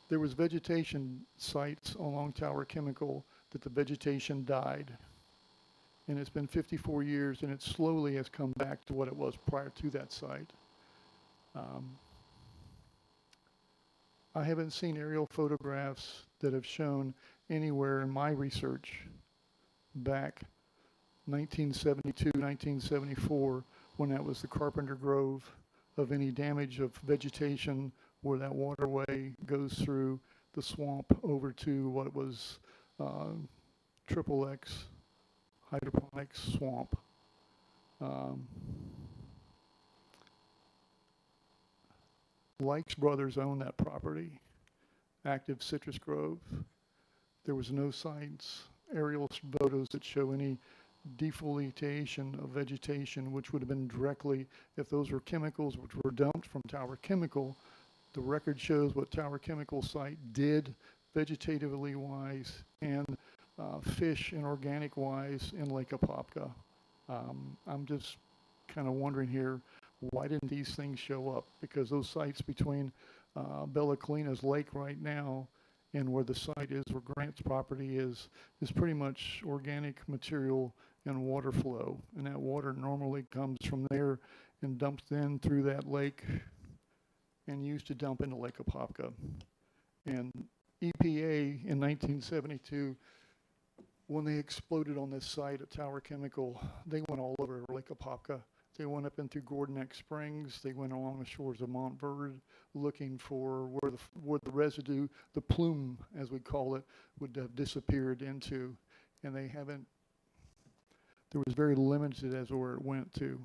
there was vegetation sites along Tower Chemical that the vegetation died. And it's been 54 years and it slowly has come back to what it was prior to that site. I haven't seen aerial photographs that have shown anywhere in my research back 1972, 1974, when that was the Carpenter Grove, of any damage of vegetation where that waterway goes through the swamp over to what was Triple X hydroponics swamp. Likes Brothers own that property, active citrus grove. There was no signs, aerial photos that show any defoliation of vegetation, which would have been directly, if those were chemicals which were dumped from Tower Chemical, the record shows what Tower Chemical site did vegetatively wise and fish and organic wise in Lake Apopka. I'm just kind of wondering here, why didn't these things show up? Because those sites between Bella Collina's lake right now and where the site is, where Grant's property is pretty much organic material and water flow. And that water normally comes from there and dumps in through that lake and used to dump into Lake Apopka. And EPA in 1972 when they exploded on this site at Tower Chemical, they went all over Lake Apopka. They went up into Gordon Neck Springs. They went along the shores of Montverde looking for where the residue, the plume, as we call it, would have disappeared into. And they haven't, there was very limited as to where it went to.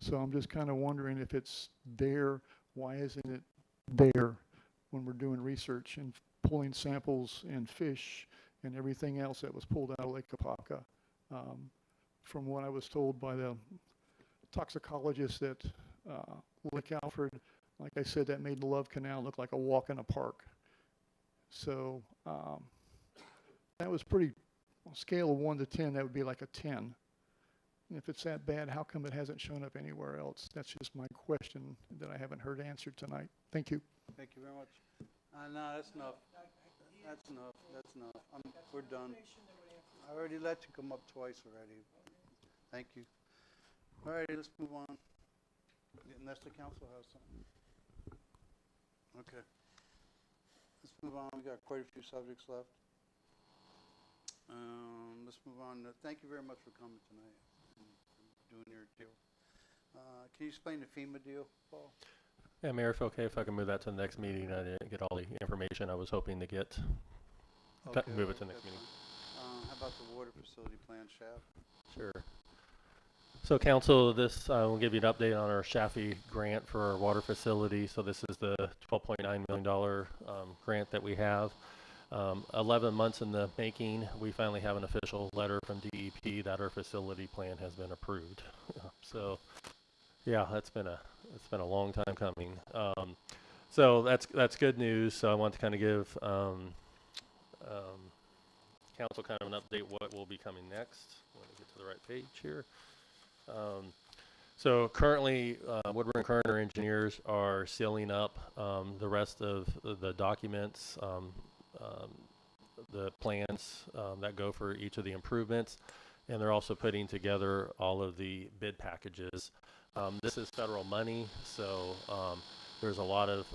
So I'm just kind of wondering if it's there, why isn't it there when we're doing research and pulling samples and fish and everything else that was pulled out of Lake Apopka. From what I was told by the toxicologist at Lake Alfred, like I said, that made the Love Canal look like a walk in a park. So that was pretty, on a scale of 1 to 10, that would be like a 10. And if it's that bad, how come it hasn't shown up anywhere else? That's just my question that I haven't heard answered tonight. Thank you. Thank you very much. No, that's enough. That's enough. That's enough. We're done. I already let you come up twice already. Thank you. All right, let's move on. Unless the council has something. Okay. Let's move on. We got quite a few subjects left. Let's move on. Thank you very much for coming tonight and doing your deal. Can you explain the FEMA deal, Paul? Yeah, Mayor, if okay, if I can move that to the next meeting, I didn't get all the information I was hoping to get. Okay, Move it to the next meeting. How about the water facility plan, Shaft? Sure. So council, this will give you an update on our Shafi grant for our water facility. So this is the $12.9 million grant that we have. 11 months in the making, we finally have an official letter from DEP that our facility plan has been approved. So yeah, it's been a long time coming. So that's good news. So I want to kind of give council kind of an update what will be coming next. Let me get to the right page here. So currently, Woodward and Kerner engineers are sealing up the rest of the documents, the plans that go for each of the improvements, and they're also putting together all of the bid packages. This is federal money, so there's a lot of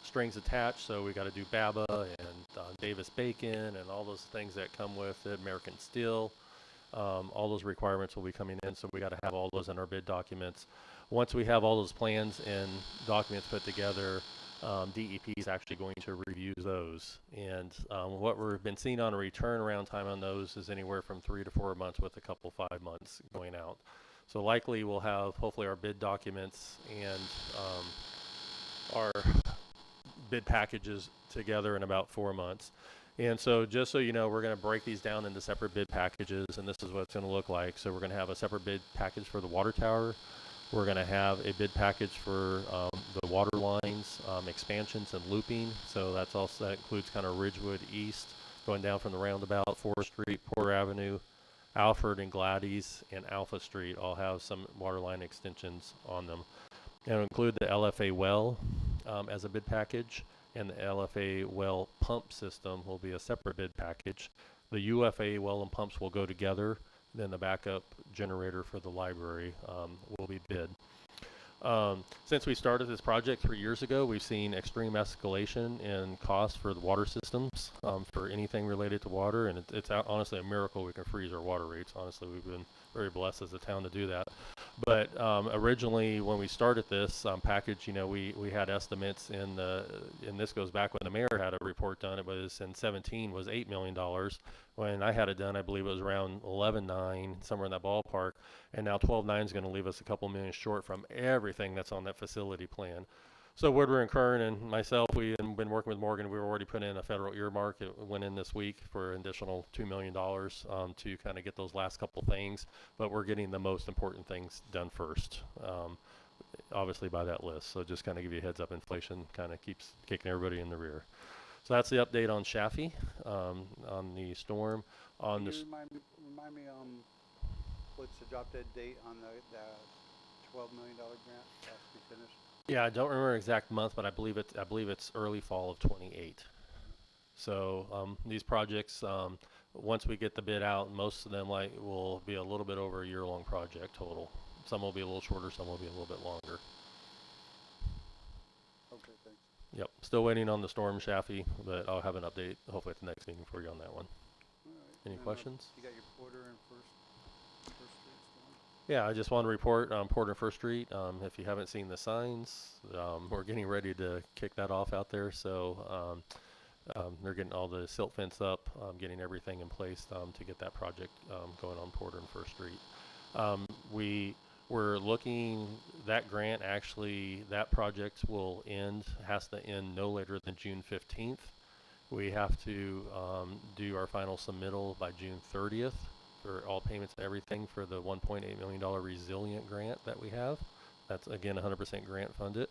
strings attached. So we got to do BABA and Davis-Bacon and all those things that come with it, American Steel. All those requirements will be coming in, so we got to have all those in our bid documents. Once we have all those plans and documents put together, DEP is actually going to review those. And what we've been seeing on a return around time on those is anywhere from 3 to 4 months, with a couple 5 months going out. So likely we'll have hopefully our bid documents and our bid packages together in about 4 months. And so just so you know, we're going to break these down into separate bid packages, and this is what it's going to look like. So we're going to have a separate bid package for the water tower. We're going to have a bid package for the water lines, expansions and looping. So that includes kind of Ridgewood East, going down from the roundabout, 4th Street, Porter Avenue, Alfred and Gladys, and Alpha Street all have some water line extensions on them. It'll include the LFA well as a bid package, and the LFA well pump system will be a separate bid package. The UFA well and pumps will go together, then the backup generator for the library will be bid. Since we started this project 3 years ago, we've seen extreme escalation in costs for the water systems, for anything related to water, and it's honestly a miracle we can freeze our water rates. Honestly, we've been very blessed as a town to do that. But originally, when we started this package, you know, we had estimates and this goes back when the mayor had a report done. It was in 17 was $8 million. When I had it done, I believe it was around 11.9, somewhere in that ballpark. And now 12.9 is going to leave us a couple million short from everything that's on that facility plan. So Woodward and Kern and myself, we've been working with Morgan. We were already put in a federal earmark. It went in this week for an additional $2 million to kind of get those last couple things. But we're getting the most important things done first, obviously by that list. So just kind of give you a heads up, inflation kind of keeps kicking everybody in the rear. So that's the update on Shafi, on the storm. Can you remind me what's the drop dead date on the $12 million grant has to be finished? Yeah, I don't remember exact month, but I believe it's early fall of 28. So these projects, once we get the bid out, most of them will be a little bit over a year-long project total. Some will be a little shorter, some will be a little bit longer. Okay, thanks. Yep, still waiting on the storm Shafi, but I'll have an update hopefully at the next meeting for you on that one. All right. Any And, questions? You got your Porter and First Streets going? Yeah, I just want to report Porter and First Street. If you haven't seen the signs, we're getting ready to kick that off out there. So they're getting all the silt fence up, getting everything in place to get that project going on Porter and First Street. We're looking, that grant actually, that project has to end no later than June 15th. We have to do our final submittal by June 30th for all payments and everything for the $1.8 million resilient grant that we have. That's again 100% grant funded.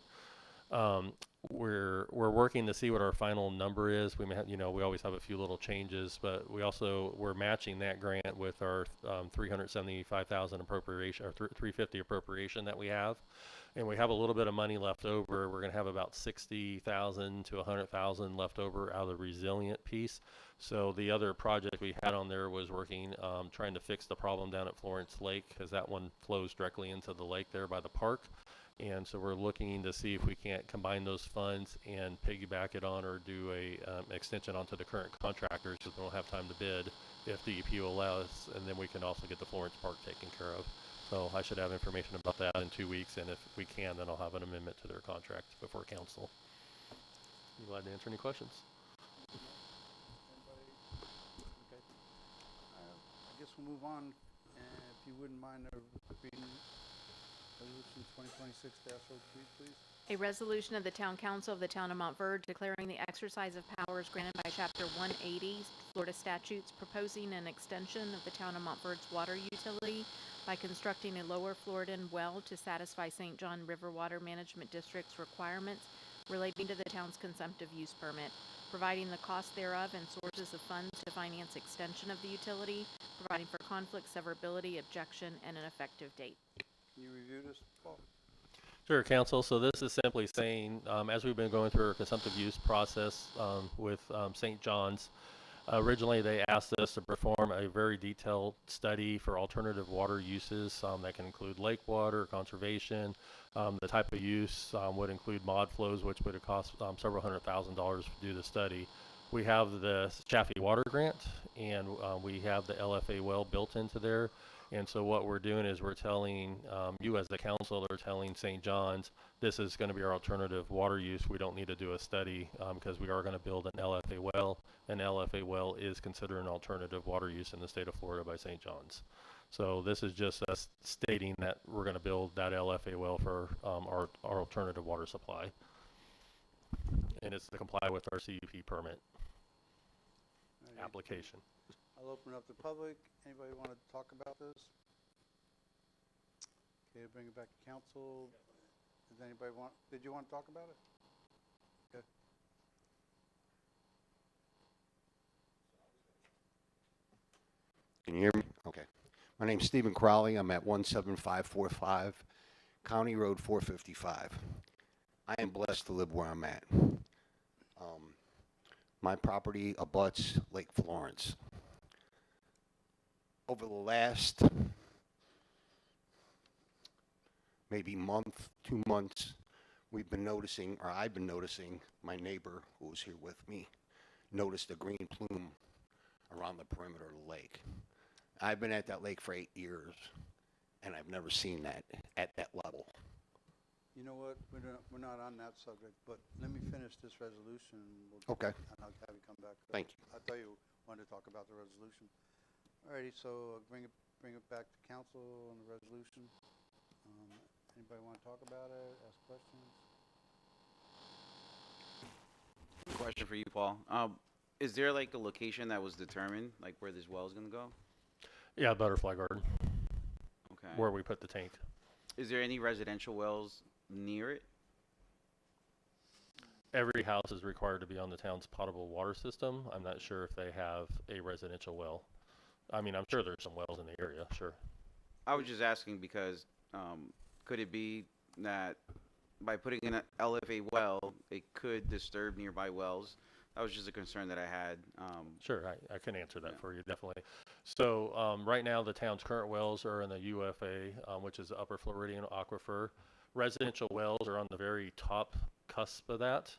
We're working to see what our final number is. We may have, we always have a few little changes, but we're matching that grant with our $375,000 appropriation or $350 appropriation that we have, and we have a little bit of money left over. We're going to have about $60,000 to $100,000 left over out of the resilient piece. So the other project we had on there was working, trying to fix the problem down at Florence Lake, because that one flows directly into the lake there by the park. And so we're looking to see if we can't combine those funds and piggyback it on, or do a extension onto the current contractors, because we don't have time to bid if DEP will allow us, and then we can also get the Florence Park taken care of. So I should have information about that in 2 weeks, and if we can, then I'll have an amendment to their contract before council. I'm glad to answer any questions. Anybody? Okay. I guess we'll move on, and if you wouldn't mind reading Resolution 2026-03, please. A resolution of the Town Council of the Town of Montverde declaring the exercise of powers granted by Chapter 180 Florida statutes, proposing an extension of the Town of Montverde's water utility by constructing a lower Floridan well to satisfy St. John River Water Management District's requirements relating to the town's consumptive use permit, providing the cost thereof and sources of funds to finance extension of the utility, providing for conflict, severability, objection, and an effective date. Can you review this, Paul? Sure, Council. So this is simply saying, as we've been going through our consumptive use process with St. John's, originally they asked us to perform a very detailed study for alternative water uses that can include lake water, conservation. The type of use would include mod flows, which would have cost several $100,000 to do the study. We have the Chaffee Water Grant, and we have the LFA well built into there. And so what we're doing is we're telling you as the council, are telling St. John's, this is going to be our alternative water use. We don't need to do a study because we are going to build an LFA well. An LFA well is considered an alternative water use in the state of Florida by St. John's. So this is just us stating that we're going to build that LFA well for our alternative water supply. And it's to comply with our CUP permit application. I'll open it up to public. Anybody want to talk about this? Okay, bring it back to council. Did you want to talk about it? Okay. Can you hear me? Okay. My name's Stephen Crowley. I'm at 17545 County Road 455. I am blessed to live where I'm at. My property abuts Lake Florence. Over the last maybe month, 2 months, we've been noticing, or I've been noticing, my neighbor who was here with me noticed a green plume around the perimeter of the lake. I've been at that lake for 8 years, and I've never seen that at that level. You know what, we're not on that subject, but let me finish this resolution. Okay. And I'll have you come back. Thank you. I thought you wanted to talk about the resolution. Alrighty, so bring it back to council on the resolution. Anybody want to talk about it, ask questions? Question for you, Paul. Is there like a location that was determined, like where this well is gonna go? Yeah, Butterfly Garden. Okay. Where we put the tank. Is there any residential wells near it? Every house is required to be on the town's potable water system. I'm not sure if they have a residential well. I mean, I'm sure there's some wells in the area, sure. I was just asking because could it be that by putting in an LFA well, it could disturb nearby wells? That was just a concern that I had. Sure, I can answer that for you, definitely. So right now, the town's current wells are in the UFA, which is the Upper Floridian Aquifer. Residential wells are on the very top cusp of that.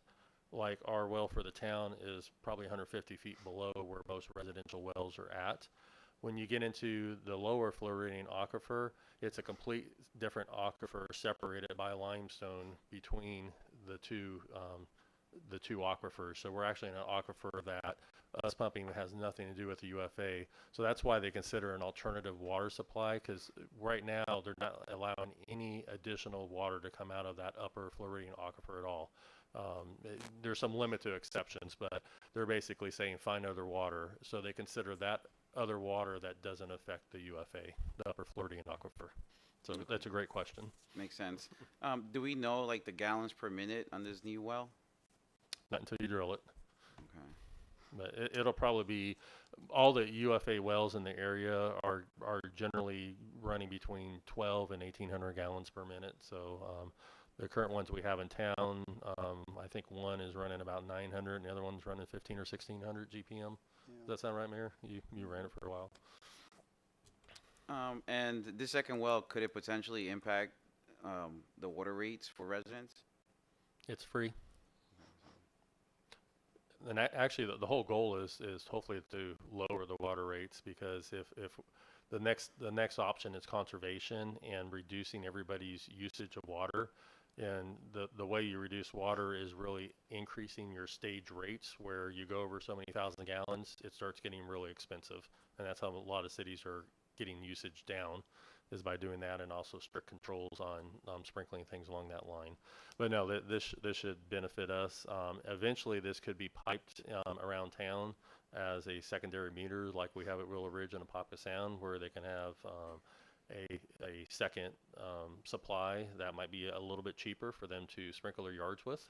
like our well for the town is probably 150 feet below where most residential wells are at. When you get into the lower fluoridating aquifer, it's a complete different aquifer separated by limestone between the two aquifers. So we're actually in an aquifer that us pumping has nothing to do with the UFA. So that's why they consider an alternative water supply, because right now they're not allowing any additional water to come out of that upper fluoridating aquifer at all. There's some limit to exceptions, but they're basically saying find other water. So they consider that other water that doesn't affect the UFA, the upper fluoridating aquifer. So that's a great question. Makes sense. Do we know like the gallons per minute on this new well? Not until you drill it. Okay. But it'll probably be, all the UFA wells in the area are generally running between 12 and 1,800 gallons per minute. So the current ones we have in town, I think one is running about 900 and the other one's running 15 or 1,600 GPM. Does that sound right, Mayor? You ran it for a while. And this second well, could it potentially impact the water rates for residents? It's free. And actually, the whole goal is hopefully to lower the water rates, because if the next option is conservation and reducing everybody's usage of water, and the way you reduce water is really increasing your stage rates. Where you go over so many thousand gallons, it starts getting really expensive, and that's how a lot of cities are getting usage down, is by doing that, and also strict controls on sprinkling things along that line. But no, this should benefit us. Eventually, this could be piped around town as a secondary meter, like we have at Willow Ridge and Apopka Sound, where they can have a second supply that might be a little bit cheaper for them to sprinkle their yards with,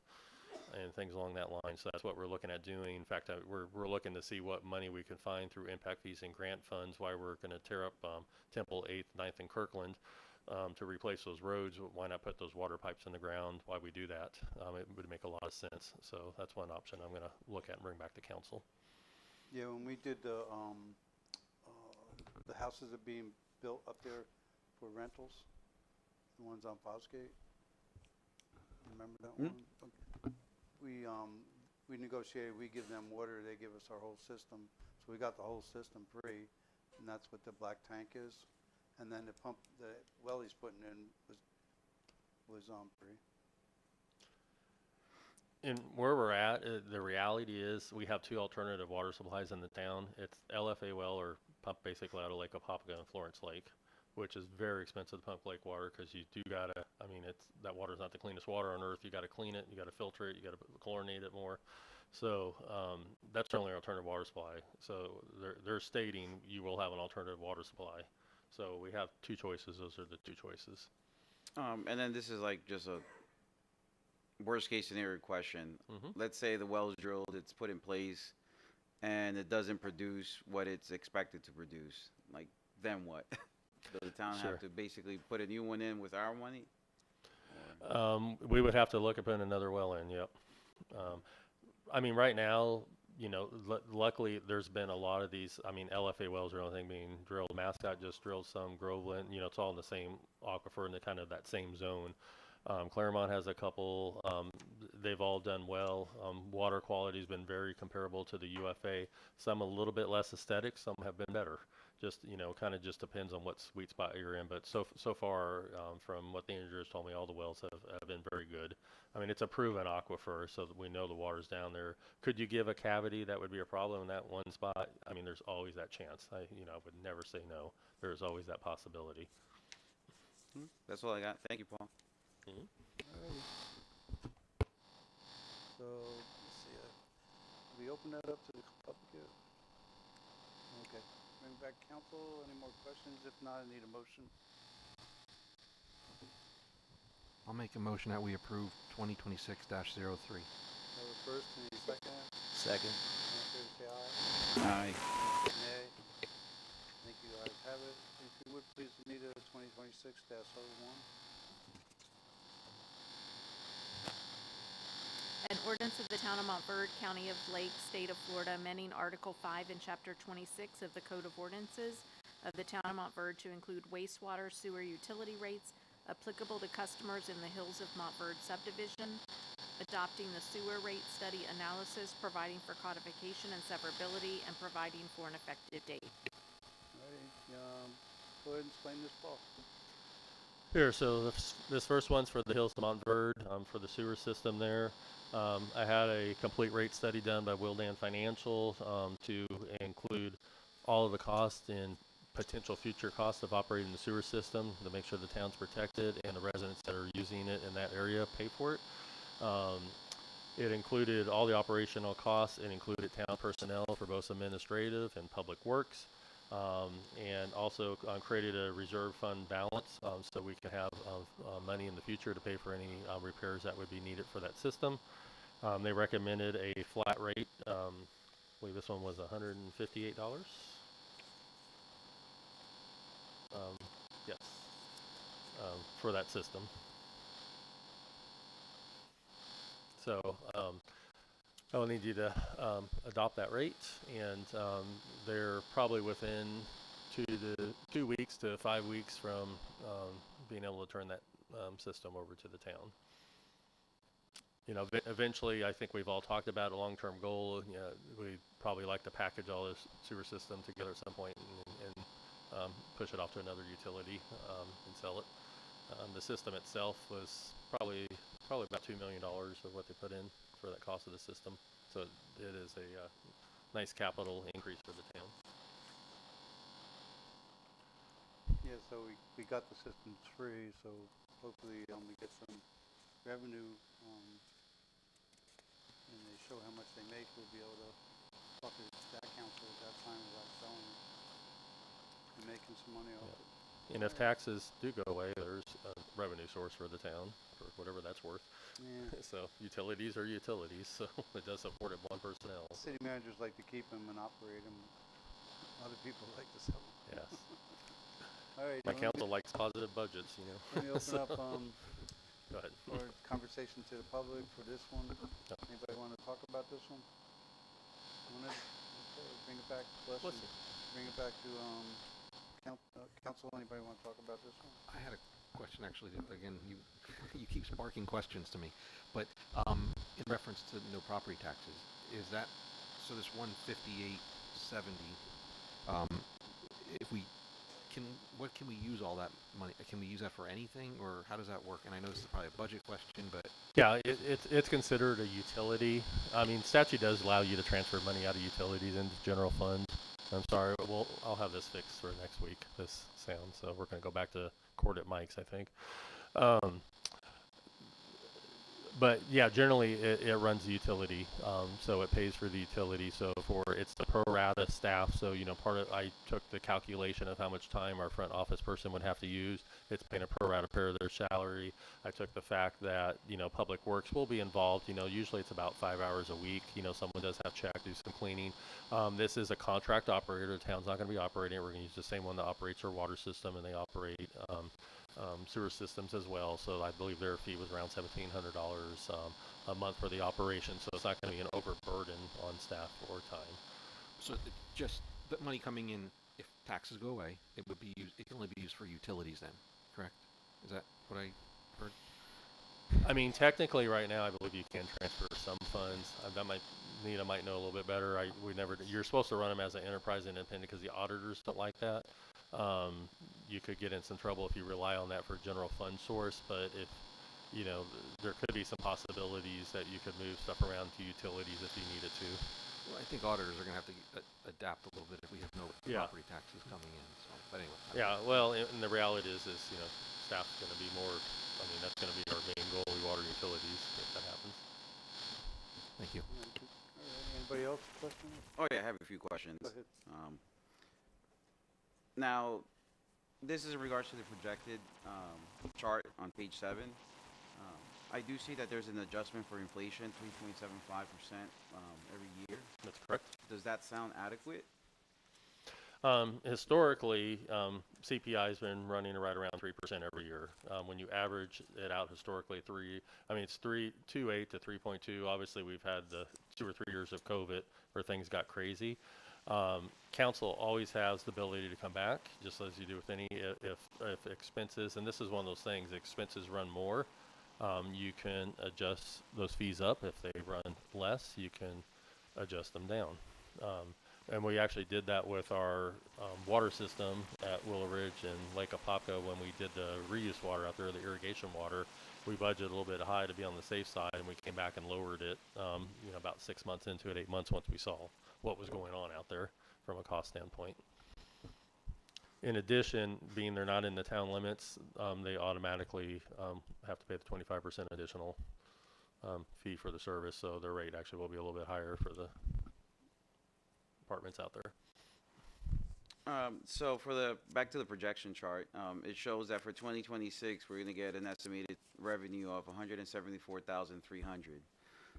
and things along that line. So that's what we're looking at doing. In fact, we're looking to see what money we can find through impact fees and grant funds, why we're going to tear up Temple, 8th, 9th, and Kirkland to replace those roads. Why not put those water pipes in the ground? Why we do that? It would make a lot of sense. So that's one option I'm going to look at and bring back to council. Yeah, when we did the houses that are being built up there for rentals, the ones on Fosgate, remember that one? Okay. We negotiated, we give them water, they give us our whole system. So we got the whole system free, and that's what the black tank is. And then the pump, the well he's putting in was free. And where we're at, the reality is we have two alternative water supplies in the town. It's LFA well, or pump basically out of Lake Apopka and Florence Lake, which is very expensive to pump lake water, because you do gotta, I mean, that water's not the cleanest water on earth. You gotta clean it, you gotta filter it, you gotta chlorinate it more. So that's our only alternative water supply. So they're stating you will have an alternative water supply. So we have two choices. Those are the two choices. And then this is like just a worst case scenario question. Let's say the well is drilled, it's put in place, and it doesn't produce what it's expected to produce. Like, then what? Does the town have to basically put a new one in with our money? We would have to look at putting another well in, yep. I mean, right now, you know, luckily there's been a lot of these, I mean, LFA wells are the only thing being drilled. Mascot just drilled some, Groveland, you know, it's all in the same aquifer, in the kind of that same zone. Claremont has a couple, they've all done well. Water quality has been very comparable to the UFA. Some a little bit less aesthetic, some have been better. Just, you know, kind of just depends on what sweet spot you're in. But so far, from what the engineers told me, all the wells have been very good. I mean, it's a proven aquifer, so that we know the water's down there. Could you give a cavity? That would be a problem in that one spot. I mean, there's always that chance. I would never say no. There's always that possibility. That's all I got. Thank you, Paul. Alrighty. So, let's see, we open that up to the public here? Okay, bring back council, any more questions? If not, I need a motion. I'll make a motion that we approve 2026-03. Have a first, any second? Second. All in favor, say aye. Aye. Nay. Thank you, ayes have it. If you would, please, Anita, 2026-01. An ordinance of the Town of Montverde, County of Lake, State of Florida, amending Article 5 in Chapter 26 of the Code of Ordinances of the Town of Montverde to include wastewater sewer utility rates applicable to customers in the Hills of Montverde subdivision. adopting the sewer rate study analysis, providing for codification and severability, and providing for an effective date. Alrighty, go ahead and explain this, Paul. Here, so this first one's for the Hills of Montverde, for the sewer system there. I had a complete rate study done by Wildan Financial to include all of the costs and potential future costs of operating the sewer system to make sure the town's protected and the residents that are using it in that area pay for it. It included all the operational costs. It included town personnel for both administrative and public works. And also created a reserve fund balance so we could have money in the future to pay for any repairs that would be needed for that system. They recommended a flat rate. I believe this one was $158. Yes, for that system. So I'll need you to adopt that rate, and they're probably within 2 weeks to 5 weeks from being able to turn that system over to the town. You know, eventually, I think we've all talked about a long-term goal. You know, we'd probably like to package all this sewer system together at some point and push it off to another utility and sell it. The system itself was probably about $2 million of what they put in for that cost of the system. So it is a nice capital increase for the town. Yeah, so we got the systems free, so hopefully we get some revenue, and they show how much they make, we'll be able to talk to that council at that time about selling it and making some money off it. And if taxes do go away, there's a revenue source for the town for whatever that's worth. Yeah. So utilities are utilities, so it does support it one personnel. City managers like to keep them and operate them. Other people like to sell them. Yes. All right. My council likes positive budgets, you know. Let me open up go ahead. for conversation to the public for this one. Anybody want to talk about this one? Okay, bring it back. Bless you. Bring it back to council. Anybody want to talk about this one? I had a question actually. Again, you keep sparking questions to me, but in reference to no property taxes, is that so? This 158.70. If we can, what can we use all that money? Can we use that for anything, or how does that work? And I know this is probably a budget question, but yeah, it's considered a utility. I mean, statute does allow you to transfer money out of utilities into general funds. I'm sorry, I'll have this fixed for next week, this sound, so we're going to go back to court at Mike's, I think. But yeah, generally it runs the utility, so it pays for the utility. So it's the pro rata staff. So you know, I took the calculation of how much time our front office person would have to use. It's paying a pro rata pair of their salary. I took the fact that you know Public Works will be involved. You know, usually it's about 5 hours a week. You know, someone does have check, do some cleaning. This is a contract operator. The town's not going to be operating it. We're going to use the same one that operates our water system, and they operate sewer systems as well. So I believe their fee was around $1,700 a month for the operation. So it's not going to be an overburden on staff or time. so just the money coming in, if taxes go away, it would be used. It can only be used for utilities then, correct? Is that what I heard? I mean, technically, right now, I believe you can transfer some funds. Nita might know a little bit better. You're supposed to run them as an enterprise independent because the auditors don't like that. You could get in some trouble if you rely on that for a general fund source, but if, you know, there could be some possibilities that you could move stuff around to utilities if you needed to. Well, I think auditors are going to have to adapt a little bit if we have no property taxes coming in. So, but anyway. Yeah, well, and the reality is you know, staff's going to be more. I mean, that's going to be our main goal. We water utilities if that happens. Thank you. All right, anybody else questions? Oh yeah, I have a few questions. Go ahead. Now, this is in regards to the projected chart on page 7. I do see that there's an adjustment for inflation, 3.75% every year. That's correct. Does that sound adequate? Historically, CPI has been running right around 3% every year. When you average it out historically, it's 2.8 to 3.2. Obviously, we've had the 2 or 3 years of COVID where things got crazy. Council always has the ability to come back, just as you do with any, if expenses, and this is one of those things, expenses run more, You can adjust those fees up. If they run less, you can adjust them down. And we actually did that with our water system at Willow Ridge and Lake Apopka when we did the reuse water out there, the irrigation water. We budgeted a little bit high to be on the safe side, and we came back and lowered it, about 6 months into it, 8 months once we saw what was going on out there from a cost standpoint. In addition, being they're not in the town limits, they automatically have to pay the 25% additional fee for the service, so their rate actually will be a little bit higher for the apartments out there. So for back to the projection chart, it shows that for 2026 we're going to get an estimated revenue of 174,300.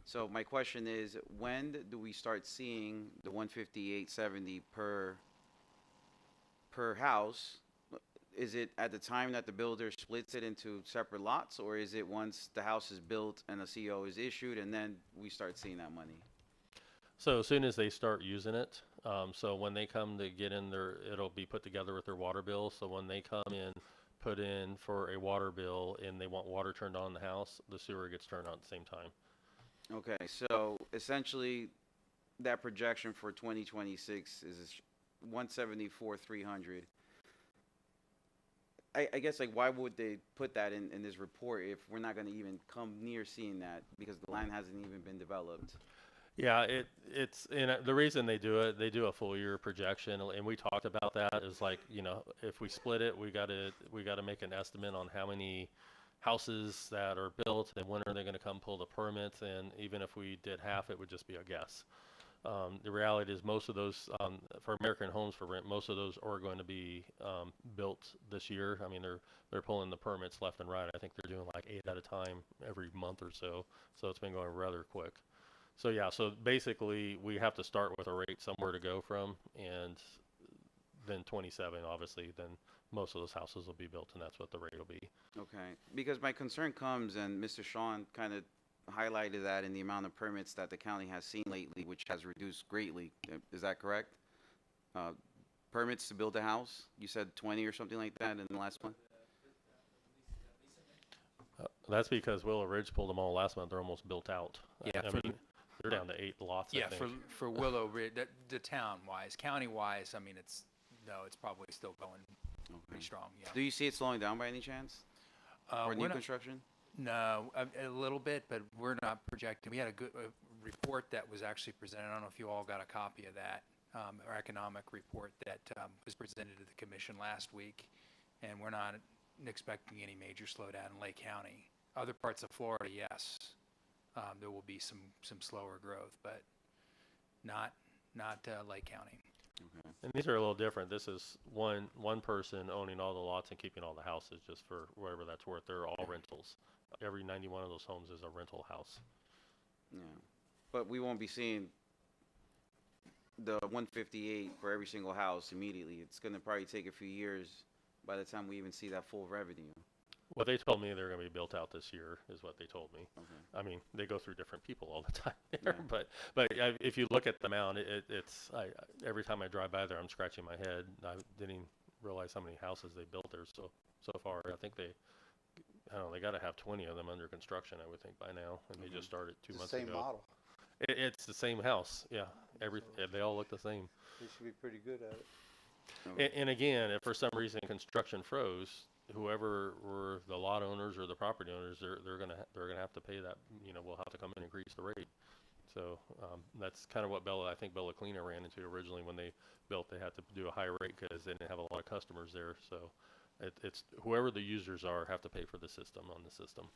So my question is, when do we start seeing the 158.70 per house? Is it at the time that the builder splits it into separate lots, or is it once the house is built and the CO is issued and then we start seeing that money? So as soon as they start using it, so when they come to get in their, it'll be put together with their water bill. So when they come in, put in for a water bill and they want water turned on in the house, the sewer gets turned on at the same time. Okay, so essentially that projection for 2026 is 174,300. I guess, like, why would they put that in this report if we're not going to even come near seeing that because the land hasn't even been developed? Yeah, it's and the reason they do it, they do a full year projection, and we talked about that. Is like, if we split it, we got to make an estimate on how many houses that are built and when are they going to come pull the permits, and even if we did half, it would just be a guess. The reality is most of those for American Homes for Rent, most of those are going to be built this year. I mean, they're pulling the permits left and right. I think they're doing like 8 at a time every month or so. So it's been going rather quick. So yeah, so basically we have to start with a rate somewhere to go from, and then 27, obviously, then most of those houses will be built, and that's what the rate will be. Okay, because my concern comes, and Mr. Sean kind of highlighted that in the amount of permits that the county has seen lately, which has reduced greatly. Is that correct? Permits to build a house, you said 20 or something like that in the last one? That's because Willow Ridge pulled them all last month. They're almost built out. Yeah, I mean, they're down to 8 lots. Yeah, I think. for Willow Ridge, the town-wise, county-wise, I mean, it's probably still going pretty strong. Yeah. Do you see it slowing down by any chance? For new construction? No, a little bit, but we're not projecting. We had a good report that was actually presented. I don't know if you all got a copy of that, our economic report that was presented to the commission last week, and we're not expecting any major slowdown in Lake County. Other parts of Florida, yes, there will be some slower growth, but not Lake County. Okay. And these are a little different. This is one person owning all the lots and keeping all the houses, just for whatever that's worth. They're all rentals. Every 91 of those homes is a rental house. Yeah, but we won't be seeing the 158 for every single house immediately. It's going to probably take a few years by the time we even see that full revenue. What they told me they're going to be built out this year is what they told me. Okay. I mean, they go through different people all the time there, but if you look at the amount, it's every time I drive by there, I'm scratching my head. I didn't even realize how many houses they built there so far. I think they got to have 20 of them under construction, I would think, by now, and they just started 2 months ago. Same model. It's the same house, yeah. They all look the same. They should be pretty good at it. Okay. And again, if for some reason construction froze, whoever were the lot owners or the property owners, they're gonna have to pay that. We'll have to come in and increase the rate. So that's kind of what I think Bella Cleaner ran into originally when they built. They had to do a high rate because they didn't have a lot of customers there. So it's whoever the users are have to pay for the system on the system.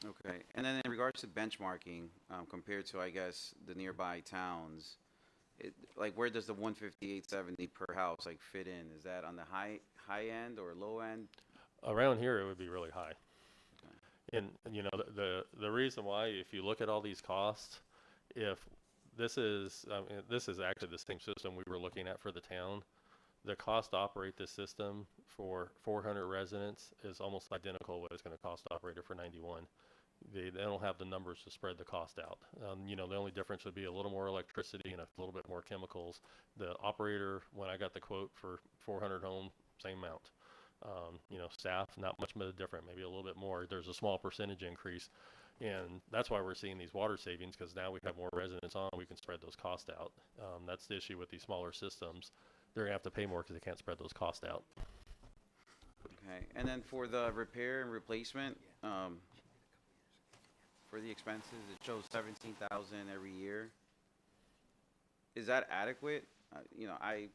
Okay, and then in regards to benchmarking, compared to, I guess, the nearby towns, where does the 158.70 per house fit in? Is that on the high end or low end? Around here, it would be really high. Okay. And the reason why, if you look at all these costs, if this is actually the same system we were looking at for the town, the cost to operate this system for 400 residents is almost identical what it's going to cost to operate it for 91. They don't have the numbers to spread the cost out. The only difference would be a little more electricity and a little bit more chemicals. The operator, when I got the quote for 400 home, same amount. You know, staff, not much different, maybe a little bit more. There's a small percentage increase. And that's why we're seeing these water savings, because now we have more residents on, we can spread those costs out. That's the issue with these smaller systems. They're gonna have to pay more because they can't spread those costs out. Okay, and then for the repair and replacement, for the expenses, it shows 17,000 every year. Is that adequate? You know, I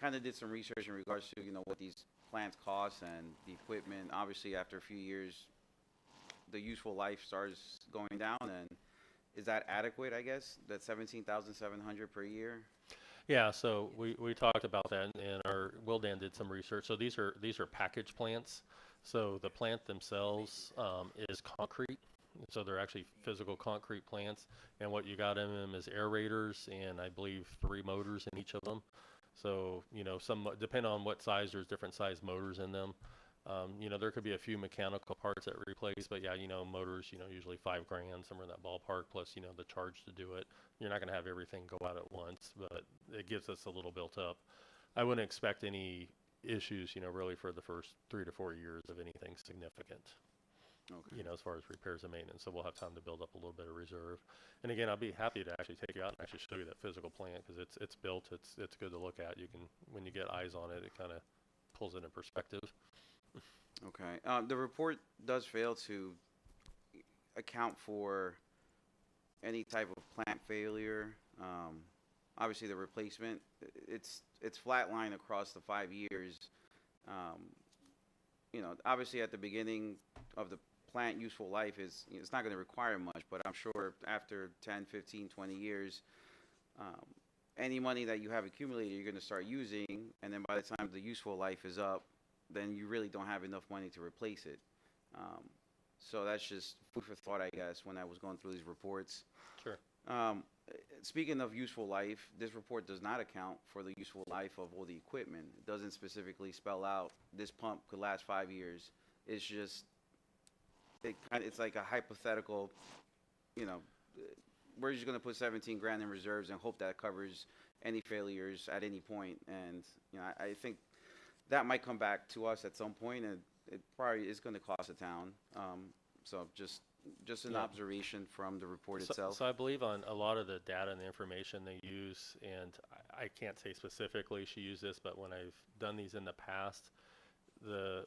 kind of did some research in regards to, you know, what these plants cost and the equipment. Obviously, after a few years, the useful life starts going down, and is that adequate, I guess, that 17,700 per year? Yeah, so we talked about that, and our Wildan did some research. So these are package plants. So the plant themselves is concrete. So they're actually physical concrete plants, and what you got in them is aerators, and I believe 3 motors in each of them. So, you know, depending on what size, there's different size motors in them. You know, there could be a few mechanical parts that replace, but yeah, you know, motors, you know, usually $5,000, somewhere in that ballpark, plus, you know, the charge to do it. You're not going to have everything go out at once, but it gives us a little built up. I wouldn't expect any issues, you know, really for the first 3 to 4 years of anything significant. Okay. You know, as far as repairs and maintenance, so we'll have time to build up a little bit of reserve. And again, I'll be happy to actually take you out and actually show you that physical plant, because it's built, it's good to look at. You can, when you get eyes on it, it kind of pulls it in perspective. Okay. The report does fail to account for any type of plant failure. Obviously, the replacement, it's flatline across the 5 years. You know, obviously at the beginning of the plant useful life is, you know, it's not going to require much, but I'm sure after 10, 15, 20 years, any money that you have accumulated, you're going to start using, and then by the time the useful life is up, then you really don't have enough money to replace it. So that's just food for thought, I guess, when I was going through these reports. Sure. Speaking of useful life, this report does not account for the useful life of all the equipment. It doesn't specifically spell out this pump could last 5 years. It's just, it's like a hypothetical, you know, we're just going to put 17 grand in reserves and hope that covers any failures at any point. And, you know, I think that might come back to us at some point, and it probably is going to cost the town. So just an observation from the report itself. So I believe on a lot of the data and the information they use, and I can't say specifically she used this, but when I've done these in the past, the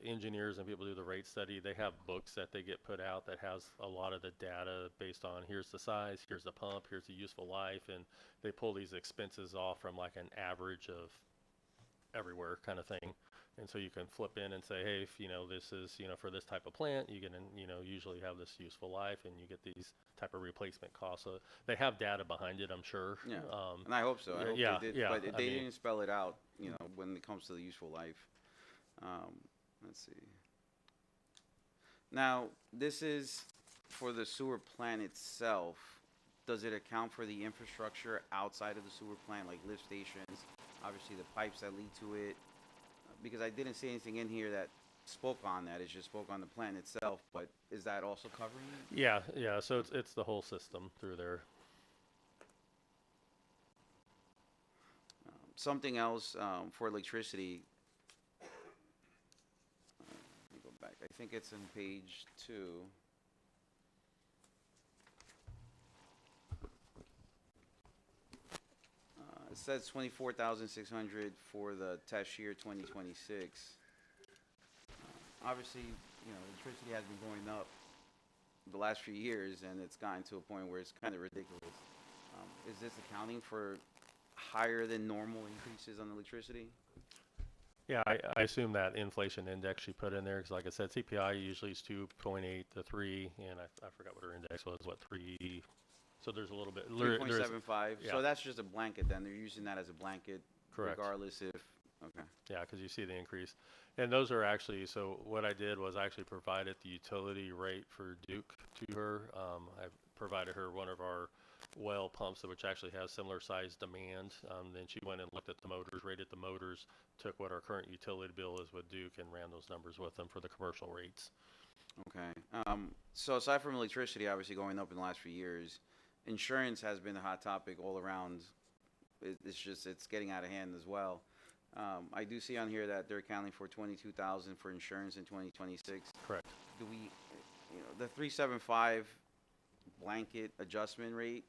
engineers and people who do the rate study, they have books that they get put out that has a lot of the data based on here's the size, here's the pump, here's the useful life, and they pull these expenses off from like an average of everywhere kind of thing. And so you can flip in and say, hey, if, you know, this is, you know, for this type of plant, you can, you know, usually have this useful life, and you get these type of replacement costs. So they have data behind it, I'm sure. Yeah, and I hope so. I hope they did, but they mean, didn't spell it out, you know, when it comes to the useful life. Let's see. Now, this is for the sewer plant itself. Does it account for the infrastructure outside of the sewer plant, like lift stations, obviously the pipes that lead to it? Because I didn't see anything in here that spoke on that. It just spoke on the plant itself, but is that also covering it? Yeah, so it's the whole system through there. Something else for electricity. Let me go back. I think it's in page 2. It says 24,600 for the test year 2026. Obviously, you know, electricity has been going up the last few years, and it's gotten to a point where it's kind of ridiculous. Is this accounting for higher than normal increases on electricity? Yeah, I assume that inflation index you put in there, because like I said, CPI usually is 2.8 to 3, and I forgot what our index was, what, 3? So there's a little bit. 3.75. Yeah. So that's just a blanket then. They're using that as a blanket. Correct. Regardless if, okay. Yeah, because you see the increase. And those are actually, so what I did was I actually provided the utility rate for Duke to her. I provided her one of our well pumps, which actually has similar size demand. Then she went and looked at the motors, rated the motors, took what our current utility bill is with Duke, and ran those numbers with them for the commercial rates. Okay. So aside from electricity obviously going up in the last few years, insurance has been a hot topic all around. It's getting out of hand as well. I do see on here that they're accounting for 22,000 for insurance in 2026. Correct. Do we, the 375 blanket adjustment rate,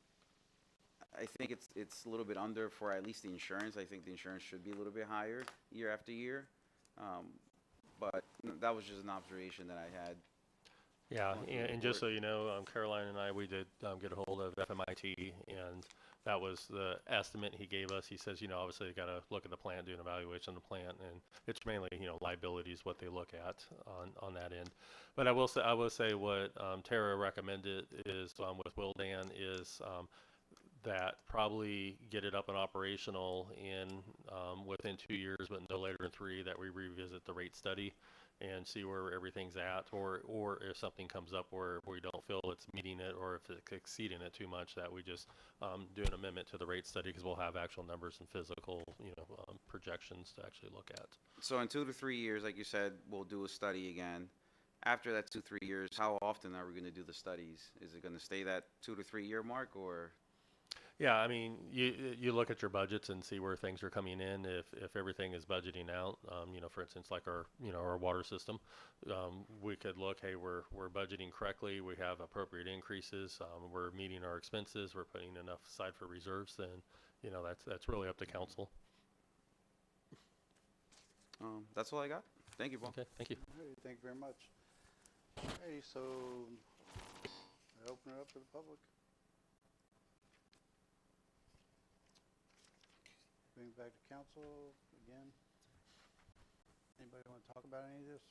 I think it's a little bit under for at least the insurance. I think the insurance should be a little bit higher year after year. But that was just an observation that I had. Yeah, and just so you know, Caroline and I, we did get a hold of FMIT, and that was the estimate he gave us. He says, obviously you got to look at the plant, do an evaluation of the plant, and it's mainly, liabilities what they look at on that end. But I will say what Tara recommended is with Wildan is that probably get it up and operational in within 2 years, but no later than 3, that we revisit the rate study and see where everything's at, or if something comes up where we don't feel it's meeting it, or if it's exceeding it too much, that we just do an amendment to the rate study, because we'll have actual numbers and physical, projections to actually look at. So in 2 to 3 years, like you said, we'll do a study again. After that 2-3 years, how often are we going to do the studies? Is it going to stay that 2 to 3 year mark, or? Yeah, I mean, you look at your budgets and see where things are coming in. If everything is budgeting out, for instance, like our water system, we could look, hey, we're budgeting correctly. We have appropriate increases. We're meeting our expenses. We're putting enough aside for reserves. Then, that's really up to council. That's all I got. Thank you, Paul. Okay, thank you. All right, thank you very much. Okay, so I open it up to the public. Bring it back to council again. Anybody want to talk about any of this?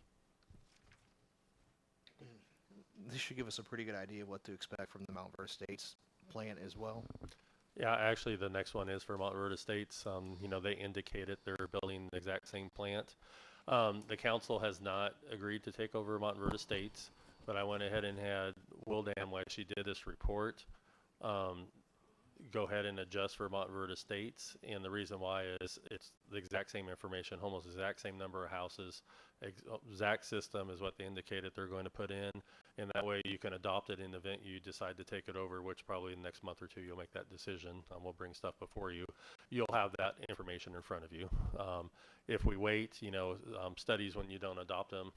This should give us a pretty good idea of what to expect from the Montverde Estates plant as well. Yeah, actually, the next one is for Montverde Estates. They indicated they're building the exact same plant. The council has not agreed to take over Montverde Estates, but I went ahead and had Wildan, when she did this report, go ahead and adjust for Montverde Estates. And the reason why is it's the exact same information, almost exact same number of houses, exact system is what they indicated they're going to put in. And that way you can adopt it in the event you decide to take it over, which probably in the next month or 2 you'll make that decision. We'll bring stuff before you. You'll have that information in front of you. If we wait, studies, when you don't adopt them,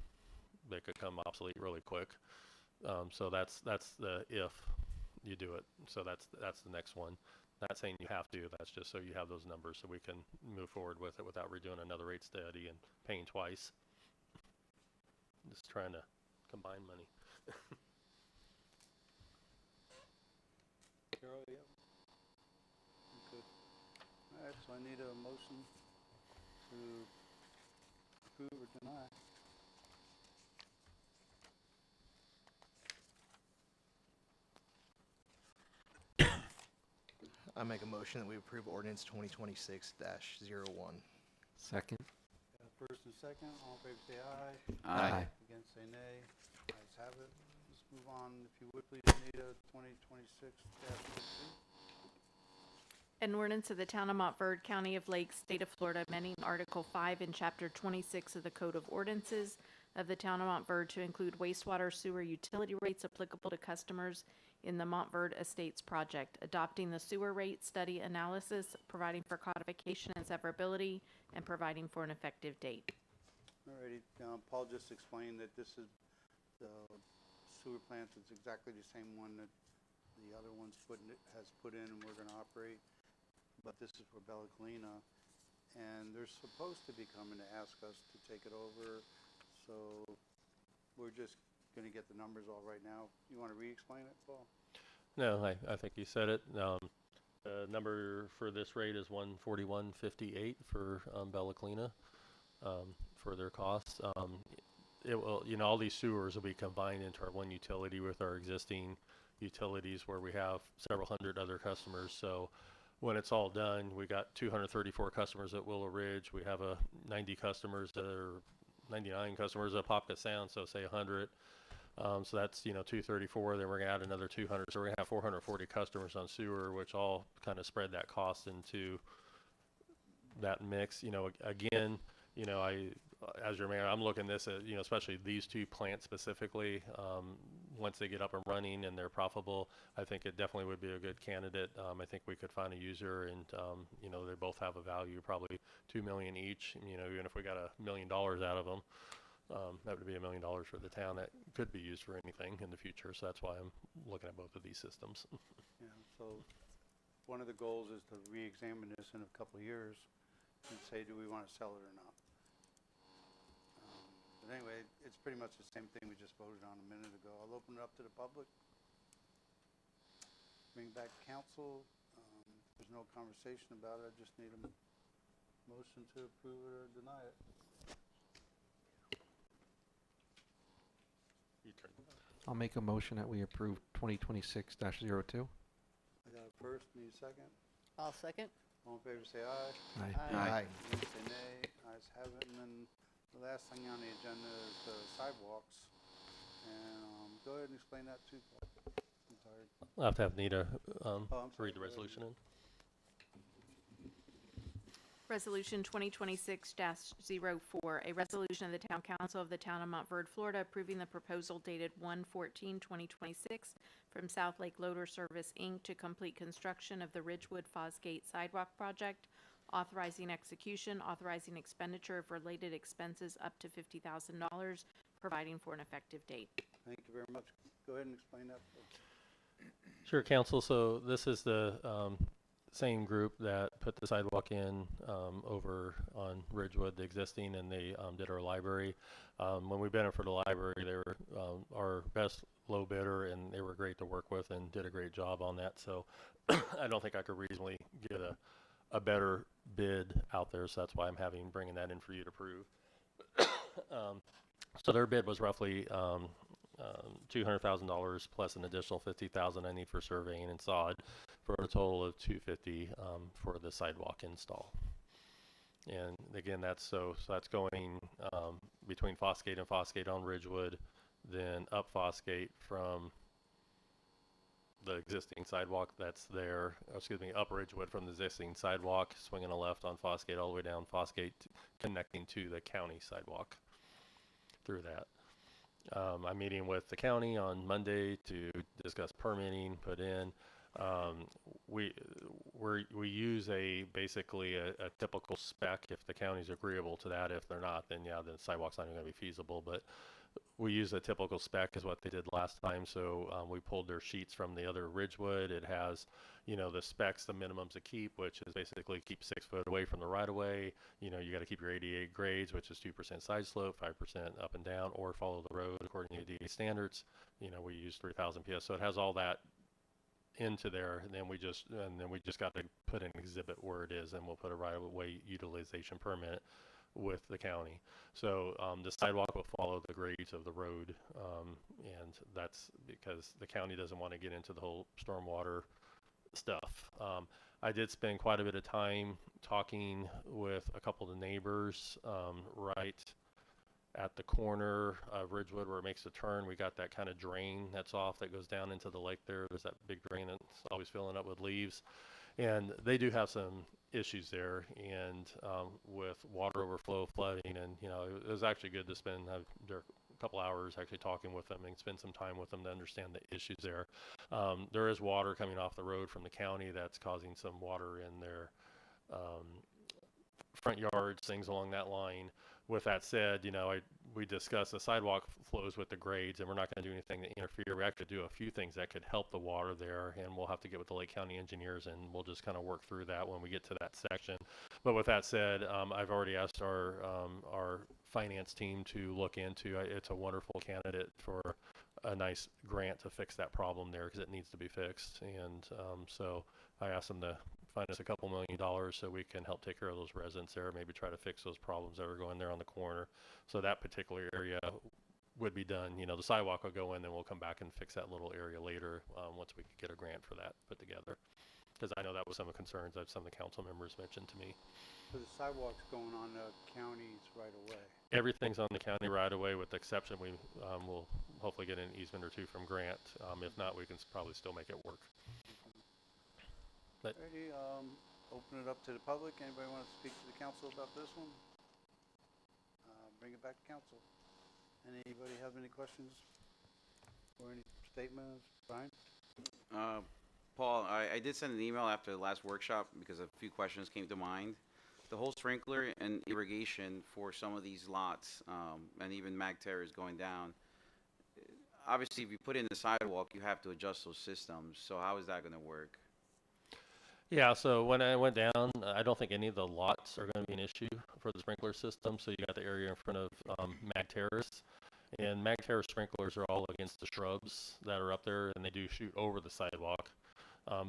they could come obsolete really quick. So that's the if you do it. So that's the next one. Not saying you have to, that's just so you have those numbers so we can move forward with it without redoing another rate study and paying twice. Just trying to combine money. Carol, yeah. Okay. All right, so I need a motion to approve or deny. I make a motion that we approve ordinance 2026-01. Second. First and second, all in favor say aye. Aye. Against say nay. Ayes have it. Let's move on, if you would please, Anita, 2026-15. An ordinance of the Town of Montverde, County of Lake, State of Florida, amending Article 5 in Chapter 26 of the Code of Ordinances of the Town of Montverde to include wastewater sewer utility rates applicable to customers in the Montverde Estates project, adopting the sewer rate study analysis, providing for codification and severability, and providing for an effective date. Alrighty, Paul just explained that this is the sewer plant. It's exactly the same one that the other one's has put in and we're gonna operate. But this is for Bella Colina, and they're supposed to be coming to ask us to take it over. So we're just gonna get the numbers all right now. You wanna re-explain it, Paul? No, I think you said it. The number for this rate is $141.58 for Bella Colina for their costs. It will, all these sewers will be combined into our one utility with our existing utilities where we have several hundred other customers. So when it's all done, we got 234 customers at Willow Ridge. We have 99 customers at Popka Sound, so say 100. So that's 234. Then we're gonna add another 200. So we're gonna have 440 customers on sewer, which all kind of spread that cost into that mix. Again, I as your mayor, I'm looking this at especially these two plants specifically. once they get up and running and they're profitable, I think it definitely would be a good candidate. I think we could find a user, and you know, they both have a value, probably $2 million each. You know, even if we got $1 million out of them, that would be $1 million for the town that could be used for anything in the future. So that's why I'm looking at both of these systems. Yeah, so one of the goals is to re-examine this in a couple of years and say, do we want to sell it or not? But anyway, it's pretty much the same thing we just voted on a minute ago. I'll open it up to the public. Bring back council. There's no conversation about it. I just need a motion to approve it or deny it. I'll make a motion that we approve 2026-02. I got a first, need a second. I'll second. All in favor say aye. Aye. Aye. Against say nay. Ayes have it. And then the last thing on the agenda is the sidewalks. And go ahead and explain that too, Paul. I'm tired. I'll have to have Nita I'm sorry, read the go ahead. resolution in. Resolution 2026-04, a resolution of the Town Council of the Town of Montverde, Florida, approving the proposal dated 1/14/2026 from South Lake Loader Service, Inc. to complete construction of the Ridgewood-Fosgate Sidewalk Project, authorizing execution, authorizing expenditure of related expenses up to $50,000, providing for an effective date. Thank you very much. Go ahead and explain that, please. Sure, Council. So this is the same group that put the sidewalk in over on Ridgewood, the existing, and they did our library. When we bid it for the library, they were our best low bidder, and they were great to work with and did a great job on that. So I don't think I could reasonably get a better bid out there. So that's why I'm bringing that in for you to approve. So their bid was roughly $200,000 plus an additional $50,000 I need for surveying and sod, for a total of $250,000 for the sidewalk install. And again, that's that's going between Fosgate and Fosgate on Ridgewood, then up Fosgate from the existing sidewalk that's there, up Ridgewood from the existing sidewalk, swinging a left on Fosgate all the way down Fosgate, connecting to the county sidewalk through that. I'm meeting with the county on Monday to discuss permitting, put in. We use basically a typical spec if the county's agreeable to that. If they're not, then yeah, the sidewalk's not even going to be feasible. But we use a typical spec is what they did last time. So we pulled their sheets from the other Ridgewood. It has, you know, the specs, the minimums to keep, which is basically keep 6 foot away from the right of way. You know, you got to keep your 88 grades, which is 2% side slope, 5% up and down, or follow the road according to ADA standards. You know, we use 3,000 PS, so it has all that into there, and then we just got to put an exhibit where it is, and we'll put a right of way utilization permit with the county. So the sidewalk will follow the grades of the road, and that's because the county doesn't want to get into the whole stormwater stuff. I did spend quite a bit of time talking with a couple of the neighbors right at the corner of Ridgewood where it makes a turn. We got that kind of drain that's off that goes down into the lake there. There's that big drain that's always filling up with leaves. And they do have some issues there, and with water overflow, flooding, and you know, it was actually good to spend a couple hours actually talking with them and spend some time with them to understand the issues there. There is water coming off the road from the county that's causing some water in their front yards, things along that line. With that said, you know, we discussed the sidewalk flows with the grades, and we're not going to do anything to interfere. We actually do a few things that could help the water there, and we'll have to get with the Lake County engineers, and we'll just kind of work through that when we get to that section. But with that said, I've already asked our finance team to look into. It's a wonderful candidate for a nice grant to fix that problem there because it needs to be fixed, and so I asked them to find us a couple $1 million so we can help take care of those residents there, maybe try to fix those problems that are going there on the corner. So that particular area would be done. You know, the sidewalk will go in, then we'll come back and fix that little area later once we get a grant for that put together. Because I know that was some of the concerns that some of the council members mentioned to me. So the sidewalk's going on the county's right away. Everything's on the county right away, with the exception we will hopefully get an easement or two from Grant. If not, we can probably still make it work. But Alrighty, open it up to the public. Anybody want to speak to the council about this one? Bring it back to council. Anybody have any questions? or any statements, Brian? Paul, I did send an email after the last workshop because a few questions came to mind. The whole sprinkler and irrigation for some of these lots, and even Mag Terrace going down, obviously if you put in the sidewalk, you have to adjust those systems. So how is that going to work? Yeah, so when I went down, I don't think any of the lots are going to be an issue for the sprinkler system. So you got the area in front of Mag Terrace, and Mag Terrace sprinklers are all against the shrubs that are up there, and they do shoot over the sidewalk.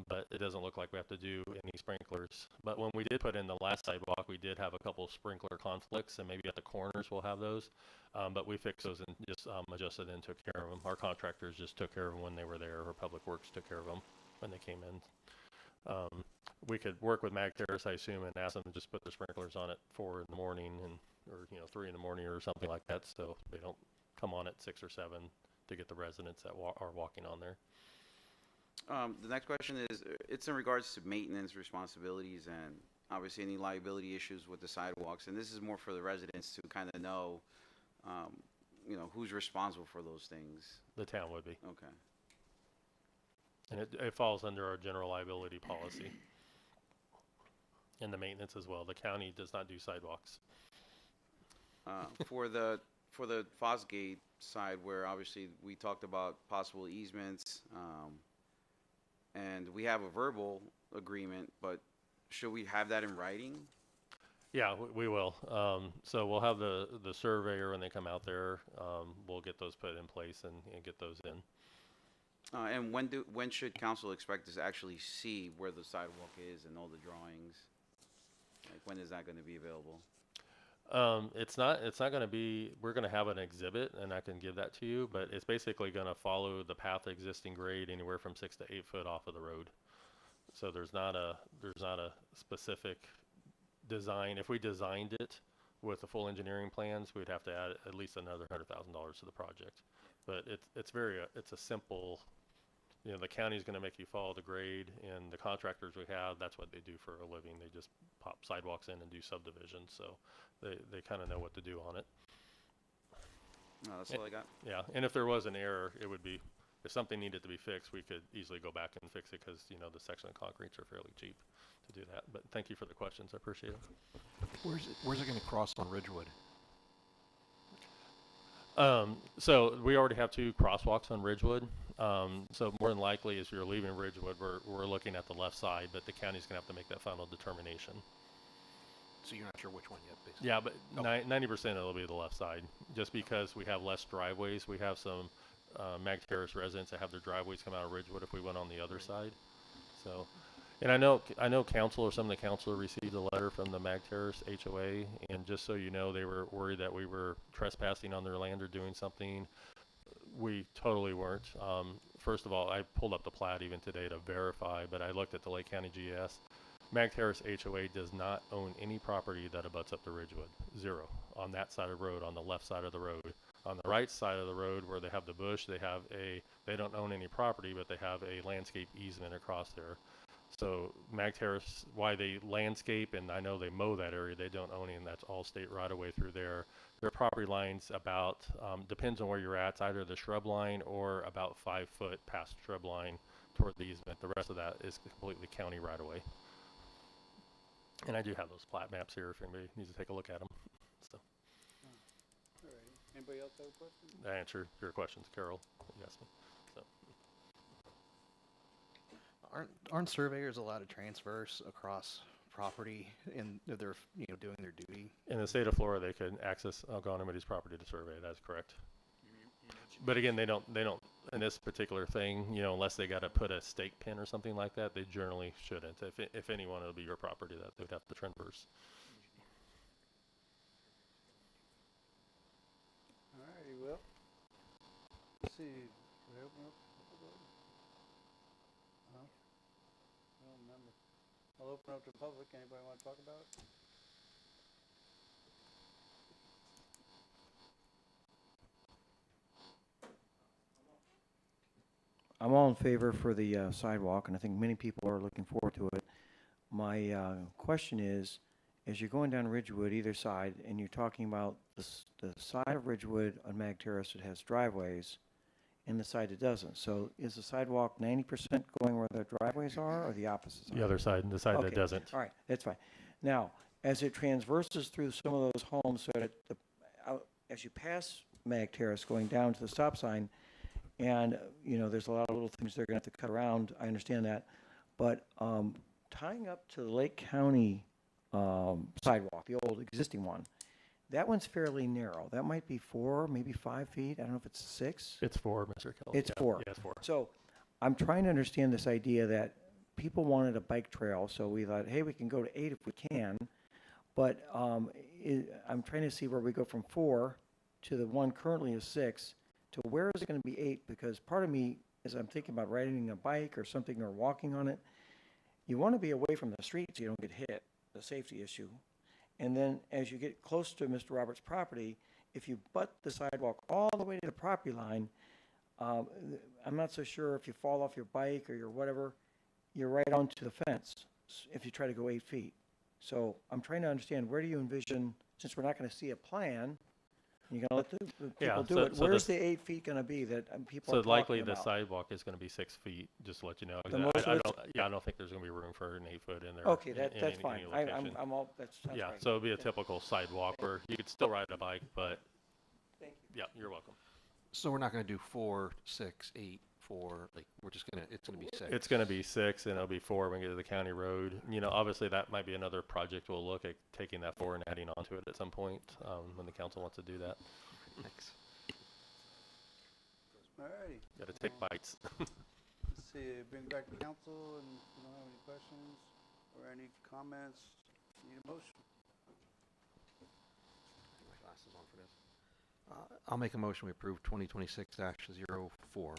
But it doesn't look like we have to do any sprinklers. But when we did put in the last sidewalk, we did have a couple of sprinkler conflicts, and maybe at the corners we'll have those. But we fixed those and just adjusted and took care of them. Our contractors just took care of them when they were there, or Public Works took care of them when they came in. We could work with Mag Terrace, I assume, and ask them to just put the sprinklers on at 4 in the morning, or 3 in the morning, or something like that, so they don't come on at 6 or 7 to get the residents that are walking on there. The next question is, it's in regards to maintenance responsibilities and obviously any liability issues with the sidewalks. And this is more for the residents to kind of know, who's responsible for those things. The town would be. Okay. And it falls under our general liability policy. And the maintenance as well. The county does not do sidewalks. For the Fosgate side, where obviously we talked about possible easements, and we have a verbal agreement, but should we have that in writing? Yeah, we will. So we'll have the surveyor when they come out there. We'll get those put in place and get those in. And when should council expect to actually see where the sidewalk is and all the drawings? Like, when is that going to be available? It's not going to be, we're going to have an exhibit, and I can give that to you, but it's basically going to follow the path of existing grade anywhere from 6 to 8 foot off of the road. So there's not a specific design. If we designed it with the full engineering plans, we'd have to add at least another $100,000 to the project. But it's a simple, the county's going to make you follow the grade, and the contractors we have, that's what they do for a living. They just pop sidewalks in and do subdivisions, so they kind of know what to do on it. No, that's all I got. Yeah, and if there was an error, it would be, if something needed to be fixed, we could easily go back and fix it because, the section of concretes are fairly cheap to do that. But thank you for the questions. I appreciate it. Where's it going to cross on Ridgewood? So we already have 2 crosswalks on Ridgewood. So more than likely, as you're leaving Ridgewood, we're looking at the left side, but the county's going to have to make that final determination. So you're not sure which one yet, basically? Yeah, but 90% it'll be the left side, just because we have less driveways. We have some Mag Terrace residents that have their driveways come out of Ridgewood if we went on the other side. So, and I know council or some of the council received a letter from the Mag Terrace HOA, and just so you know, they were worried that we were trespassing on their land or doing something. We totally weren't. First of all, I pulled up the plat even today to verify, but I looked at the Lake County GS. Mag Terrace HOA does not own any property that abuts up to Ridgewood. 0 on that side of the road, on the left side of the road. On the right side of the road where they have the bush, they don't own any property, but they have a landscape easement across there. So Mag Terrace, why they landscape, and I know they mow that area, they don't own it, and that's all state right away through there. Their property line's about, depends on where you're at, it's either the shrub line or about 5 foot past shrub line toward the easement. The rest of that is completely county right away. And I do have those plat maps here if anybody needs to take a look at them. So. All right. Anybody else have a question? I answered your questions, Carol. You asked me. So. Aren't surveyors allowed to transverse across property and they're doing their duty? In the state of Florida, they can access anybody's property to survey. That's correct. But again, they don't in this particular thing, unless they got to put a stake pin or something like that, they generally shouldn't. If anyone, it'll be your property that they would have to transverse. All righty, well, let's see. Should I open up? No? I don't remember. I'll open up to public. Anybody want to talk about it? I'm all in favor for the sidewalk, and I think many people are looking forward to it. My question is, as you're going down Ridgewood, either side, and you're talking about the side of Ridgewood on Mag Terrace that has driveways, and the side that doesn't. So is the sidewalk 90% going where the driveways are, or the opposite side? The other side, the side that Okay, doesn't. all right, that's fine. Now, as it transverses through some of those homes, so that as you pass Mag Terrace going down to the stop sign, and, there's a lot of little things they're gonna have to cut around, I understand that. But tying up to the Lake County sidewalk, the old existing one, that one's fairly narrow. That might be 4, maybe 5 feet. I don't know if it's 6. It's 4, Mr. Kelly. It's Yeah, 4. Yeah, it's 4. So I'm trying to understand this idea that people wanted a bike trail, so we thought, hey, we can go to 8 if we can. But I'm trying to see where we go from 4 to the one currently is 6 to where is it going to be 8? Because part of me, as I'm thinking about riding a bike or something or walking on it, you want to be away from the street so you don't get hit, the safety issue. And then as you get close to Mr. Roberts' property, if you butt the sidewalk all the way to the property line, I'm not so sure if you fall off your bike or your whatever, you're right onto the fence if you try to go 8 feet. So I'm trying to understand, where do you envision, since we're not going to see a plan, you're going to let the people do it, where's the 8 feet going to be that people are So talking likely the about? sidewalk is going to be 6 feet, just to let you know. 'Cause The most I of don't, it's- I don't think there's going to be room for an 8 foot in there. Okay, in that's any fine. location. I'm all, that sounds Yeah, right. so it'll be a typical sidewalk where you could still ride a bike, but. Thank you. Yeah, you're welcome. So we're not gonna do 4, 6, 8, 4, like, we're just gonna, it's gonna be 6. It's going to be 6, and it'll be 4 when we get to the county road. Obviously, that might be another project we'll look at, taking that 4 and adding onto it at some point, when the council wants to do that. Thanks. Alrighty. Got to take bites. Let's see, bring it back to council, and you don't have any questions or any comments? Need a motion? My glasses on for this. I'll make a motion, we approve 2026-04.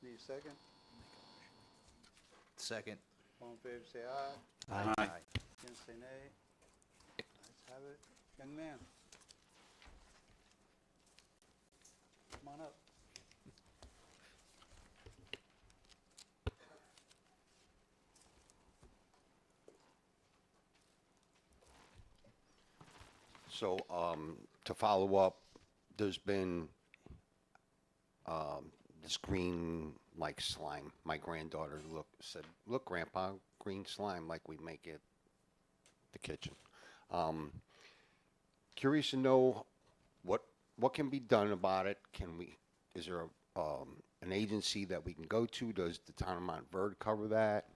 Need a second? Second. All in favor, say aye. Aye. Against, say nay. Let's have it. Young man. Come on up. So, to follow up, there's been, this green, like slime. My granddaughter said, look, Grandpa, green slime like we make it the kitchen. Curious to know what can be done about it. Is there an agency that we can go to? Does the town of Montverde cover that?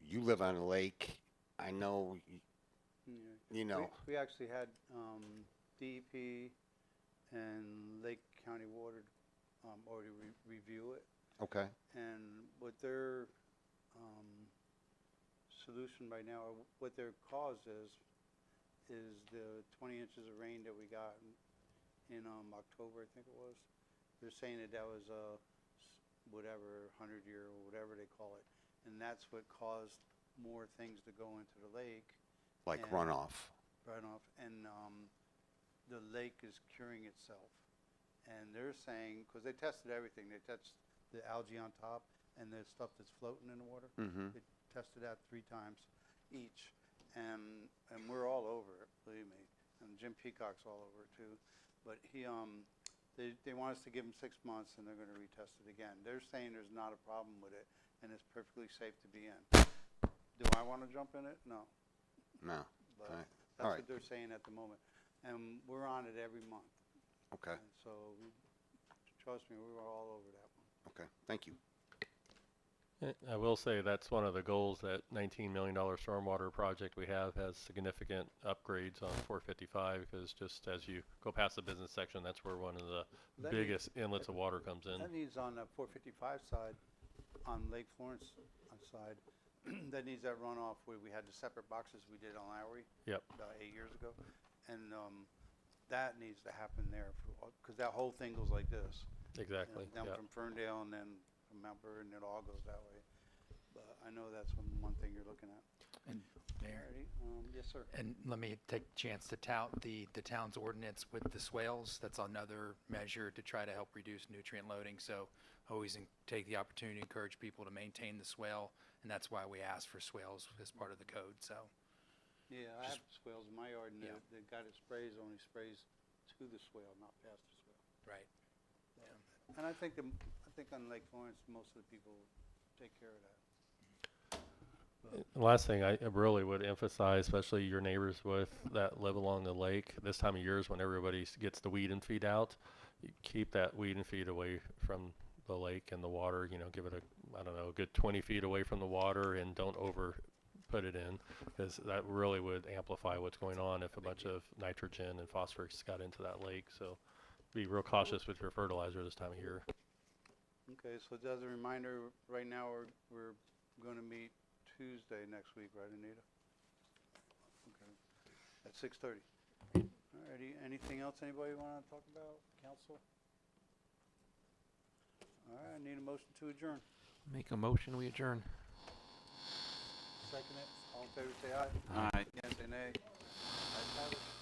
You live on a lake. I know, We actually had DEP and Lake County Water already review it. Okay. And what their solution right now, or what their cause is the 20 inches of rain that we got in October, I think it was. They're saying that was whatever, 100-year or whatever they call it. And that's what caused more things to go into the lake. Like And runoff. And the lake is curing itself. And they're saying, because they tested everything, they tested the algae on top and the stuff that's floating in the water. Mhm. They tested that 3 times each. And we're all over it, believe me. And Jim Peacock's all over it too. But they want us to give them 6 months and they're going to retest it again. They're saying there's not a problem with it and it's perfectly safe to be in. Do I want to jump in it? No. No. But All right. that's All right. what they're saying at the moment. And we're on it every month. Okay. And so, trust me, we were all over that one. Okay. Thank you. I will say that's one of the goals. That $19 million stormwater project we have has significant upgrades on 455, because just as you go past the business section, that's where one of the That biggest inlets of water comes in. That needs on the 455 side, on Lake Florence side, that needs that runoff where we had the separate boxes we did on Lowry. Yep. About 8 years ago. And that needs to happen there, because that whole thing goes like this. Exactly, Down yep. from Ferndale and then from Mount Bird, and it all goes that way. But I know that's one thing you're looking at. And Mayor, Alrighty, yes, sir. and let me take a chance to tout the town's ordinance with the swales. That's another measure to try to help reduce nutrient loading. So always take the opportunity to encourage people to maintain the swale, and that's why we ask for swales as part of the code. So Yeah, I have swales in my yard, and Yeah. the guy that sprays only sprays to the swale, not past the swale. Right. And I think on Lake Lawrence, most of the people take care of that. The last thing I really would emphasize, especially your neighbors with that live along the lake, this time of year is when everybody gets the weed and feed out. You keep that weed and feed away from the lake and the water, you know, give it a, I don't know, a good 20 feet away from the water, and don't over put it in, because that really would amplify what's going on if a bunch of nitrogen and phosphorus got into that lake. So be real cautious with your fertilizer this time of year. Okay, so as a reminder, right now we're going to meet Tuesday next week, right, Anita? Okay, at 6:30. Alrighty, anything else anybody want to talk about, council? All right, I need a motion to adjourn. Make a motion, we adjourn. Second it, all in favor say aye. Aye. Against say nay. Ayes have it.